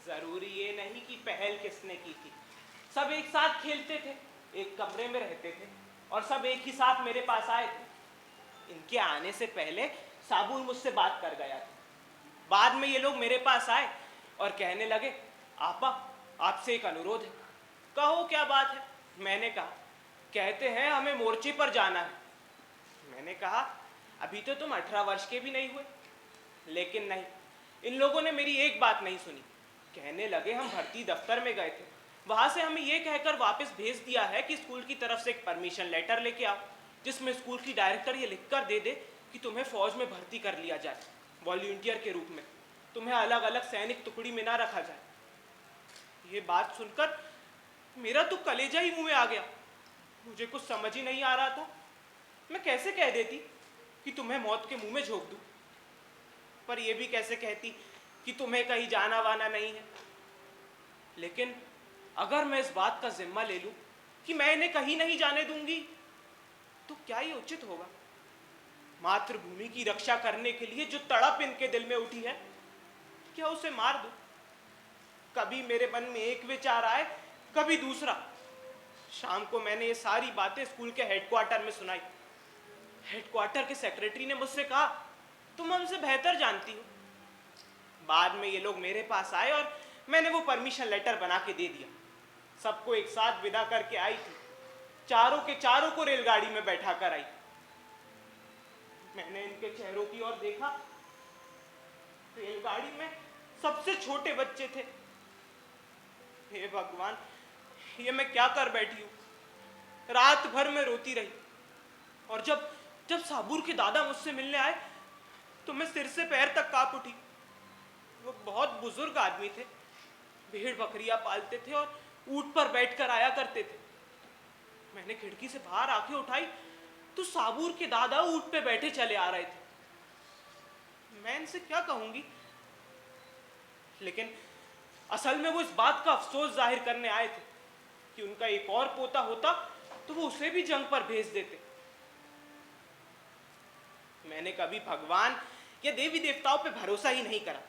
जरूरी ये नहीं कि पहल किसने की थी। सब एक साथ खेलते थे, एक कमरे में रहते थे और सब एक ही साथ मेरे पास आए थे। इनके आने से पहले साबुर मुझसे बात कर गया था। बाद में ये लोग मेरे पास आए और कहने लगे आपा आपसे एक अनुरोध है। कहो क्या बात है? मैंने कहा कहते हैं हमें मोर्चे पर जाना है। मैंने कहा अभी तो तुम 18 वर्ष के भी नहीं हुए। लेकिन नहीं, इन लोगों ने मेरी एक बात नहीं सुनी। कहने लगे हम भर्ती दफ्तर में गए थे, वहां से हमें ये कहकर वापस भेज दिया है कि स्कूल की तरफ से एक परमिशन लेटर लेके आओ, जिसमें स्कूल की डायरेक्टर ये लिखकर दे दे कि तुम्हें फौज में भर्ती कर लिया जाए, वॉलंटियर के रूप में। तुम्हें अलग अलग सैनिक टुकड़ी में ना रखा जाए। ये बात सुनकर मेरा तो कलेजा ही मुंह में आ गया। मुझे कुछ समझ ही नहीं आ रहा था मैं कैसे कह देती कि तुम्हें मौत के मुंह में झोंक दूं, पर यह भी कैसे कहती कि तुम्हें कहीं जाना वाना नहीं है। लेकिन अगर मैं इस बात का जिम्मा ले लूं कि मैं इन्हें कहीं नहीं जाने दूंगी, तो क्या ये उचित होगा? मातृभूमि की रक्षा करने के लिए जो तड़प इनके दिल में उठी है, क्या उसे मार दूं? कभी मेरे मन में एक विचार आए, कभी दूसरा। शाम को मैंने ये सारी बातें स्कूल के हेडक्वार्टर में सुनाई। हेडक्वार्टर के सेक्रेटरी ने मुझसे कहा, तुम हमसे बेहतर जानती हो। बाद में ये लोग मेरे पास आए और मैंने वो परमिशन लेटर बना के दे दिया। सबको एक साथ विदा करके आई थी। चारों के चारों को रेलगाड़ी में बैठा कर आई। मैंने इनके चेहरों की ओर देखा। रेलगाड़ी में सबसे छोटे बच्चे थे। हे भगवान, ये मैं क्या कर बैठी हूं। रात भर में रोती रही, और जब साबूर के दादा मुझसे मिलने आए तो मैं सिर से पैर तक कांप उठी। वो बहुत बुजुर्ग आदमी थे, भेड़ बकरियां पालते थे और ऊंट पर बैठकर आया करते थे। मैंने खिड़की से बाहर आंखें उठाई तो साबूर के दादा ऊंट पे बैठे चले आ रहे थे। मैं इनसे क्या कहूंगी, लेकिन असल में वो इस बात का अफसोस जाहिर करने आए थे कि उनका एक और पोता होता तो वो उसे भी जंग पर भेज देते। मैंने कभी भगवान या देवी देवताओं पे भरोसा ही नहीं करा,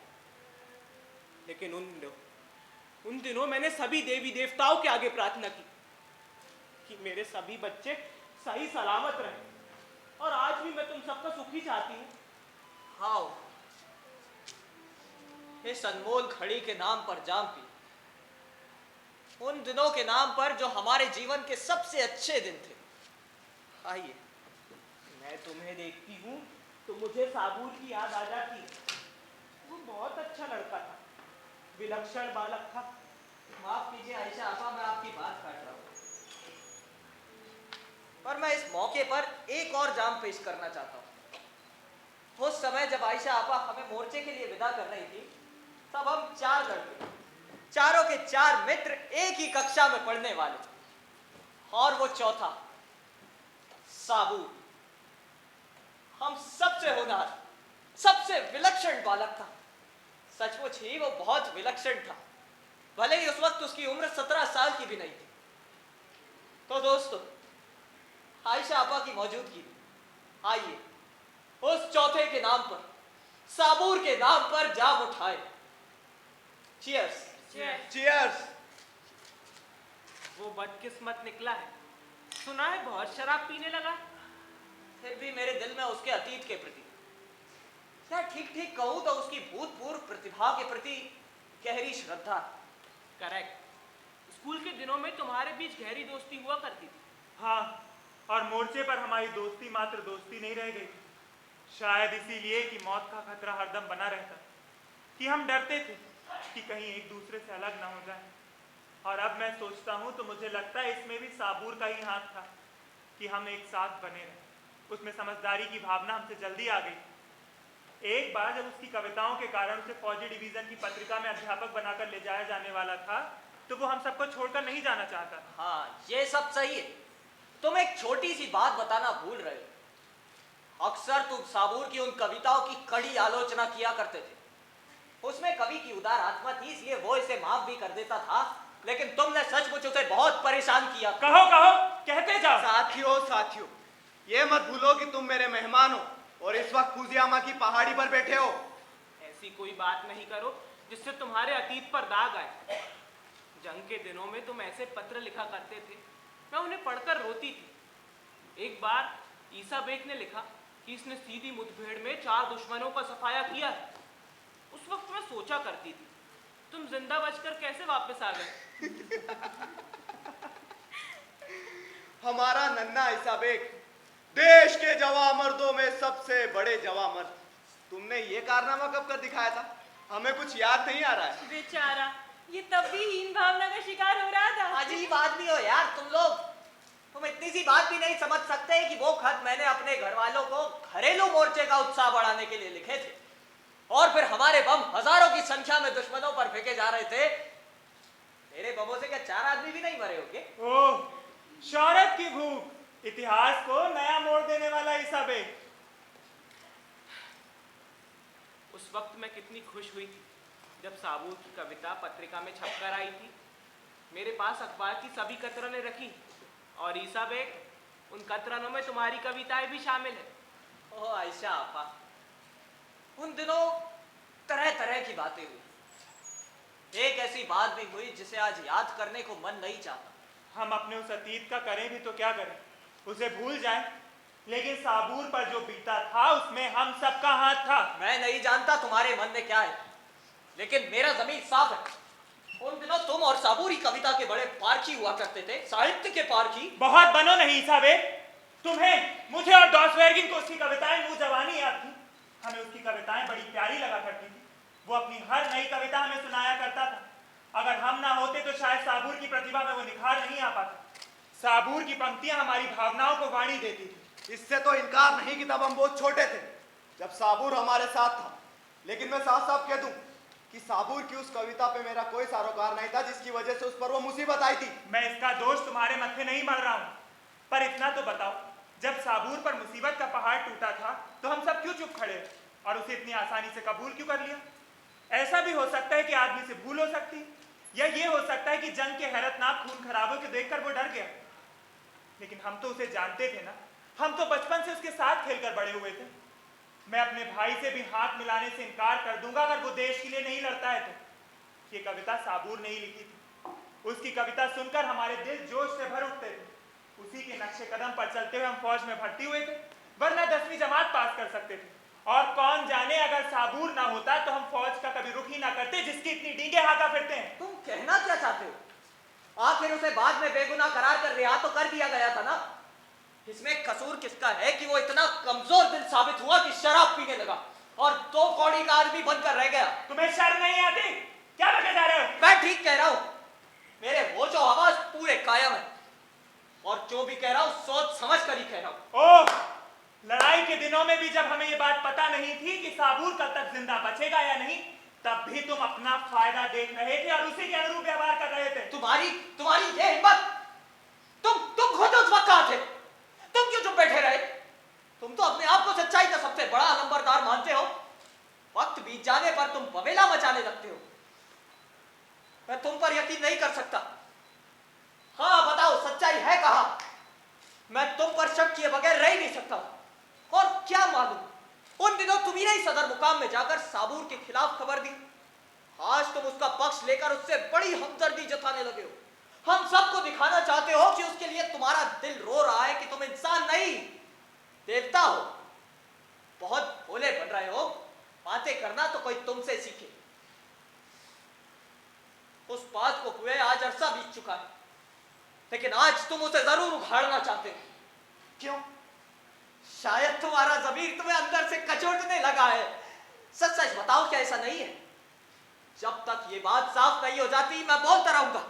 लेकिन उन दिनों मैंने सभी देवी देवताओं के आगे प्रार्थना की कि मेरे सभी बच्चे सही सलामत रहें, और आज भी मैं तुम सबका सुख ही चाहती हूँ। हाँ, इस अनमोल घड़ी के नाम पर जाम पी, उन दिनों के नाम पर जो हमारे जीवन के सबसे अच्छे दिन थे। आइए, मैं तुम्हें देखती हूँ तो मुझे साबूर की याद आ जाती है। वो बहुत अच्छा लड़का था, विलक्षण बालक था। माफ कीजिए आयशा आपा, मैं आपकी बात काट रहा हूँ, पर मैं इस मौके पर एक और जाम पेश करना चाहता हूँ। उस समय जब आयशा आपा हमें मोर्चे के लिए विदा कर रही थी, तब हम 4 लड़के, चारों के 4 मित्र एक ही कक्षा में पढ़ने वाले, और वो चौथा साबूर, हम सबसे होनहार, सबसे विलक्षण बालक था। सचमुच ही वो बहुत विलक्षण था, भले ही उस वक्त उसकी उम्र 17 साल की भी नहीं थी। तो दोस्तों, आयशा आपा की मौजूदगी में आइए उस चौथे के नाम पर, साबूर के नाम पर जाम उठाए। चीयर्स। चीयर्स। वो बदकिस्मत निकला है, सुना है बहुत शराब पीने लगा। फिर भी मेरे दिल में उसके अतीत के प्रति, या ठीक कहूं तो उसकी भूतपूर्व प्रतिभा के प्रति गहरी श्रद्धा। करेक्ट। स्कूल के दिनों में तुम्हारे बीच गहरी दोस्ती हुआ करती थी। हाँ, और मोर्चे पर हमारी दोस्ती मात्र दोस्ती नहीं रह गई। शायद इसीलिए कि मौत का खतरा हरदम बना रहता, कि हम डरते थे कि कहीं एक दूसरे से अलग ना हो जाए। और अब मैं सोचता हूँ तो मुझे लगता है इसमें भी साबूर का ही हाथ था कि हम एक साथ बने रहे। उसमें समझदारी की भावना हमसे जल्दी आ गई। एक बार जब उसकी कविताओं के कारण उसे फौजी डिवीजन की पत्रिका में अध्यापक बनाकर ले जाया जाने वाला था, तो वो हम सबको छोड़कर नहीं जाना चाहता। हाँ, ये सब सही है। तुम एक छोटी सी बात बताना भूल रहे हो। अक्सर तुम साबूर की उन कविताओं की कड़ी आलोचना किया करते थे। उसमें कवि की उदार आत्मा थी, इसलिए वो इसे माफ भी कर देता था, लेकिन तुमने सचमुच उसे बहुत परेशान किया। कहो कहते जाओ। साथियों, ये मत भूलो कि तुम मेरे मेहमान हो और इस वक्त फुजियामा की पहाड़ी पर बैठे हो। ऐसी कोई बात नहीं करो जिससे तुम्हारे अतीत पर दाग आए। जंग के दिनों में तुम ऐसे पत्र लिखा करते थे, मैं उन्हें पढ़कर रोती थी। एक बार ईसा बेग ने लिखा कि इसने सीधी मुठभेड़ में 4 दुश्मनों का सफाया किया है। उस वक्त मैं सोचा करती थी, तुम जिंदा बचकर कैसे वापस आ गए। हमारा नन्हा ईसा बेग देश के जवां मर्दों में सबसे बड़े जवां मर्द। तुमने ये कारनामा कब कर दिखाया था? हमें कुछ याद नहीं आ रहा है। बेचारा, ये तब भी हीन भावना का शिकार हो रहा था। अजीब आदमी हो यार तुम लोग। तुम इतनी सी बात भी नहीं समझ सकते कि वो खत मैंने अपने घर वालों को घरेलू मोर्चे का उत्साह बढ़ाने के लिए लिखे थे, और फिर हमारे बम हजारों की संख्या में दुश्मनों पर फेंके जा रहे थे। मेरे बमों से क्या 4 आदमी भी नहीं मरे होंगे? ओह, शौहरत की भूख इतिहास को नया मोड़ देने वाला ही सब है। उस वक्त मैं कितनी खुश हुई थी जब साबूर की कविता पत्रिका में छपकर आई थी। मेरे पास अखबार की सभी कतरनें रखी, और ईसा बेग, उन कतरनों में तुम्हारी कविताएं भी शामिल है। ओह आयशा आपा, उन दिनों तरह तरह की बातें हुई। एक ऐसी बात भी हुई जिसे आज याद करने को मन नहीं चाहता। हम अपने उस अतीत का करें भी तो क्या करें, उसे भूल जाएं, लेकिन साबूर पर जो बीता था उसमें हम सबका हाथ था। मैं नहीं जानता तुम्हारे मन में क्या है, लेकिन मेरा ज़मीर साफ है। उन दिनों तुम और साबूरी कविता के बड़े पारखी हुआ करते थे, साहित्य के पारखी। बहुत बनो नहीं साबे, तुम्हें, मुझे और डॉसवेर्गिन को उसकी कविताएं मुंह जवानी याद थी। हमें उसकी कविताएं बड़ी प्यारी लगा करती थी। वो अपनी हर नई कविता हमें सुनाया करता था। अगर हम ना होते तो शायद साबूर की प्रतिभा में वो निखार नहीं आ पाता। साबूर की पंक्तियां हमारी भावनाओं को वाणी देती थी। इससे तो इनकार नहीं कि तब हम बहुत छोटे थे जब साबूर हमारे साथ था, लेकिन मैं साफ साफ कह दूं कि साबूर की उस कविता पे मेरा कोई सरोकार नहीं था जिसकी वजह से उस पर वो मुसीबत आई थी। मैं इसका दोष तुम्हारे मत्थे नहीं मढ़ रहा हूं, पर इतना तो बताओ, जब साबूर पर मुसीबत का पहाड़ टूटा था तो हम सब क्यों चुप खड़े और उसे इतनी आसानी से कबूल क्यों कर लिया? ऐसा भी हो सकता है कि आदमी से भूल हो सकती, या ये हो सकता है कि जंग के हैरतनाक खून खराबों को देखकर वो डर गया। लेकिन हम तो उसे जानते थे ना, हम तो बचपन से उसके साथ खेलकर बड़े हुए थे। मैं अपने भाई से भी हाथ मिलाने से इनकार कर दूंगा अगर वो देश के लिए नहीं लड़ता है तो। ये कविता साबूर ने ही लिखी थी। उसकी कविता सुनकर हमारे दिल जोश से भर उठते थे। उसी के नक्शे कदम पर चलते हुए हम फौज में भर्ती हुए थे, वरना 10वीं जमात पास कर सकते थे। और कौन जाने अगर साबूर ना होता तो हम फौज का कभी रुख ही ना करते जिसकी इतनी डींगे हाथा फिरते हैं। तुम कहना क्या चाहते हो? आखिर उसे बाद में बेगुनाह करार कर रिहा तो कर दिया गया था ना। इसमें कसूर किसका है कि वो इतना कमजोर दिल साबित हुआ कि शराब पीने लगा और 2 कौड़ी का आदमी बनकर रह गया? तुम्हें शर्म नहीं आती? क्या बके जा रहे हो? मैं ठीक कह रहा हूं। मेरे होशो आवाज पूरे कायम है, और जो भी कह रहा हूं सोच समझ कर ही कह रहा हूं। ओह, लड़ाई के दिनों में भी जब हमें ये बात पता नहीं थी कि साबूर कल तक जिंदा बचेगा या नहीं, तब भी तुम अपना फायदा देख रहे थे और उसी के अनुरूप व्यवहार कर रहे थे। तुम्हारी ये हिम्मत! तुम खुद उस वक्त कहां थे? तुम क्यों चुप बैठे रहे? तुम तो अपने आप को सच्चाई का सबसे बड़ा नंबरदार मानते हो। वक्त बीत जाने पर तुम बवेला मचाने लगते हो। मैं तुम पर यकीन नहीं कर सकता। हाँ बताओ, सच्चाई है कहां? मैं तुम पर शक किए बगैर रह ही नहीं सकता। और क्या मालूम, उन दिनों तुम ही नहीं सदर मुकाम में जाकर साबूर के खिलाफ खबर दी। आज तुम उसका पक्ष लेकर उससे बड़ी हमदर्दी जताने लगे हो। हम सबको दिखाना चाहते हो कि उसके लिए तुम्हारा दिल रो रहा है कि तुम इंसान नहीं देवता हो। बहुत भोले बन रहे हो। बातें करना तो कोई तुमसे सीखे। उस बात को हुए आज अरसा बीत चुका है, लेकिन आज तुम उसे जरूर उखाड़ना चाहते हो। क्यों? शायद तुम्हारा ज़मीर तुम्हें अंदर से कचोटने लगा है। सच सच बताओ, क्या ऐसा नहीं है? जब तक ये बात साफ नहीं हो जाती मैं बोलता रहूंगा।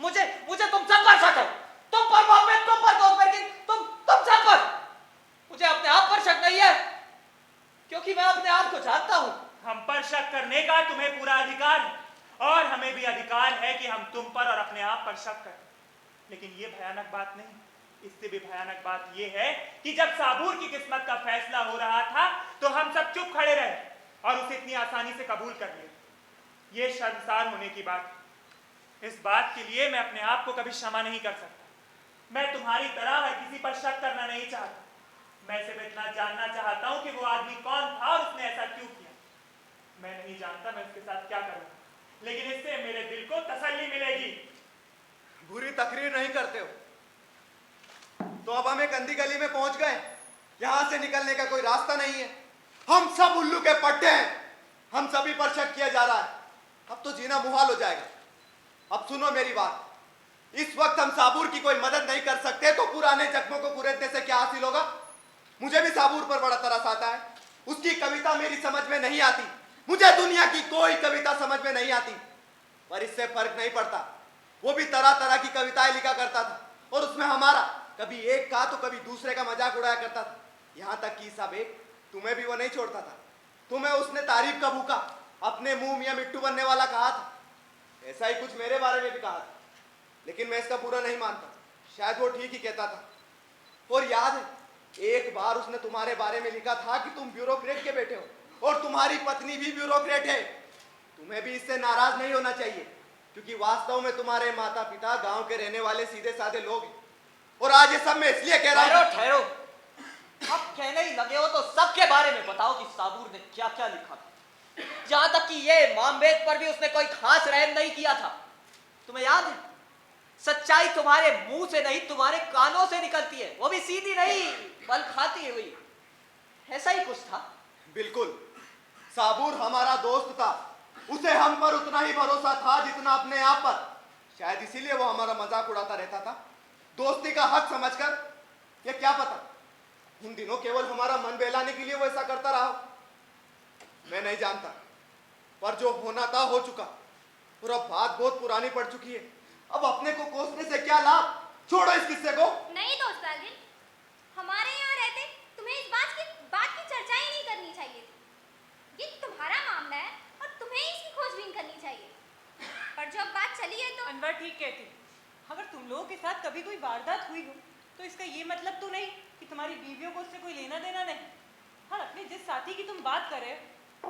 मुझे तुम सब पर शक है। तुम पर मोहम्मद, तुम पर डॉसवेर्गिन, तुम सब पर। मुझे अपने आप पर शक नहीं है, क्योंकि मैं अपने आप को जानता हूं। हम पर शक करने का तुम्हें पूरा अधिकार है, और हमें भी अधिकार है कि हम तुम पर और अपने आप पर शक करें। लेकिन ये भयानक बात नहीं, इससे भी भयानक बात यह है कि जब साबूर की किस्मत का फैसला हो रहा था तो हम सब चुप खड़े रहे और उसे इतनी आसानी से कबूल कर लिया। ये शर्मसार होने की बात है। इस बात के लिए मैं अपने आप को कभी क्षमा नहीं कर सकता। मैं तुम्हारी तरह हर किसी पर शक करना नहीं चाहता। मैं सिर्फ इतना जानना चाहता हूं कि वो आदमी कौन था और उसने ऐसा क्यों किया। मैं नहीं जानता मैं उसके साथ क्या करूंगा, लेकिन इससे मेरे दिल को तसल्ली मिलेगी। बुरी तकरीर नहीं करते हो तो अब हम एक अंधी गली में पहुंच गए। यहां से निकलने का कोई रास्ता नहीं है। हम सब उल्लू के पट्टे हैं। हम सभी पर शक किया जा रहा है। अब तो जीना मुहाल हो जाएगा। अब सुनो मेरी बात, इस वक्त हम साबूर की कोई मदद नहीं कर सकते तो पुराने जख्मों को कुरेदने से क्या हासिल होगा? मुझे भी साबूर पर बड़ा तरस आता है। उसकी कविता मेरी समझ में नहीं आती। मुझे दुनिया की कोई कविता समझ में नहीं आती, पर इससे फर्क नहीं पड़ता। वो भी तरह तरह की कविताएं लिखा करता था और उसमें हमारा कभी एक का तो कभी दूसरे का मजाक उड़ाया करता था। यहाँ तक कि सब एक तुम्हें भी वो नहीं छोड़ता था। तुम्हें उसने तारीफ का भूखा अपने मुंह मियां मिट्टू बनने वाला कहा था। ऐसा ही कुछ मेरे बारे में भी कहा था, लेकिन मैं इसका पूरा नहीं मानता। शायद वो ठीक ही कहता था। और याद है, एक बार उसने तुम्हारे बारे में लिखा था कि तुम ब्यूरोक्रेट के बेटे हो और तुम्हारी पत्नी भी ब्यूरोक्रेट है। तुम्हें भी इससे नाराज नहीं होना चाहिए, क्योंकि वास्तव में तुम्हारे माता पिता गांव के रहने वाले सीधे साधे लोग हैं। और आज ये सब मैं इसलिए कह रहा हूं। ठहरो, अब कहने ही लगे हो तो सबके बारे में बताओ कि साबूर ने क्या क्या लिखा था। जहां तक कि ये मामबेद पर भी उसने कोई खास रहम नहीं किया था। तुम्हें याद है, सच्चाई तुम्हारे मुंह से नहीं तुम्हारे कानों से निकलती है, वो भी सीधी नहीं बल खाती हुई। ऐसा ही कुछ था। बिल्कुल, साबूर हमारा दोस्त था। उसे हम पर उतना ही भरोसा था जितना अपने आप पर। शायद इसीलिए वो हमारा मजाक उड़ाता रहता था, दोस्ती का हक समझकर। ये क्या पता, उन दिनों केवल हमारा मन बहलाने के लिए वो ऐसा करता रहा। मैं नहीं जानता, पर जो होना था हो चुका और अब बात बहुत पुरानी पड़ चुकी है। अब अपने को कोसने से क्या लाभ। छोड़ो इस किस्से को। नहीं दोस्त रागिल, हमारे यहाँ रहते तुम्हें इस बात की चर्चा ही नहीं करनी चाहिए थी। ये तुम्हारा मामला है और तुम्हें ही इसकी खोजबीन करनी चाहिए। पर जब बात चली है तो अनवर ठीक कहती। अगर तुम लोगों के साथ कभी कोई वारदात हुई हो तो इसका ये मतलब तो नहीं कि तुम्हारी बीवियों को उससे कोई लेना देना नहीं। और अपने जिस साथी की तुम बात कर रहे हो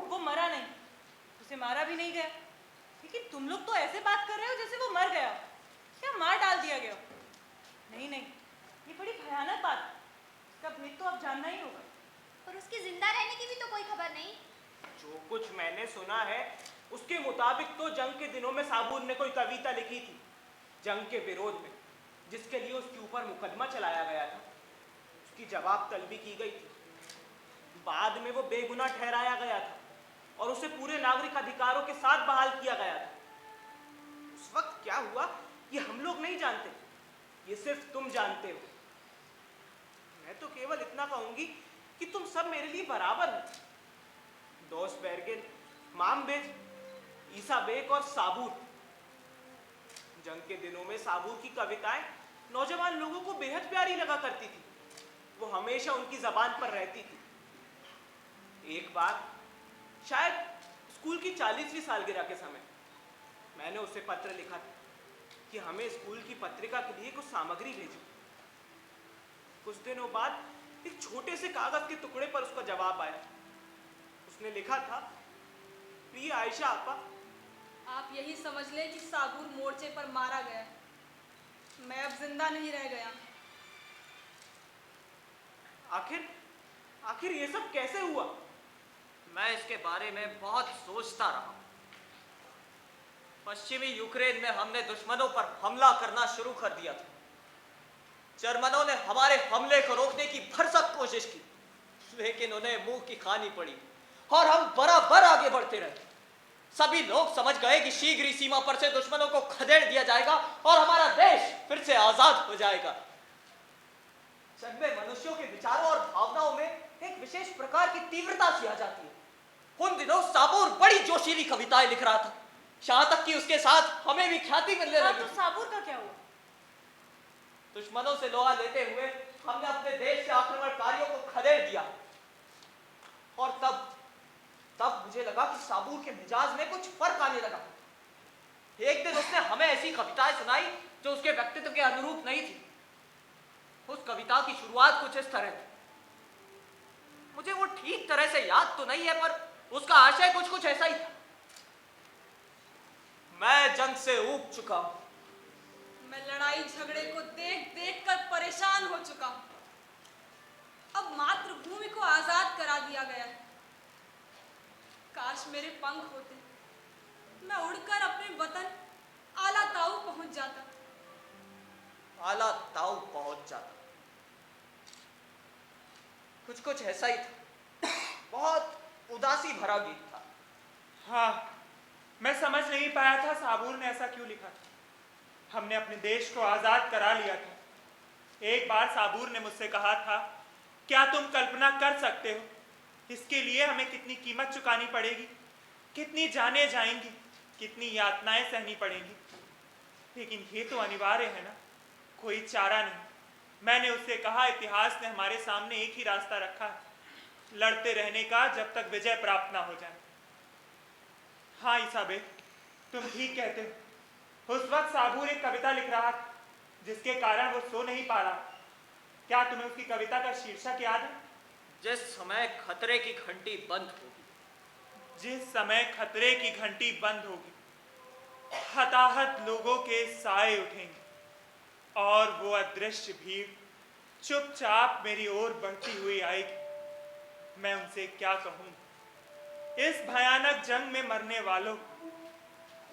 वो मरा नहीं, उसे मारा भी नहीं गया, लेकिन तुम लोग तो ऐसे बात कर रहे हो जैसे वो मर गया, क्या मार डाल दिया गया। नहीं नहीं, ये बड़ी भयानक बात है। इसका भेद तो अब जानना ही होगा। और उसकी जिंदा रहने की भी तो कोई खबर नहीं। जो कुछ मैंने सुना है उसके मुताबिक तो जंग के दिनों में साबूर ने कोई कविता लिखी थी जंग के विरोध में, जिसके लिए उसके ऊपर मुकदमा चलाया गया था। उसकी जवाब तलबी की गई थी। बाद में वो बेगुनाह ठहराया गया था और उसे पूरे नागरिक अधिकारों के साथ बहाल किया गया था। उस वक्त क्या हुआ ये हम लोग नहीं जानते, ये सिर्फ तुम जानते हो। मैं तो केवल इतना कहूंगी कि तुम सब मेरे लिए बराबर हो। दोस्त बेरगिल, मामबेज, ईसा बेग और साबूर। जंग के दिनों में साबूर की कविताएं नौजवान लोगों को बेहद प्यारी लगा करती थी। वो हमेशा उनकी जबान पर रहती थी। एक बार शायद स्कूल की 40वीं सालगिरह के समय मैंने उसे पत्र लिखा था कि हमें स्कूल की पत्रिका के लिए कुछ सामग्री भेजो। कुछ दिनों बाद एक छोटे से कागज के टुकड़े पर उसका जवाब आया। उसने लिखा था, प्रिय आयशा आपा, आप यही समझ लें कि साबूर मोर्चे पर मारा गया। मैं अब जिंदा नहीं रह गया। आखिर ये सब कैसे हुआ? मैं इसके बारे में बहुत सोचता रहा। पश्चिमी यूक्रेन में हमने दुश्मनों पर हमला करना शुरू कर दिया था। जर्मनों ने हमारे हमले को रोकने की भरसक कोशिश की, लेकिन उन्हें मुंह की खानी पड़ी और हम बराबर आगे बढ़ते रहे। सभी लोग समझ गए कि शीघ्र ही सीमा पर से दुश्मनों को खदेड़ दिया जाएगा और हमारा देश फिर से आजाद हो जाएगा। जब में मनुष्यों के विचारों और भावनाओं में एक विशेष प्रकार की तीव्रता सी आ जाती है। उन दिनों साबूर बड़ी जोशीली कविताएं लिख रहा था, यहाँ तक कि उसके साथ हमें भी ख्याति मिलने लगी। तो साबूर का क्या हुआ? दुश्मनों से लोहा लेते हुए हमने अपने देश से आक्रमणकारियों को खदेड़ दिया और तब मुझे लगा कि साबूर के मिजाज में कुछ फर्क आने लगा। एक दिन उसने हमें ऐसी कविताएं सुनाई जो उसके व्यक्तित्व के अनुरूप नहीं थी। उस कविता की शुरुआत कुछ इस तरह थी। मुझे वो ठीक तरह से याद तो नहीं है, पर उसका आशय कुछ ऐसा ही था। मैं जंग से ऊब चुका हूं। मैं लड़ाई झगड़े को देख देख कर परेशान हो चुका हूं। अब मातृभूमि को आजाद करा दिया गया है। काश मेरे पंख होते, मैं उड़कर अपने वतन आला ताऊ पहुंच जाता। आला ताऊ पहुंच जाता। कुछ ऐसा ही था। बहुत उदासी भरा गीत था। हाँ, मैं समझ नहीं पाया था साबूर ने ऐसा क्यों लिखा था। हमने अपने देश को आजाद करा लिया था। एक बार साबूर ने मुझसे कहा था क्या तुम कल्पना कर सकते हो इसके लिए हमें कितनी कीमत चुकानी पड़ेगी, कितनी जानें जाएंगी, कितनी यातनाएं सहनी पड़ेंगी। लेकिन ये तो अनिवार्य है ना, कोई चारा नहीं। मैंने उससे कहा, इतिहास ने हमारे सामने एक ही रास्ता रखा है, लड़ते रहने का जब तक विजय प्राप्त ना हो जाए। हाँ ईसाबेल, तुम ठीक कहते हो। उस वक्त साबूर एक कविता लिख रहा था जिसके कारण वो सो नहीं पा रहा। क्या तुम्हें उसकी कविता का शीर्षक याद है? जिस समय खतरे की घंटी बंद होगी, जिस समय खतरे की घंटी बंद होगी, हताहत लोगों के साए उठेंगे और वो अदृश्य भीड़ चुपचाप मेरी ओर बढ़ती हुई आएगी। मैं उनसे क्या कहूँ? इस भयानक जंग में मरने वालों को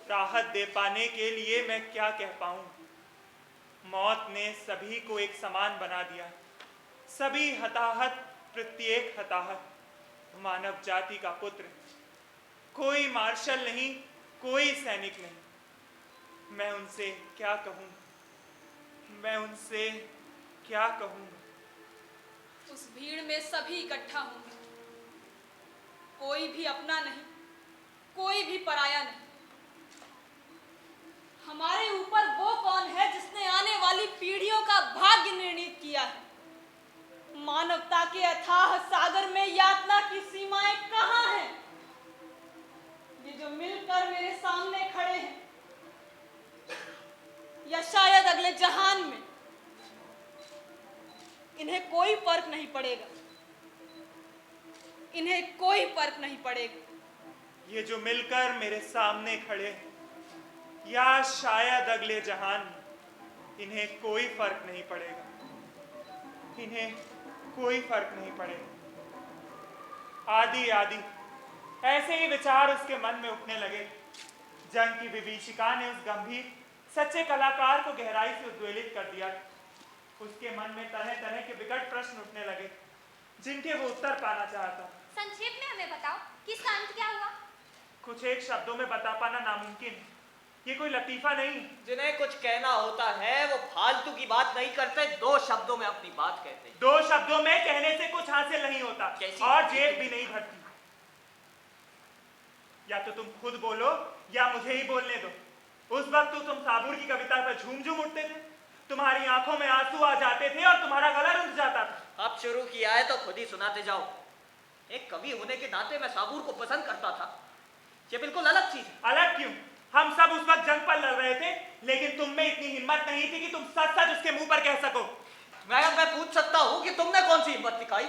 राहत दे पाने के लिए मैं क्या कह पाऊँ? मौत ने सभी को एक समान बना दिया। सभी हताहत, प्रत्येक हताहत मानव जाति का पुत्र। कोई मार्शल नहीं, कोई सैनिक नहीं। मैं उनसे क्या कहूँ? मैं उनसे क्या कहूँ? उस भीड़ में सभी इकट्ठा होंगे, कोई भी अपना नहीं, कोई भी पराया नहीं। हमारे ऊपर वो कौन है जिसने आने वाली पीढ़ियों का भाग्य निर्णित किया है? मानवता के अथाह सागर में यातना की सीमाएं कहाँ हैं? ये जो मिलकर मेरे सामने खड़े हैं, या शायद अगले जहान में, इन्हें कोई फर्क नहीं पड़ेगा। इन्हें कोई फर्क नहीं पड़ेगा। ये जो मिलकर मेरे सामने खड़े हैं, या शायद अगले जहान में, इन्हें कोई फर्क नहीं पड़ेगा। इन्हें कोई फर्क नहीं पड़ेगा। आदि आदि ऐसे ही विचार उसके मन में उठने लगे। जंग की विभीषिका ने उस गंभीर सच्चे कलाकार को गहराई से उद्वेलित कर दिया। उसके मन में तरह तरह के विकट प्रश्न उठने लगे जिनके वो उत्तर पाना चाहता। संक्षेप में हमें बताओ कि इसका अंत क्या हुआ? कुछ एक शब्दों में बता पाना नामुमकिन है। ये कोई लतीफा नहीं। जिन्हें कुछ कहना होता है वो फालतू की बात नहीं करते, दो शब्दों में अपनी बात कहते हैं। दो शब्दों में कहने से कुछ हासिल नहीं होता और जेब भी नहीं भरती। या तो तुम खुद बोलो या मुझे ही बोलने दो। उस वक्त तो तुम साबूर की कविता पर झूम झूम उठते थे, तुम्हारी आंखों में आंसू आ जाते थे और तुम्हारा गला रुंध जाता था। अब शुरू किया है तो खुद ही सुनाते जाओ। एक कवि होने के नाते मैं साबूर को पसंद करता था, ये बिल्कुल अलग चीज है। अलग क्यों? हम सब उस वक्त जंग पर लड़ रहे थे, लेकिन तुम में इतनी हिम्मत नहीं थी कि तुम सच सच उसके मुंह पर कह सको। मैं पूछ सकता हूँ कि तुमने कौन सी हिम्मत दिखाई?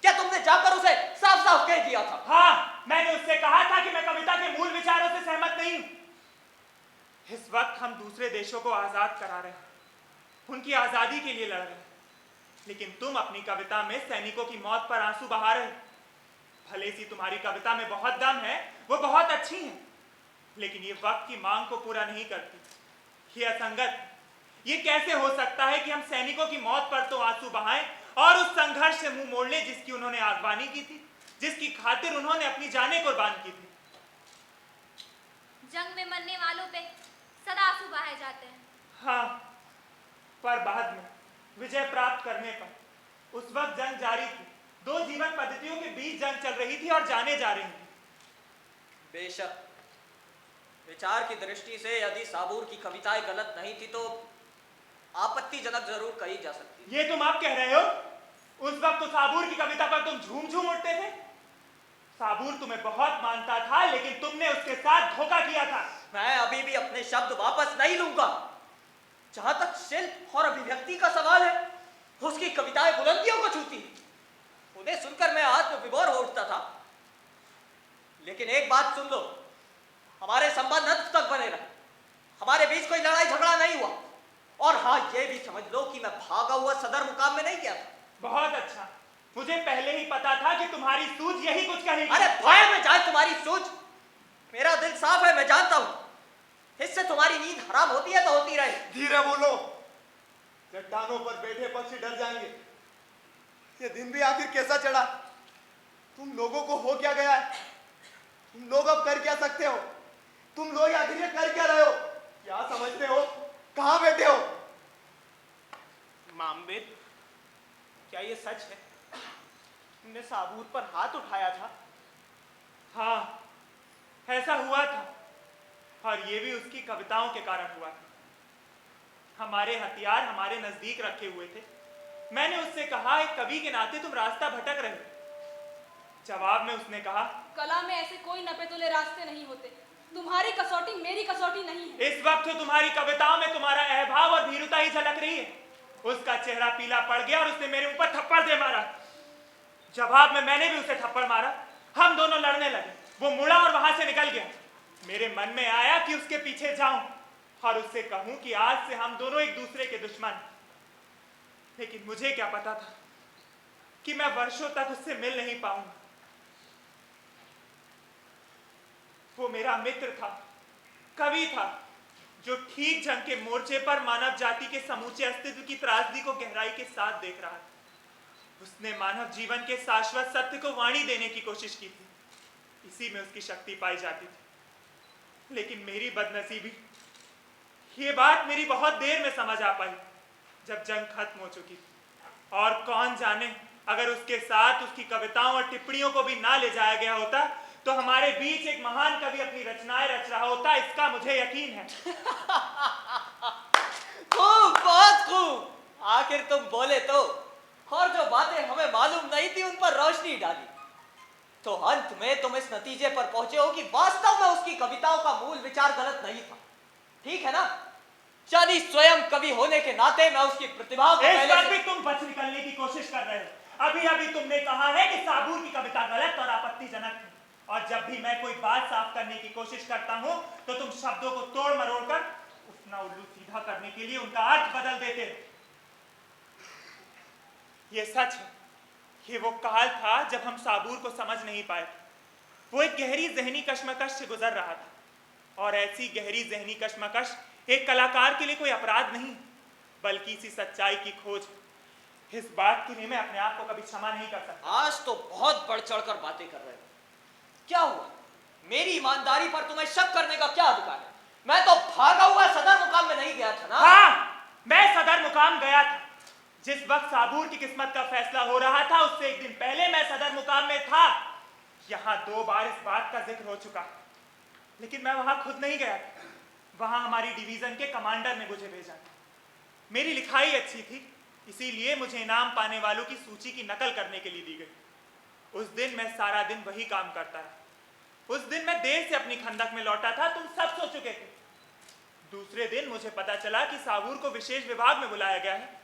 क्या तुमने जाकर उसे साफ साफ कह दिया था? हाँ, मैंने उससे कहा था कि मैं कविता के मूल विचारों से सहमत नहीं हूं। इस वक्त हम दूसरे देशों को आजाद करा रहे हैं, उनकी आजादी के लिए लड़ रहे हैं, लेकिन तुम अपनी कविता में सैनिकों की मौत पर आंसू बहा रहे हो। भले सी तुम्हारी कविता में बहुत दम है, वो बहुत अच्छी है, लेकिन ये वक्त की मांग को पूरा नहीं करती। ये असंगत। ये कैसे हो सकता है कि हम सैनिकों की मौत पर तो आंसू बहाएं और उस संघर्ष से मुंह मोड़ लें जिसकी उन्होंने आगवानी की थी, जिसकी खातिर उन्होंने अपनी जानें कुर्बान की थी। जंग में मरने वालों पे सदा आंसू बहाए जाते हैं। हाँ, पर बाद में विजय प्राप्त करने पर उस वक्त जंग जारी थी। दो जीवन पद्धतियों के बीच जंग चल रही थी और जाने जा रही थी। बेशक विचार की दृष्टि से यदि साबूर की कविताएं गलत नहीं थी तो आपत्तिजनक जरूर कही जा सकती। ये तुम आप कह रहे हो? उस वक्त तो साबूर की कविता पर तुम झूम झूम उठते थे। साबूर तुम्हें बहुत मानता था, लेकिन तुमने उसके साथ धोखा किया था। मैं अभी भी अपने शब्द वापस नहीं लूंगा। जहां तक शिल्प और अभिव्यक्ति का सवाल है, उसकी कविताएं बुलंदियों को छूती। उन्हें सुनकर मैं आत्मविभोर हो उठता था। लेकिन एक बात सुन लो, हमारे संबंध अंत तक बने रहे। हमारे बीच कोई लड़ाई झगड़ा नहीं हुआ। और हाँ, ये भी समझ लो कि मैं भागा हुआ सदर मुकाम में नहीं गया था। बहुत अच्छा, मुझे पहले ही पता था कि तुम्हारी सूझ यही कुछ कहेगी। अरे भाई, में जाए तुम्हारी सूझ, मेरा दिल साफ है, मैं जानता हूं। इससे तुम्हारी नींद हराम होती है तो होती रहे। धीरे बोलो, चट्टानों पर बैठे पक्षी डर जाएंगे। ये दिन भी आखिर कैसा चढ़ा? तुम लोगों को हो क्या गया है? तुम लोग अब कर क्या सकते हो? तुम लोग आखिर ये कर क्या रहे हो? क्या समझते हो? कहां बैठे हो? मामबेद, क्या ये सच है? तुमने साबूत पर हाथ उठाया था। हाँ, ऐसा हुआ था, और ये भी उसकी कविताओं के कारण हुआ था। हमारे हथियार हमारे नजदीक रखे हुए थे। मैंने उससे कहा, एक कवि के नाते तुम रास्ता भटक रहे हो। जवाब में उसने कहा, कला में ऐसे कोई नपे तुले रास्ते नहीं होते। तुम्हारी कसौटी मेरी कसौटी नहीं है। इस वक्त तो तुम्हारी कविताओं में तुम्हारा अहभाव और भीरुता ही झलक रही है। उसका चेहरा पीला पड़ गया और उसने मेरे ऊपर थप्पड़ दे मारा। जवाब में मैंने भी उसे थप्पड़ मारा। हम दोनों लड़ने लगे। वो मुड़ा और वहां से निकल गया। मेरे मन में आया कि उसके पीछे जाऊं और उससे कहूं कि आज से हम दोनों एक दूसरे के दुश्मन। लेकिन मुझे क्या पता था कि मैं वर्षों तक उससे मिल नहीं पाऊंगा। वो मेरा मित्र था, कवि था, जो ठीक जंग के मोर्चे पर मानव जाति के समूचे अस्तित्व की त्रासदी को गहराई के साथ देख रहा था। उसने मानव जीवन के शाश्वत सत्य को वाणी देने की कोशिश की थी। इसी में उसकी शक्ति पाई जाती थी। लेकिन मेरी बदनसीबी, ये बात मेरी बहुत देर में समझ आ पाई, जब जंग खत्म हो चुकी थी। और कौन जाने, अगर उसके साथ उसकी कविताओं और टिप्पणियों को भी ना ले जाया गया होता तो हमारे बीच एक महान कवि अपनी रचनाएं रच रहा होता। इसका मुझे यकीन है। खूब, बहुत खूब। आखिर तुम बोले तो, और जो बातें हमें मालूम नहीं थी उन पर रोशनी डाली। तो अंत में तुम इस नतीजे पर पहुंचे हो कि वास्तव में उसकी कविताओं का मूल विचार गलत नहीं था। ठीक है ना? यानी स्वयं कवि होने के नाते मैं उसकी प्रतिभा को इस बार भी तुम बच निकलने की कोशिश कर रहे हो। अभी अभी तुमने कहा है कि साबूर की कविता गलत और आपत्तिजनक है, और जब भी मैं कोई बात साफ करने की कोशिश करता हूं तो तुम शब्दों को तोड़ मरोड़ कर उफना उल्लू सीधा करने के लिए उनका अर्थ बदल देते हो। ये सच है, ये वो काल था जब हम साबूर को समझ नहीं पाए थे। वो एक गहरी जहनी कश्मकश से गुजर रहा था, और ऐसी गहरी जहनी कश्मकश एक कलाकार के लिए कोई अपराध नहीं, बल्कि इसी सच्चाई की खोज। इस बात के लिए मैं अपने आप को कभी क्षमा नहीं कर सकता। आज तो बहुत बढ़ चढ़कर बातें कर रहे हो। क्या हुआ? मेरी ईमानदारी पर तुम्हें शक करने का क्या अधिकार है? मैं तो भागा हुआ सदर मुकाम में नहीं गया था ना। हाँ, मैं सदर मुकाम गया था। जिस वक्त साबूर की किस्मत का फैसला हो रहा था, उससे एक दिन पहले मैं सदर मुकाम में था। यहाँ 2 बार इस बात का जिक्र हो चुका, लेकिन मैं वहां खुद नहीं गया। वहां हमारी डिवीजन के कमांडर ने मुझे भेजा। मेरी लिखाई अच्छी थी, इसीलिए मुझे इनाम पाने वालों की सूची की नकल करने के लिए दी गई। उस दिन मैं सारा दिन वही काम करता रहा। उस दिन मैं देर से अपनी खंदक में लौटा था। तुम सब सो चुके थे। दूसरे दिन मुझे पता चला कि साबूर को विशेष विभाग में बुलाया गया है।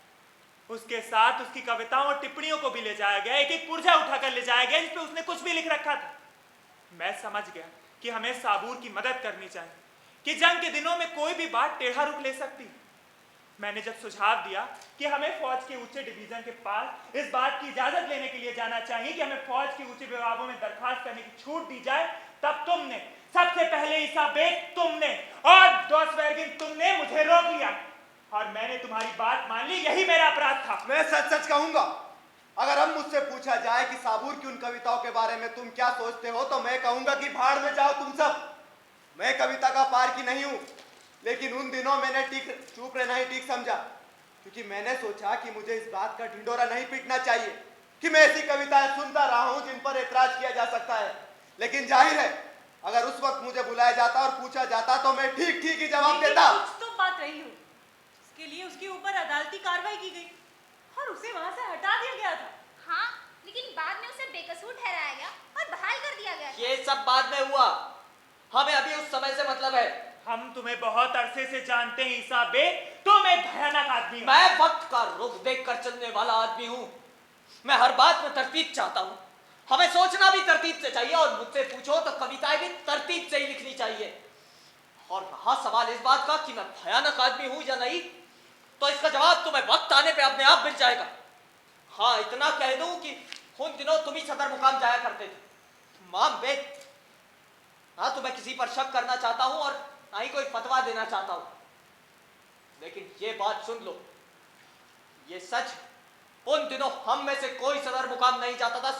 उसके साथ उसकी कविताओं और टिप्पणियों को भी ले जाया गया। एक एक पुर्जा उठाकर ले जाया गया, जिस पे उसने कुछ भी लिख रखा था। मैं समझ गया कि हमें साबूर की मदद करनी चाहिए, कि जंग के दिनों में कोई भी बात टेढ़ा रुख ले सकती। मैंने जब सुझाव दिया कि हमें फौज के ऊंचे डिवीजन के पास इस बात की इजाजत लेने के लिए जाना चाहिए कि हमें फौज के ऊंचे विभागों में दरखास्त करने की छूट दी जाए, तब तुमने, सबसे पहले ईसा बेग तुमने और डॉसवेर्गिन तुमने मुझे रोक लिया, और मैंने तुम्हारी बात मान ली। यही मेरा अपराध था। मैं सच सच कहूंगा, अगर अब मुझसे पूछा जाए कि साबूर की उन कविताओं के बारे में तुम क्या सोचते हो, तो मैं कहूंगा कि भाड़ में जाओ तुम सब। मैं कविता का पार की नहीं हूं, लेकिन उन दिनों मैंने चुप रहना ही ठीक समझा, क्योंकि मैंने सोचा कि मुझे इस बात का ढिंढोरा नहीं पीटना चाहिए कि मैं ऐसी कविताएं सुनता रहा हूं जिन पर ऐतराज किया जा सकता है। लेकिन जाहिर है, अगर उस वक्त मुझे बुलाया जाता और पूछा जाता तो मैं ठीक ठीक ही जवाब देता। कुछ तो बात रही हो, इसके लिए उसके ऊपर अदालती कार्रवाई की गई और उसे वहां से हटा दिया गया था। हाँ, लेकिन बाद में उसे बेकसूर ठहराया गया और बहाल कर दिया गया। ये सब बाद में हुआ, हमें अभी उस समय से मतलब है। हम तुम्हें बहुत अरसे से जानते हैं ईसा बेग, तुम एक भयानक आदमी हो। मैं वक्त का रुख देखकर चलने वाला आदमी हूं। मैं हर बात में तरतीब चाहता हूं। हमें सोचना भी तरतीब से चाहिए, और मुझसे पूछो तो कविताएं भी तरतीब से ही लिखनी चाहिए। और रहा सवाल इस बात का कि मैं भयानक आदमी हूं या नहीं, तो इसका जवाब तुम्हें वक्त आने पे अपने आप मिल जाएगा। हाँ, इतना कह दूं कि उन दिनों तुम ही सदर मुकाम जाया करते थे। माम बेद, हाँ, तो मैं किसी पर शक करना चाहता हूं और ना ही कोई फतवा देना चाहता हूं, लेकिन ये बात सुन लो, ये सच, उन दिनों हम में से कोई सदर मुकाम नहीं जाता था।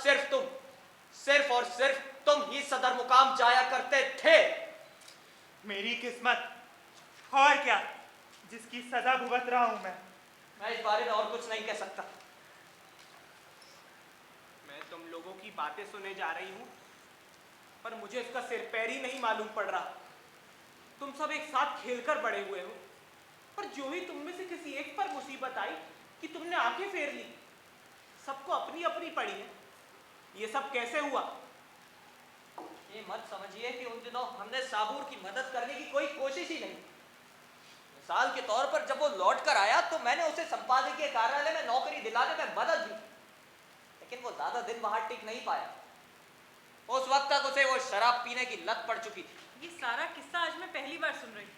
सिर्फ और सिर्फ तुम ही सदर मुकाम जाया करते थे। मेरी किस्मत, और क्या, जिसकी सजा भुगत रहा हूं मैं इस बारे में और कुछ नहीं कह सकता। मैं तुम लोग की बातें सुने जा रही हूँ, पर मुझे इसका सिर पैर ही नहीं मालूम पड़ रहा। तुम सब एक साथ खेलकर बड़े हुए हो, पर जो ही तुम में से किसी एक पर मुसीबत आई कि तुमने आंखें फेर ली, सबको अपनी अपनी पड़ी है। ये सब कैसे हुआ? ये मत समझिए कि उन दिनों हमने साबूर की मदद करने की कोई कोशिश ही नहीं। मिसाल के तौर पर जब वो लौट कर आया तो मैंने उसे संपादकीय कार्यालय में नौकरी दिलाने में मदद दी, लेकिन वो ज्यादा दिन वहां टिक नहीं पाया। उस वक्त तक उसे वो शराब पीने की लत पड़ चुकी थी। ये सारा किस्सा आज मैं पहली बार सुन रही हूँ।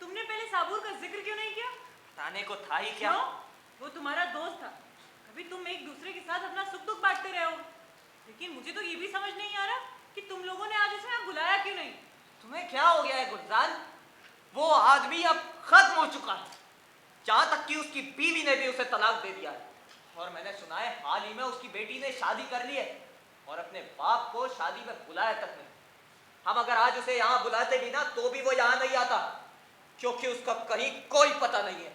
तुमने पहले साबूर का जिक्र क्यों नहीं किया? बताने को था ही क्या? क्यों? वो तुम्हारा दोस्त था, कभी तुम एक दूसरे के साथ अपना सुख दुख बांटते रहे हो। लेकिन मुझे तो ये भी समझ नहीं आ रहा कि तुम लोगों ने आज उसे यहाँ बुलाया क्यों नहीं? तुम्हें क्या हो गया है गुलजान? वो आदमी अब खत्म हो चुका है, जहां तक कि उसकी बीवी ने भी उसे तलाक दे दिया है। और मैंने सुना है हाल ही में उसकी बेटी ने शादी कर ली है और अपने बाप को शादी में बुलाया तक नहीं। हम अगर आज उसे यहाँ बुलाते भी ना तो भी वो यहाँ नहीं आता, क्योंकि उसका कहीं कोई पता नहीं है।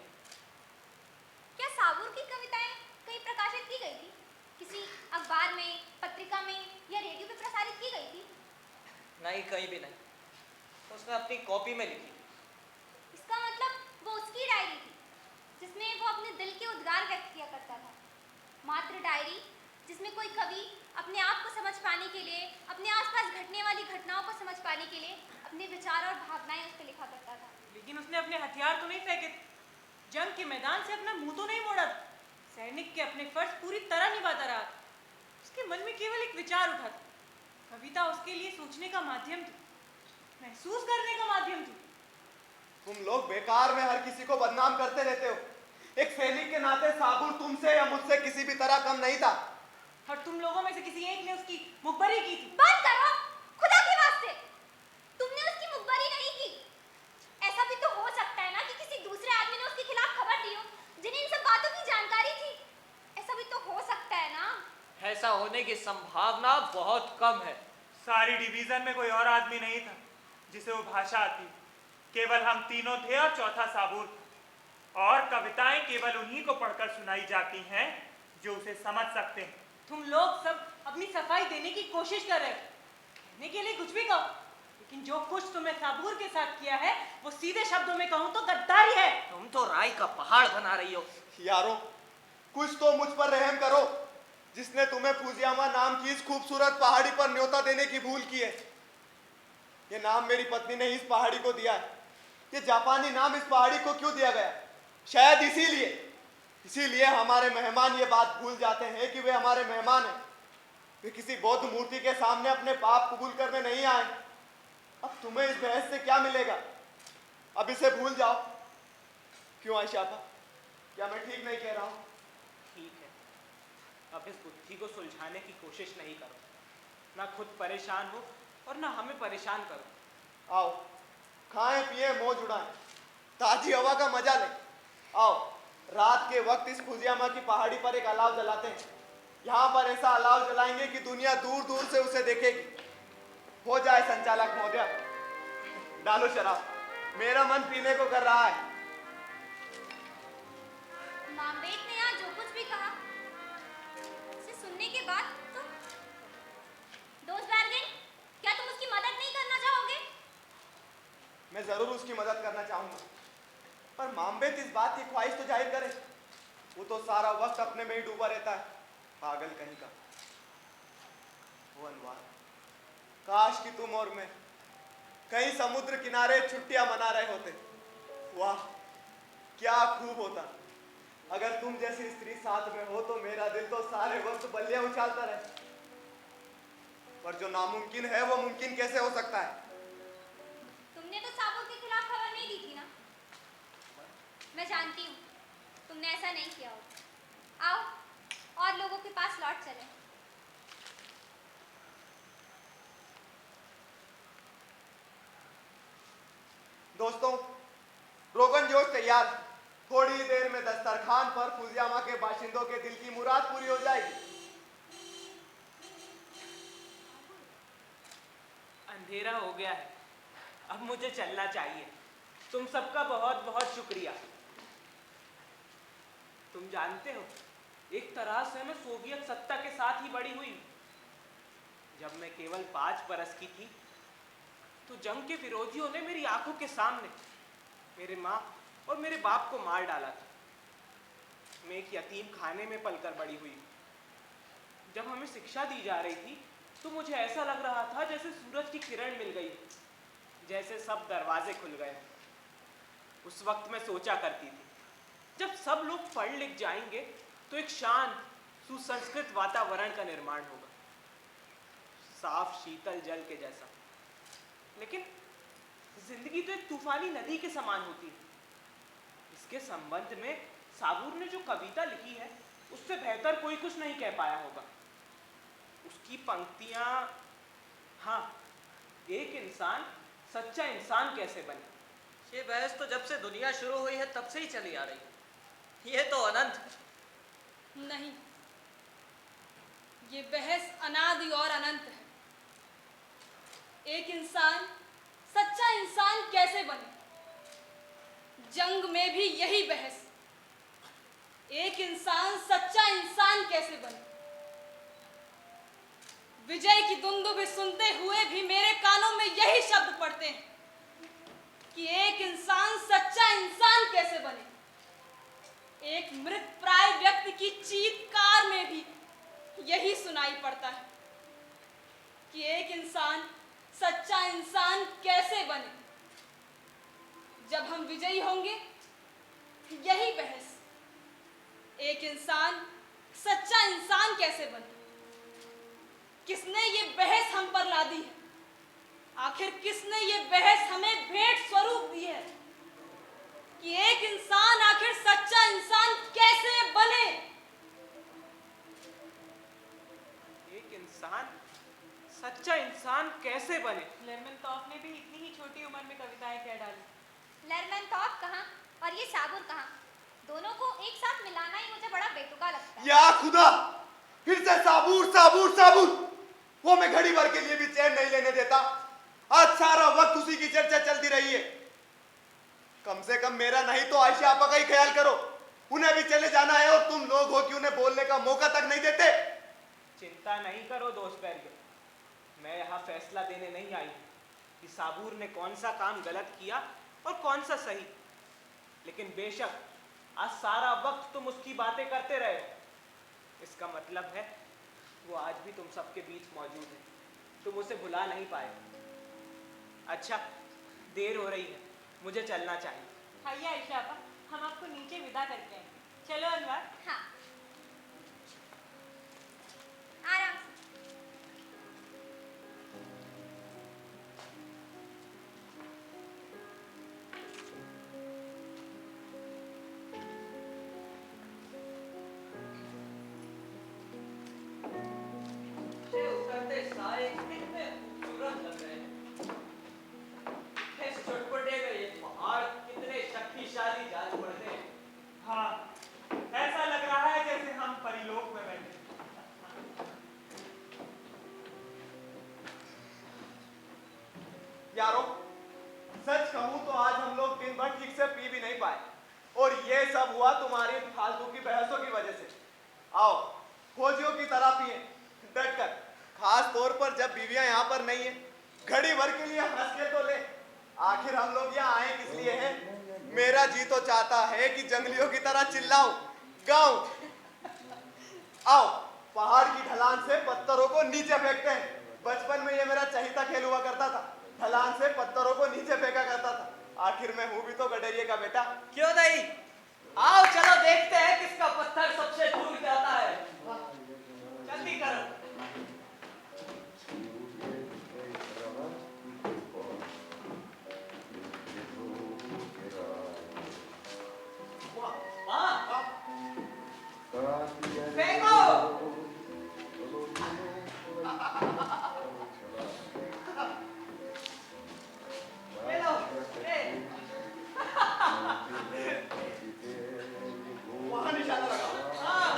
क्या साबूर की कविताएं कहीं प्रकाशित की गई थी? किसी अखबार में, पत्रिका में या रेडियो पे प्रसारित की गई थी? नहीं, कहीं भी नहीं। उसने अपनी कॉपी में लिखी। इसका मतलब वो उसकी डायरी थी जिसमें वो अपने दिल के उद्गार व्यक्त किया करता था। मात्र डायरी जिसमें कोई कवि अपने आप को समझ पाने के लिए, अपने आसपास घटने वाली घटनाओं को समझ पाने के लिए अपने विचार और भावनाएं उस पर लिखा करता था। लेकिन उसने अपने हथियार तो नहीं फेंके, जंग के मैदान से अपना मुंह तो नहीं मोड़ा, सैनिक के अपने फर्ज पूरी तरह निभाता रहा। उसके मन में केवल एक विचार उठा था। कविता उसके लिए सोचने का माध्यम थी, महसूस करने का माध्यम थी। तुम लोग बेकार में हर किसी को बदनाम करते रहते हो। एक सैनिक के नाते साबूर तुमसे या मुझसे किसी भी तरह कम नहीं था। और तुम लोगों में से किसी एक ने उसकी मुखबरी की थी। बंद करो, खुदा के वास्ते। तुमने उसकी मुखबरी नहीं की। ऐसा भी तो हो सकता है ना कि किसी दूसरे आदमी ने उसके खिलाफ खबर दी हो, जिन्हें इन सब बातों की जानकारी थी। ऐसा भी तो हो सकता है ना? ऐसा होने की संभावना बहुत कम है। सारी डिवीजन में कोई और आदमी नहीं था जिसे वो भाषा आती। केवल हम तीनों थे और चौथा साबूर। और कविताएं केवल उन्हीं को पढ़कर सुनाई जाती हैं जो उसे समझ सकते हैं। तुम लोग सब अपनी सफाई देने की कोशिश कर रहे हो, कहने के लिए कुछ भी कहो, लेकिन जो कुछ तुमने साबूर के साथ किया है वो सीधे शब्दों में कहूं तो गद्दारी है। तुम तो राई का पहाड़ बना रही हो। यारो, कुछ तो मुझ पर रहम करो, जिसने तुम्हें फुजियामा नाम की इस खूबसूरत पहाड़ी पर न्योता देने की भूल की है। ये नाम मेरी पत्नी ने इस पहाड़ी को दिया है। ये जापानी नाम इस पहाड़ी को क्यों दिया गया? शायद इसीलिए हमारे मेहमान ये बात भूल जाते हैं कि वे हमारे मेहमान हैं। वे किसी बौद्ध मूर्ति के सामने अपने पाप कबूल करने नहीं आए। अब तुम्हें इस बहस से क्या मिलेगा? अब इसे भूल जाओ। क्यों आयशापा, क्या मैं ठीक नहीं कह रहा हूँ? ठीक है, अब इस बुद्धि को सुलझाने की कोशिश नहीं करो। ना खुद परेशान हो और ना हमें परेशान करो। आओ, खाएं पिए मौज उड़ाएं, ताजी हवा का मजा लें। आओ, रात के वक्त इस फुजियामा की पहाड़ी पर एक अलाव जलाते हैं। यहाँ पर ऐसा अलाव जलाएंगे कि दुनिया दूर दूर से उसे देखेगी। हो जाए संचालक महोदय, डालो शराब, मेरा मन पीने को कर रहा है। मामबेट ने यहाँ जो कुछ भी कहा, उसे सुनने के बाद तुम दोस्त बैरगेन, क्या तुम उसकी मदद नहीं करना चाहोगे? मैं जरूर उसकी मदद करना चाहूंगा, पर मामबेट इस बात की ख्वाहिश तो जाहिर करे। वो तो सारा वक्त अपने में ही डूबा रहता है, पागल कहीं का। वो अनवार, काश कि तुम और मैं कहीं समुद्र किनारे छुट्टियां मना रहे होते। वाह, क्या खूब होता। अगर तुम जैसी स्त्री साथ में हो तो मेरा दिल तो सारे वक्त बल्लियां उछालता रहे। पर जो नामुमकिन है वो मुमकिन कैसे हो सकता है? तुमने तो साबुर के खिलाफ खबर नहीं दी थी ना? मैं जानती हूँ तुमने ऐसा नहीं किया होगा। आओ और लोगों के पास लौट चलें। दोस्तों, रोगन जोश तैयार। थोड़ी देर में दस्तरखान पर फुजियामा के बाशिंदों के दिल की मुराद पूरी हो जाएगी। अंधेरा हो गया है, अब मुझे चलना चाहिए। तुम सबका बहुत बहुत शुक्रिया। तुम जानते हो, एक तरह से मैं सोवियत सत्ता के साथ ही बड़ी हुई, जब मैं केवल 5 बरस की थी तो जंग के विरोधियों ने मेरी आंखों के सामने मेरे माँ और मेरे बाप को मार डाला था। मैं एक यतीम खाने में पलकर बड़ी हुई। जब हमें शिक्षा दी जा रही थी तो मुझे ऐसा लग रहा था जैसे सूरज की किरण मिल गई, जैसे सब दरवाजे खुल गए। उस वक्त मैं सोचा करती थी, जब सब लोग पढ़ लिख जाएंगे तो एक शांत सुसंस्कृत वातावरण का निर्माण होगा, साफ शीतल जल के जैसा। लेकिन जिंदगी तो एक तूफानी नदी के समान होती है। इसके संबंध में साबूर ने जो कविता लिखी है उससे बेहतर कोई कुछ नहीं कह पाया होगा। उसकी पंक्तियां, हाँ, एक इंसान सच्चा इंसान कैसे बने। ये बहस तो जब से दुनिया शुरू हुई है तब से ही चली आ रही है। ये तो अनंत नहीं, ये बहस अनादि और अनंत है। एक इंसान सच्चा इंसान कैसे बने, जंग में भी यही बहस। एक इंसान सच्चा इंसान कैसे बने। विजय की दुंदुभ सुनते हुए भी मेरे कानों में यही शब्द पड़ते हैं कि एक इंसान सच्चा इंसान कैसे बने। एक मृत प्राय व्यक्ति की चीत्कार में भी यही सुनाई पड़ता है कि एक इंसान सच्चा इंसान कैसे बने। जब हम विजयी होंगे, यही बहस, एक इंसान सच्चा इंसान कैसे बने। किसने ये बहस हम पर ला दी है? आखिर किसने ये बहस हमें भेंट स्वरूप दी है कि एक इंसान आखिर सच्चा इंसान कैसे बने। एक इंसान सच्चा इंसान कैसे बने। लेरमोंतॉफ ने भी इतनी ही छोटी उम्र में कविताएं कह डाली। लेरमोंतॉफ कहाँ और ये साबुर कहाँ, दोनों को एक साथ मिलाना ही मुझे बड़ा बेतुका लगता है। या खुदा, फिर से साबुर साबुर साबुर। वो मैं घड़ी भर के लिए भी चैन नहीं लेने देता। आज सारा वक्त उसी की चर्चा चलती रही है। कम से कम मेरा नहीं तो आयशा आपा का ही ख्याल करो। उन्हें भी चले जाना है और तुम लोग हो कि उन्हें बोलने का मौका तक नहीं देते। चिंता नहीं करो दोस्त बैरियो, मैं यहाँ फैसला देने नहीं आई कि साबूर ने कौन सा काम गलत किया और कौन सा सही। लेकिन बेशक आज सारा वक्त तुम उसकी बातें करते रहे। इसका मतलब है वो आज भी तुम सबके बीच मौजूद है, तुम उसे भुला नहीं पाए। अच्छा, देर हो रही है, मुझे चलना चाहिए। आइए आयशा आपा, हम आपको नीचे विदा करके आएंगे। चलो अनवर। हाँ, आराम से। उतरते साए कितने खूबसूरत लग रहे हैं। इस चटपटे में ये पहाड़ कितने शक्तिशाली जान पड़ते हैं। हाँ, ऐसा लग रहा है जैसे हम परिलोक में बैठे। यारों, सच कहूं तो आज हम लोग दिन भर ठीक से पी भी नहीं पाए और ये सब हुआ तुम्हारी फालतू की बहसों की वजह से। आओ, फौजियों की तरह पिए डटकर, खास तौर पर जब बीवियां यहाँ पर नहीं है। घड़ी भर के लिए हंस के तो ले। आखिर हम लोग यहाँ आए किस लिए हैं? मेरा जी तो चाहता है कि जंगलियों की तरह चिल्लाऊं, गाऊं। आओ, पहाड़ की ढलान से पत्थरों को नीचे फेंकते हैं। बचपन में ये मेरा चहीता खेल हुआ करता था। ढलान से पत्थरों को नीचे फेंका करता था। आखिर मैं हूं भी तो गडरिये का बेटा। क्यों नहीं, आओ चलो देखते हैं किसका पत्थर सबसे दूर जाता है। जल्दी करो। वाह, फेंको। ये लो, ये। वहां निशाना लगा। हाँ।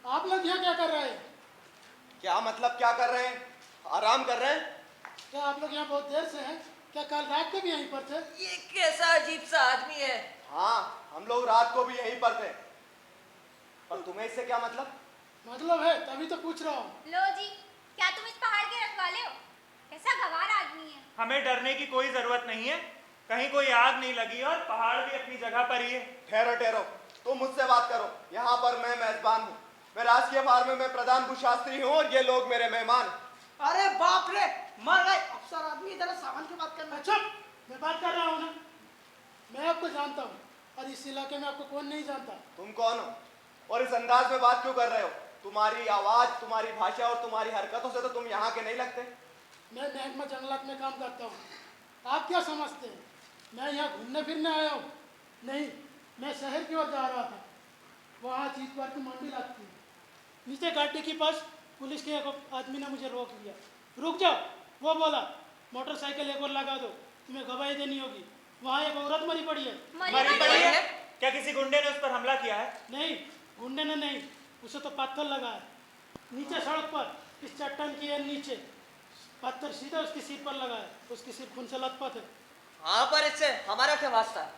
आप लोग यहाँ क्या कर रहे हैं? क्या मतलब क्या कर रहे हैं? आराम कर रहे हैं? क्या आप लोग यहाँ बहुत देर से हैं? क्या कल रात को भी यहीं पर थे? ये कैसा अजीब सा आदमी है। हाँ, हम लोग रात को भी यहीं पर थे। और तुम्हें इससे क्या मतलब? मतलब है, तभी तो पूछ रहा हूँ। लो जी, क्या तुम इस पहाड़ के रखवाले हो? कैसा गवार आदमी है। हमें डरने की कोई जरूरत नहीं है। कहीं कोई आग नहीं लगी और पहाड़ भी अपनी जगह पर ही है। ठहरो ठहरो, तुम मुझसे बात करो। यहाँ पर मैं मेजबान हूँ। मैं राजकीय फार्म में प्रधान भूशास्त्री हूँ और ये लोग मेरे मेहमान। अरे बाप रे, मर गए अफसर आदमी। इधर सामान की बात करना। अच्छा, मैं बात कर रहा हूँ ना। मैं आपको जानता हूँ और इस इलाके में आपको कौन नहीं जानता। तुम कौन हो और इस अंदाज में बात क्यों कर रहे हो? तुम्हारी आवाज, तुम्हारी भाषा और तुम्हारी हरकतों से तो तुम यहाँ के नहीं लगते। मैं महकमा जंगलात में काम करता हूँ। आप क्या समझते हैं मैं यहाँ घूमने फिरने आया हूँ? नहीं, मैं शहर की ओर जा रहा था। वहाँ चीतवार की मंडी लगती है। नीचे गाड़ी के पास पुलिस के एक आदमी ने मुझे रोक लिया। रुक जाओ, वो बोला मोटरसाइकिल एक और लगा दो, तुम्हें गवाही देनी होगी। वहाँ एक औरत मरी पड़ी है। मरी पड़ी है? क्या किसी गुंडे ने उस पर हमला किया है? नहीं, गुंडे ने नहीं, उसे तो पत्थर लगा है। नीचे सड़क पर इस चट्टान की नीचे पत्थर सीधा उसके सिर पर लगा है। उसकी सिर खून से लथपथ है। हाँ, पर इससे हमारा क्या वास्ता है?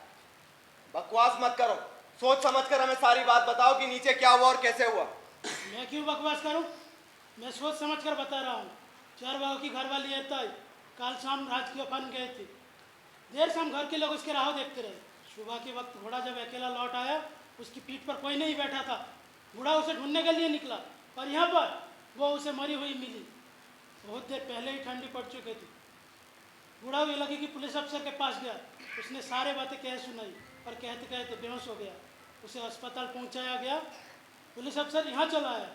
बकवास मत करो, सोच समझ कर हमें सारी बात बताओ कि नीचे क्या हुआ और कैसे हुआ। मैं क्यों बकवास करूं? मैं सोच समझ कर बता रहा हूँ। 4 बहू की घरवाली है तय कल शाम राजकीय फन गए थे। देर शाम घर के लोग उसके राह देखते रहे। सुबह के वक्त घोड़ा जब अकेला लौट आया, उसकी पीठ पर कोई नहीं बैठा था। बूढ़ा उसे ढूंढने के लिए निकला और यहाँ पर वो उसे मरी हुई मिली। बहुत देर पहले ही ठंडी पड़ चुकी थी। बूढ़ा इलाके की पुलिस अफसर के पास गया। उसने सारे बातें कह सुनाई और कहते कहते बेहोश हो गया। उसे अस्पताल पहुँचाया गया। पुलिस अफसर यहाँ चला आया,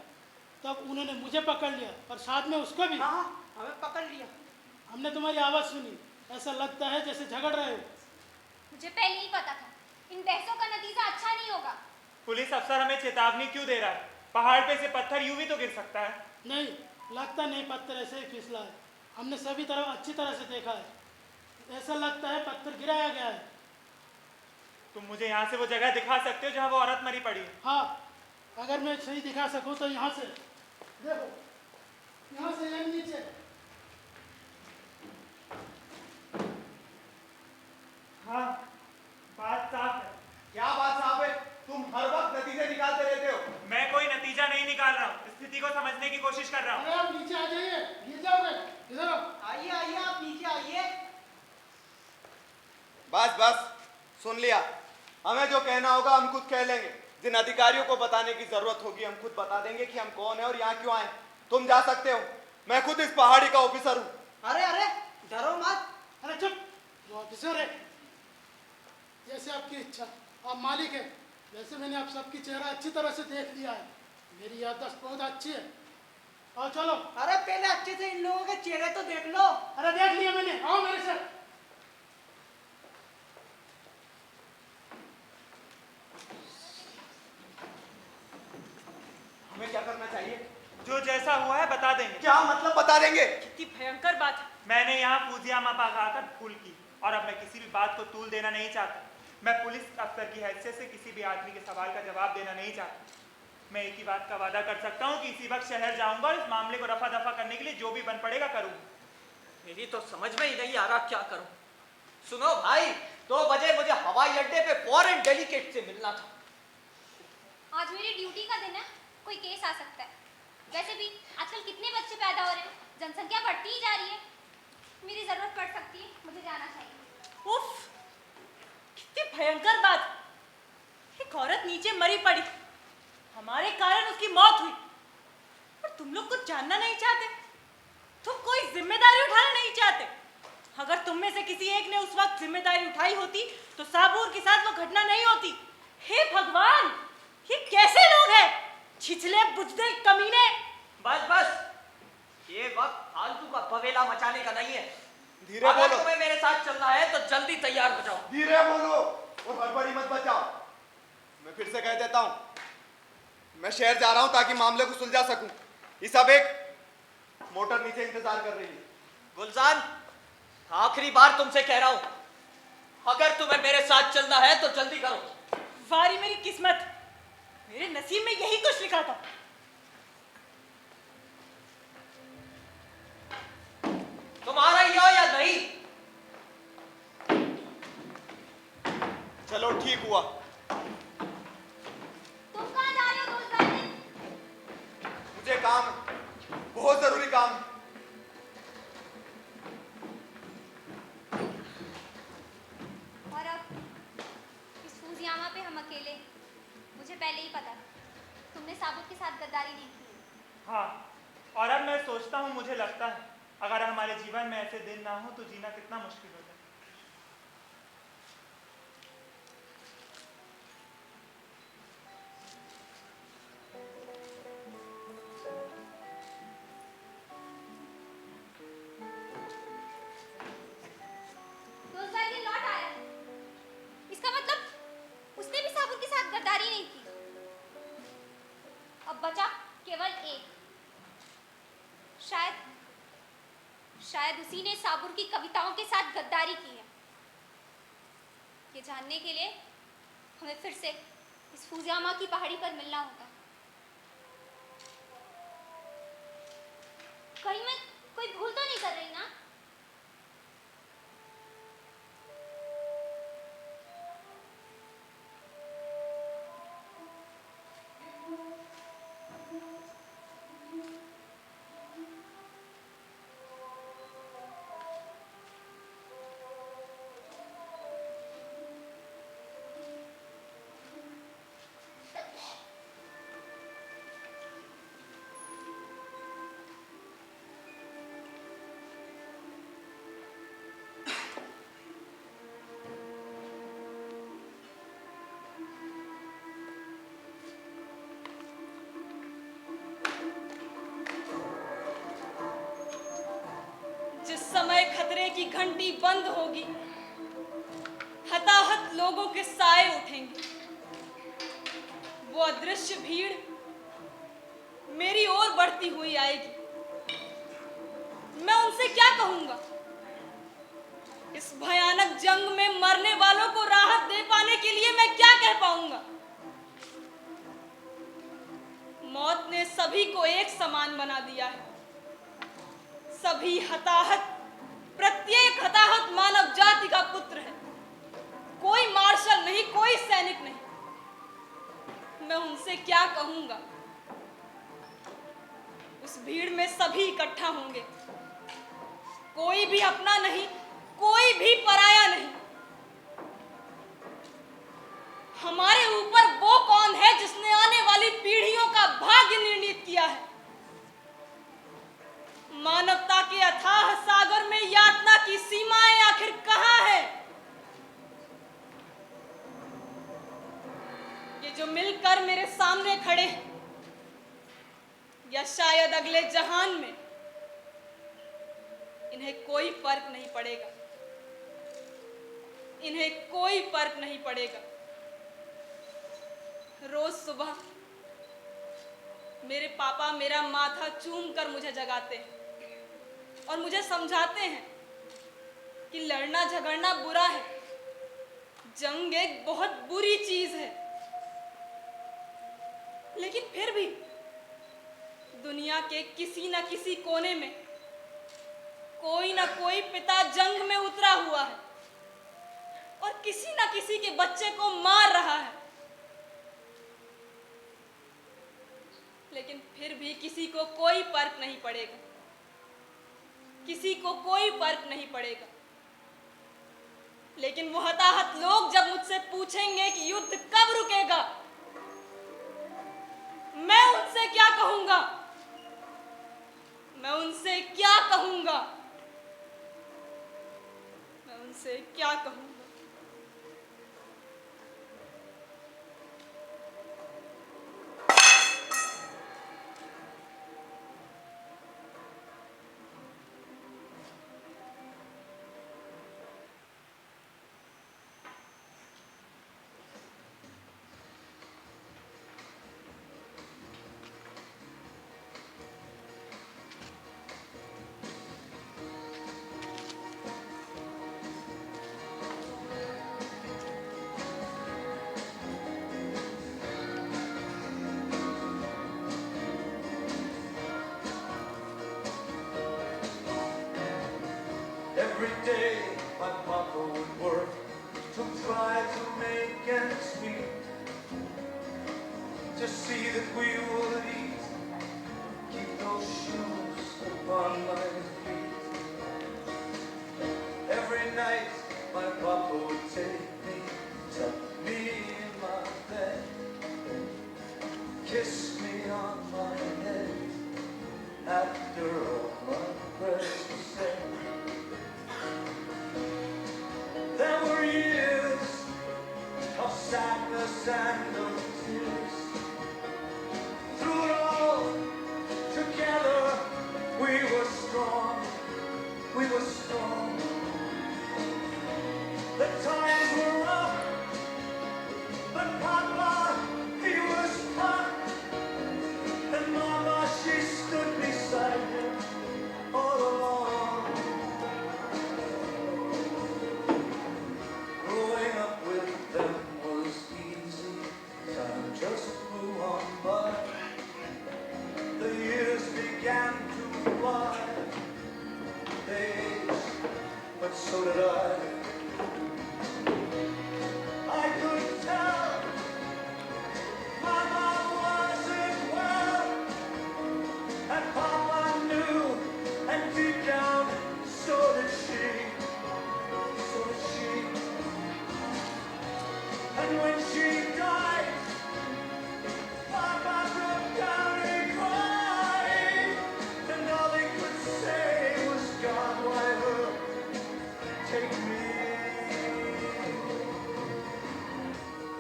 तब उन्होंने मुझे पकड़ लिया और साथ में उसको भी। हाँ, हमें पकड़ लिया। हमने तुम्हारी आवाज़ सुनी, ऐसा लगता है जैसे झगड़ रहे हो। मुझे पहले ही पता था, इन बहसों का नतीजा अच्छा नहीं होगा। पुलिस अफसर हमें चेतावनी क्यों दे रहा है? पहाड़ पे से पत्थर यूं भी तो गिर सकता है। नहीं, लगता नहीं पत्थर ऐसे ही फिसला है। हमने सभी तरफ अच्छी तरह से देखा है। ऐसा लगता है पत्थर गिराया गया है। तुम मुझे यहाँ से वो जगह दिखा सकते हो जहाँ वो औरत मरी पड़ी है? हाँ, अगर मैं सही दिखा सकूँ तो यहाँ से देखो, यहाँ से ये नीचे। हाँ, बात साफ है। क्या बात साहब है? तुम हर वक्त नतीजे निकालते रहते हो। मैं कोई नतीजा नहीं निकाल रहा हूँ, स्थिति को समझने की कोशिश कर रहा हूँ। अरे आप नीचे आ जाइए, गिर जाओगे। इधर आओ। आइए आइए, आप नीचे आइए। बस बस, सुन लिया। हमें जो कहना होगा हम खुद कह लेंगे। जिन अधिकारियों को बताने की जरूरत होगी हम खुद बता देंगे कि हम कौन है और यहाँ क्यों आए। तुम जा सकते हो, मैं खुद इस पहाड़ी का ऑफिसर हूँ। अरे अरे, डरो मत। अरे चुप, वो ऑफिसर है। जैसे आपकी इच्छा, आप मालिक है। वैसे मैंने आप सबकी चेहरा अच्छी तरह से देख लिया है। मेरी याददाश्त बहुत अच्छी है। आओ चलो। अरे पहले अच्छे से इन लोगों के चेहरे तो देख लो। अरे देख लिया मैंने, आओ मेरे साथ। हमें क्या करना चाहिए? जो जैसा हुआ है बता देंगे। क्या मतलब बता देंगे? कितनी भयंकर बात है। मैंने यहाँ फूजियामा पकाकर भूल की और अब मैं किसी भी बात को तूल देना नहीं चाहता। मैं पुलिस अफसर की हैसियत से किसी भी आदमी के सवाल का जवाब देना नहीं चाहता। मैं एक ही बात का वादा कर सकता हूँ कि इसी वक्त शहर जाऊंगा और इस मामले को रफा दफा करने के लिए जो भी बन पड़ेगा करूँगा। मेरी तो समझ में ही नहीं आ रहा क्या करूं। सुनो भाई, 2 बजे मुझे हवाई अड्डे पे फॉरेन डेलीगेट से मिलना था। आज मेरी ड्यूटी का दिन है, कोई केस आ सकता है। वैसे भी आजकल कितने बच्चे पैदा हो रहे हैं, जनसंख्या बढ़ती ही जा रही है। मेरी जरूरत पड़ सकती है, मुझे जाना चाहिए। उफ, कितनी भयंकर बात। एक औरत नीचे मरी पड़ी, हमारे कारण उसकी मौत हुई, पर तुम लोग कुछ जानना नहीं चाहते। तुम कोई जिम्मेदारी उठाना नहीं चाहते। अगर तुम में से किसी एक ने उस वक्त जिम्मेदारी उठाई होती तो साबूर के साथ वो घटना नहीं होती। हे भगवान, ये कैसे लोग हैं? छिछले बुजदिल कमीने। बस बस, ये वक्त फालतू का बवेला मचाने का नहीं है। धीरे अगर बोलो। तुम्हें मेरे साथ चलना है तो जल्दी तैयार हो जाओ। धीरे बोलो और हड़बड़ी मत बचाओ। मैं फिर से कह देता हूँ, मैं शहर जा रहा हूँ ताकि मामले को सुलझा सकूं। इस सब एक मोटर नीचे इंतजार कर रही है। गुलजान, आखिरी बार तुमसे कह रहा हूँ, अगर तुम्हें मेरे साथ चलना है तो जल्दी करो। वारी मेरी किस्मत, मेरे नसीब में यही कुछ लिखा था। तुम्हारा ही हो या नहीं? चलो ठीक हुआ। तुम कहाँ जा रहे हो दोस्त भाई? मुझे काम है, बहुत जरूरी काम है। और अब इस फूजियामा पे हम अकेले। मुझे पहले ही पता था तुमने साबुत के साथ गद्दारी नहीं की। हाँ, और अब मैं सोचता हूँ, मुझे लगता है अगर हमारे जीवन में ऐसे दिन ना हो तो जीना कितना मुश्किल होता है। दोस्त भाई ये लौट आया। इसका मतलब उसने भी साबुत के साथ गद्दारी नहीं की। अब बचा केवल एक। शायद उसी ने साबुर की कविताओं के साथ गद्दारी की है। ये जानने के लिए हमें फिर से इस फूजियामा की पहाड़ी पर मिलना होगा। कहीं मैं कोई भूल तो नहीं कर रही ना? जिस समय खतरे की घंटी बंद होगी, हताहत लोगों के साए उठेंगे। वो अदृश्य भीड़ मेरी ओर बढ़ती हुई आएगी। मैं उनसे क्या कहूंगा? इस भयानक जंग में मरने वालों को राहत दे पाने के लिए मैं क्या कह पाऊंगा? मौत ने सभी को एक समान बना दिया है। सभी हताहत, प्रत्येक हताहत मानव जाति का पुत्र है। कोई मार्शल नहीं, कोई सैनिक नहीं। मैं उनसे क्या कहूंगा? उस भीड़ में सभी इकट्ठा होंगे। कोई भी अपना नहीं, कोई भी पराया नहीं। हमारे ऊपर वो कौन है जिसने आने वाली पीढ़ियों का भाग्य निर्णित किया है? मानवता के अथाह सागर में यातना की सीमाएं आखिर कहां है? ये जो मिलकर मेरे सामने खड़े हैं, या शायद अगले जहान में, इन्हें कोई फर्क नहीं पड़ेगा। इन्हें कोई फर्क नहीं पड़ेगा। रोज सुबह मेरे पापा मेरा माथा चूम कर मुझे जगाते हैं और मुझे समझाते हैं कि लड़ना झगड़ना बुरा है, जंग एक बहुत बुरी चीज है। लेकिन फिर भी दुनिया के किसी न किसी कोने में कोई ना कोई पिता जंग में उतरा हुआ है और किसी न किसी के बच्चे को मार रहा है। लेकिन फिर भी किसी को कोई फर्क नहीं पड़ेगा। किसी को कोई फर्क नहीं पड़ेगा। लेकिन वो हताहत लोग जब मुझसे पूछेंगे कि युद्ध कब रुकेगा, मैं उनसे क्या कहूंगा? मैं उनसे क्या कहूंगा? मैं उनसे क्या कहूंगा? Every day my papa would work to try to make ends meet, to see that we would eat, keep those shoes upon my feet. Every night my papa would take me, tuck me in my bed, kiss me on my head, after all my prayers were said. There were years of sadness and of tears. Through it all, together, we were strong. We were strong. The times were rough, but Papa, he was tough. And Mama, she stood beside him all along. Growing up with them was easy. Time just flew on by. The years began to fly. They aged, but so did I. I could tell Mama wasn't well, and Papa knew, and deep down, so did she. So did she. And when she died, Papa broke down and cried, and all they could say was, God, why her? Take me.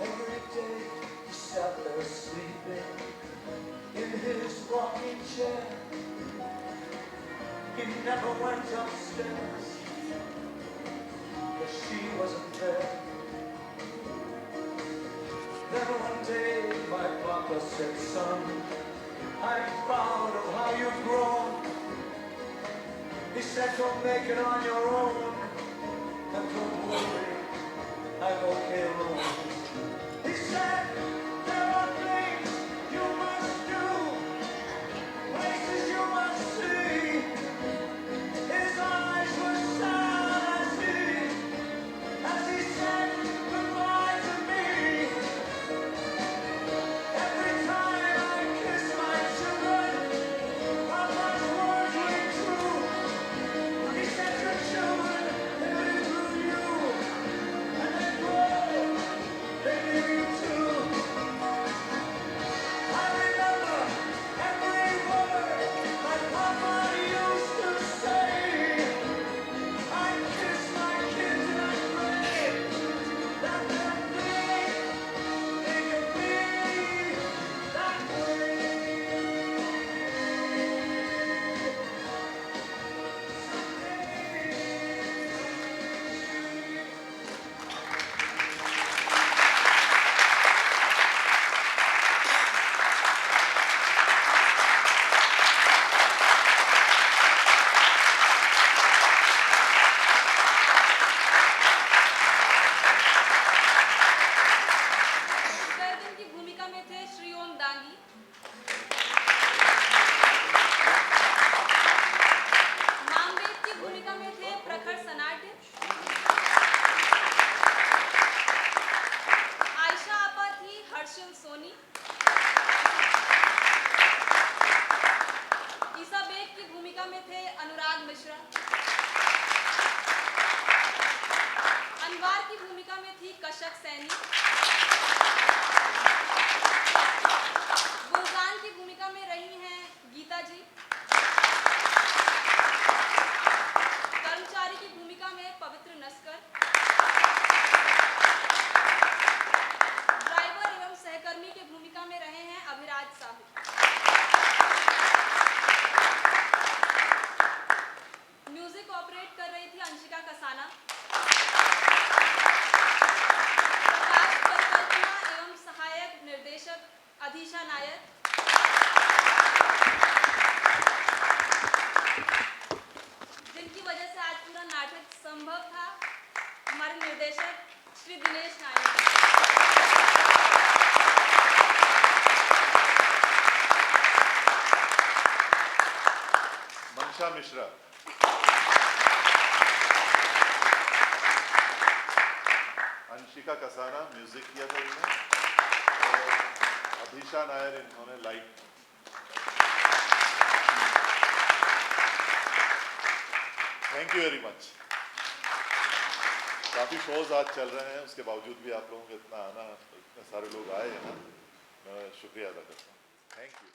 Every day he sat there sleeping in his rocking chair. He never went upstairs, 'cause she wasn't there. Then one day my papa said, son, I'm proud of how you've grown. He said, don't make it on your own, and don't worry, I'm okay alone. He said, there are things you must do, places you must see. His eyes were sad as he said goodbye to me. Every time I kiss my children, Papa's words ring true. He said, your children, they live through you, and they grow, they live you too. I remember every word my Papa used to say. I kiss my kids and I pray that they'll think of me that way. सरगम की भूमिका में थे श्री ओम दांगी, मामवेद की भूमिका में थे प्रखर सनाटे, आयशा आपा थी हर्षल सोनी, ईसा बेग की भूमिका में थे अनुराग मिश्रा, अनवार की भूमिका में थी कशक सैनी, गुलजान की भूमिका में रही हैं गीता जी, कर्मचारी की भूमिका में पवित्र नस्कर, ड्राइवर एवं सहकर्मी की भूमिका में रहे हैं अभिराज साहू। म्यूजिक ऑपरेट कर रही थी अंशिका कसाना। प्रकाश परिकल्पना एवं सहायक निर्देशक अधीशा नायर। जिनकी वजह से आज पूरा नाटक संभव था, हमारे निर्देशक श्री दिनेश नायर। मंशा मिश्रा। वंशिका कसाना म्यूजिक किया था इन्होंने, और अभिषा नायर इन्होंने light. Thank you very much. काफ़ी शोज आज चल रहे हैं, उसके बावजूद भी आप लोगों को इतना आना, इतने सारे लोग आए हैं ना, मैं शुक्रिया अदा करता हूँ। Thank you.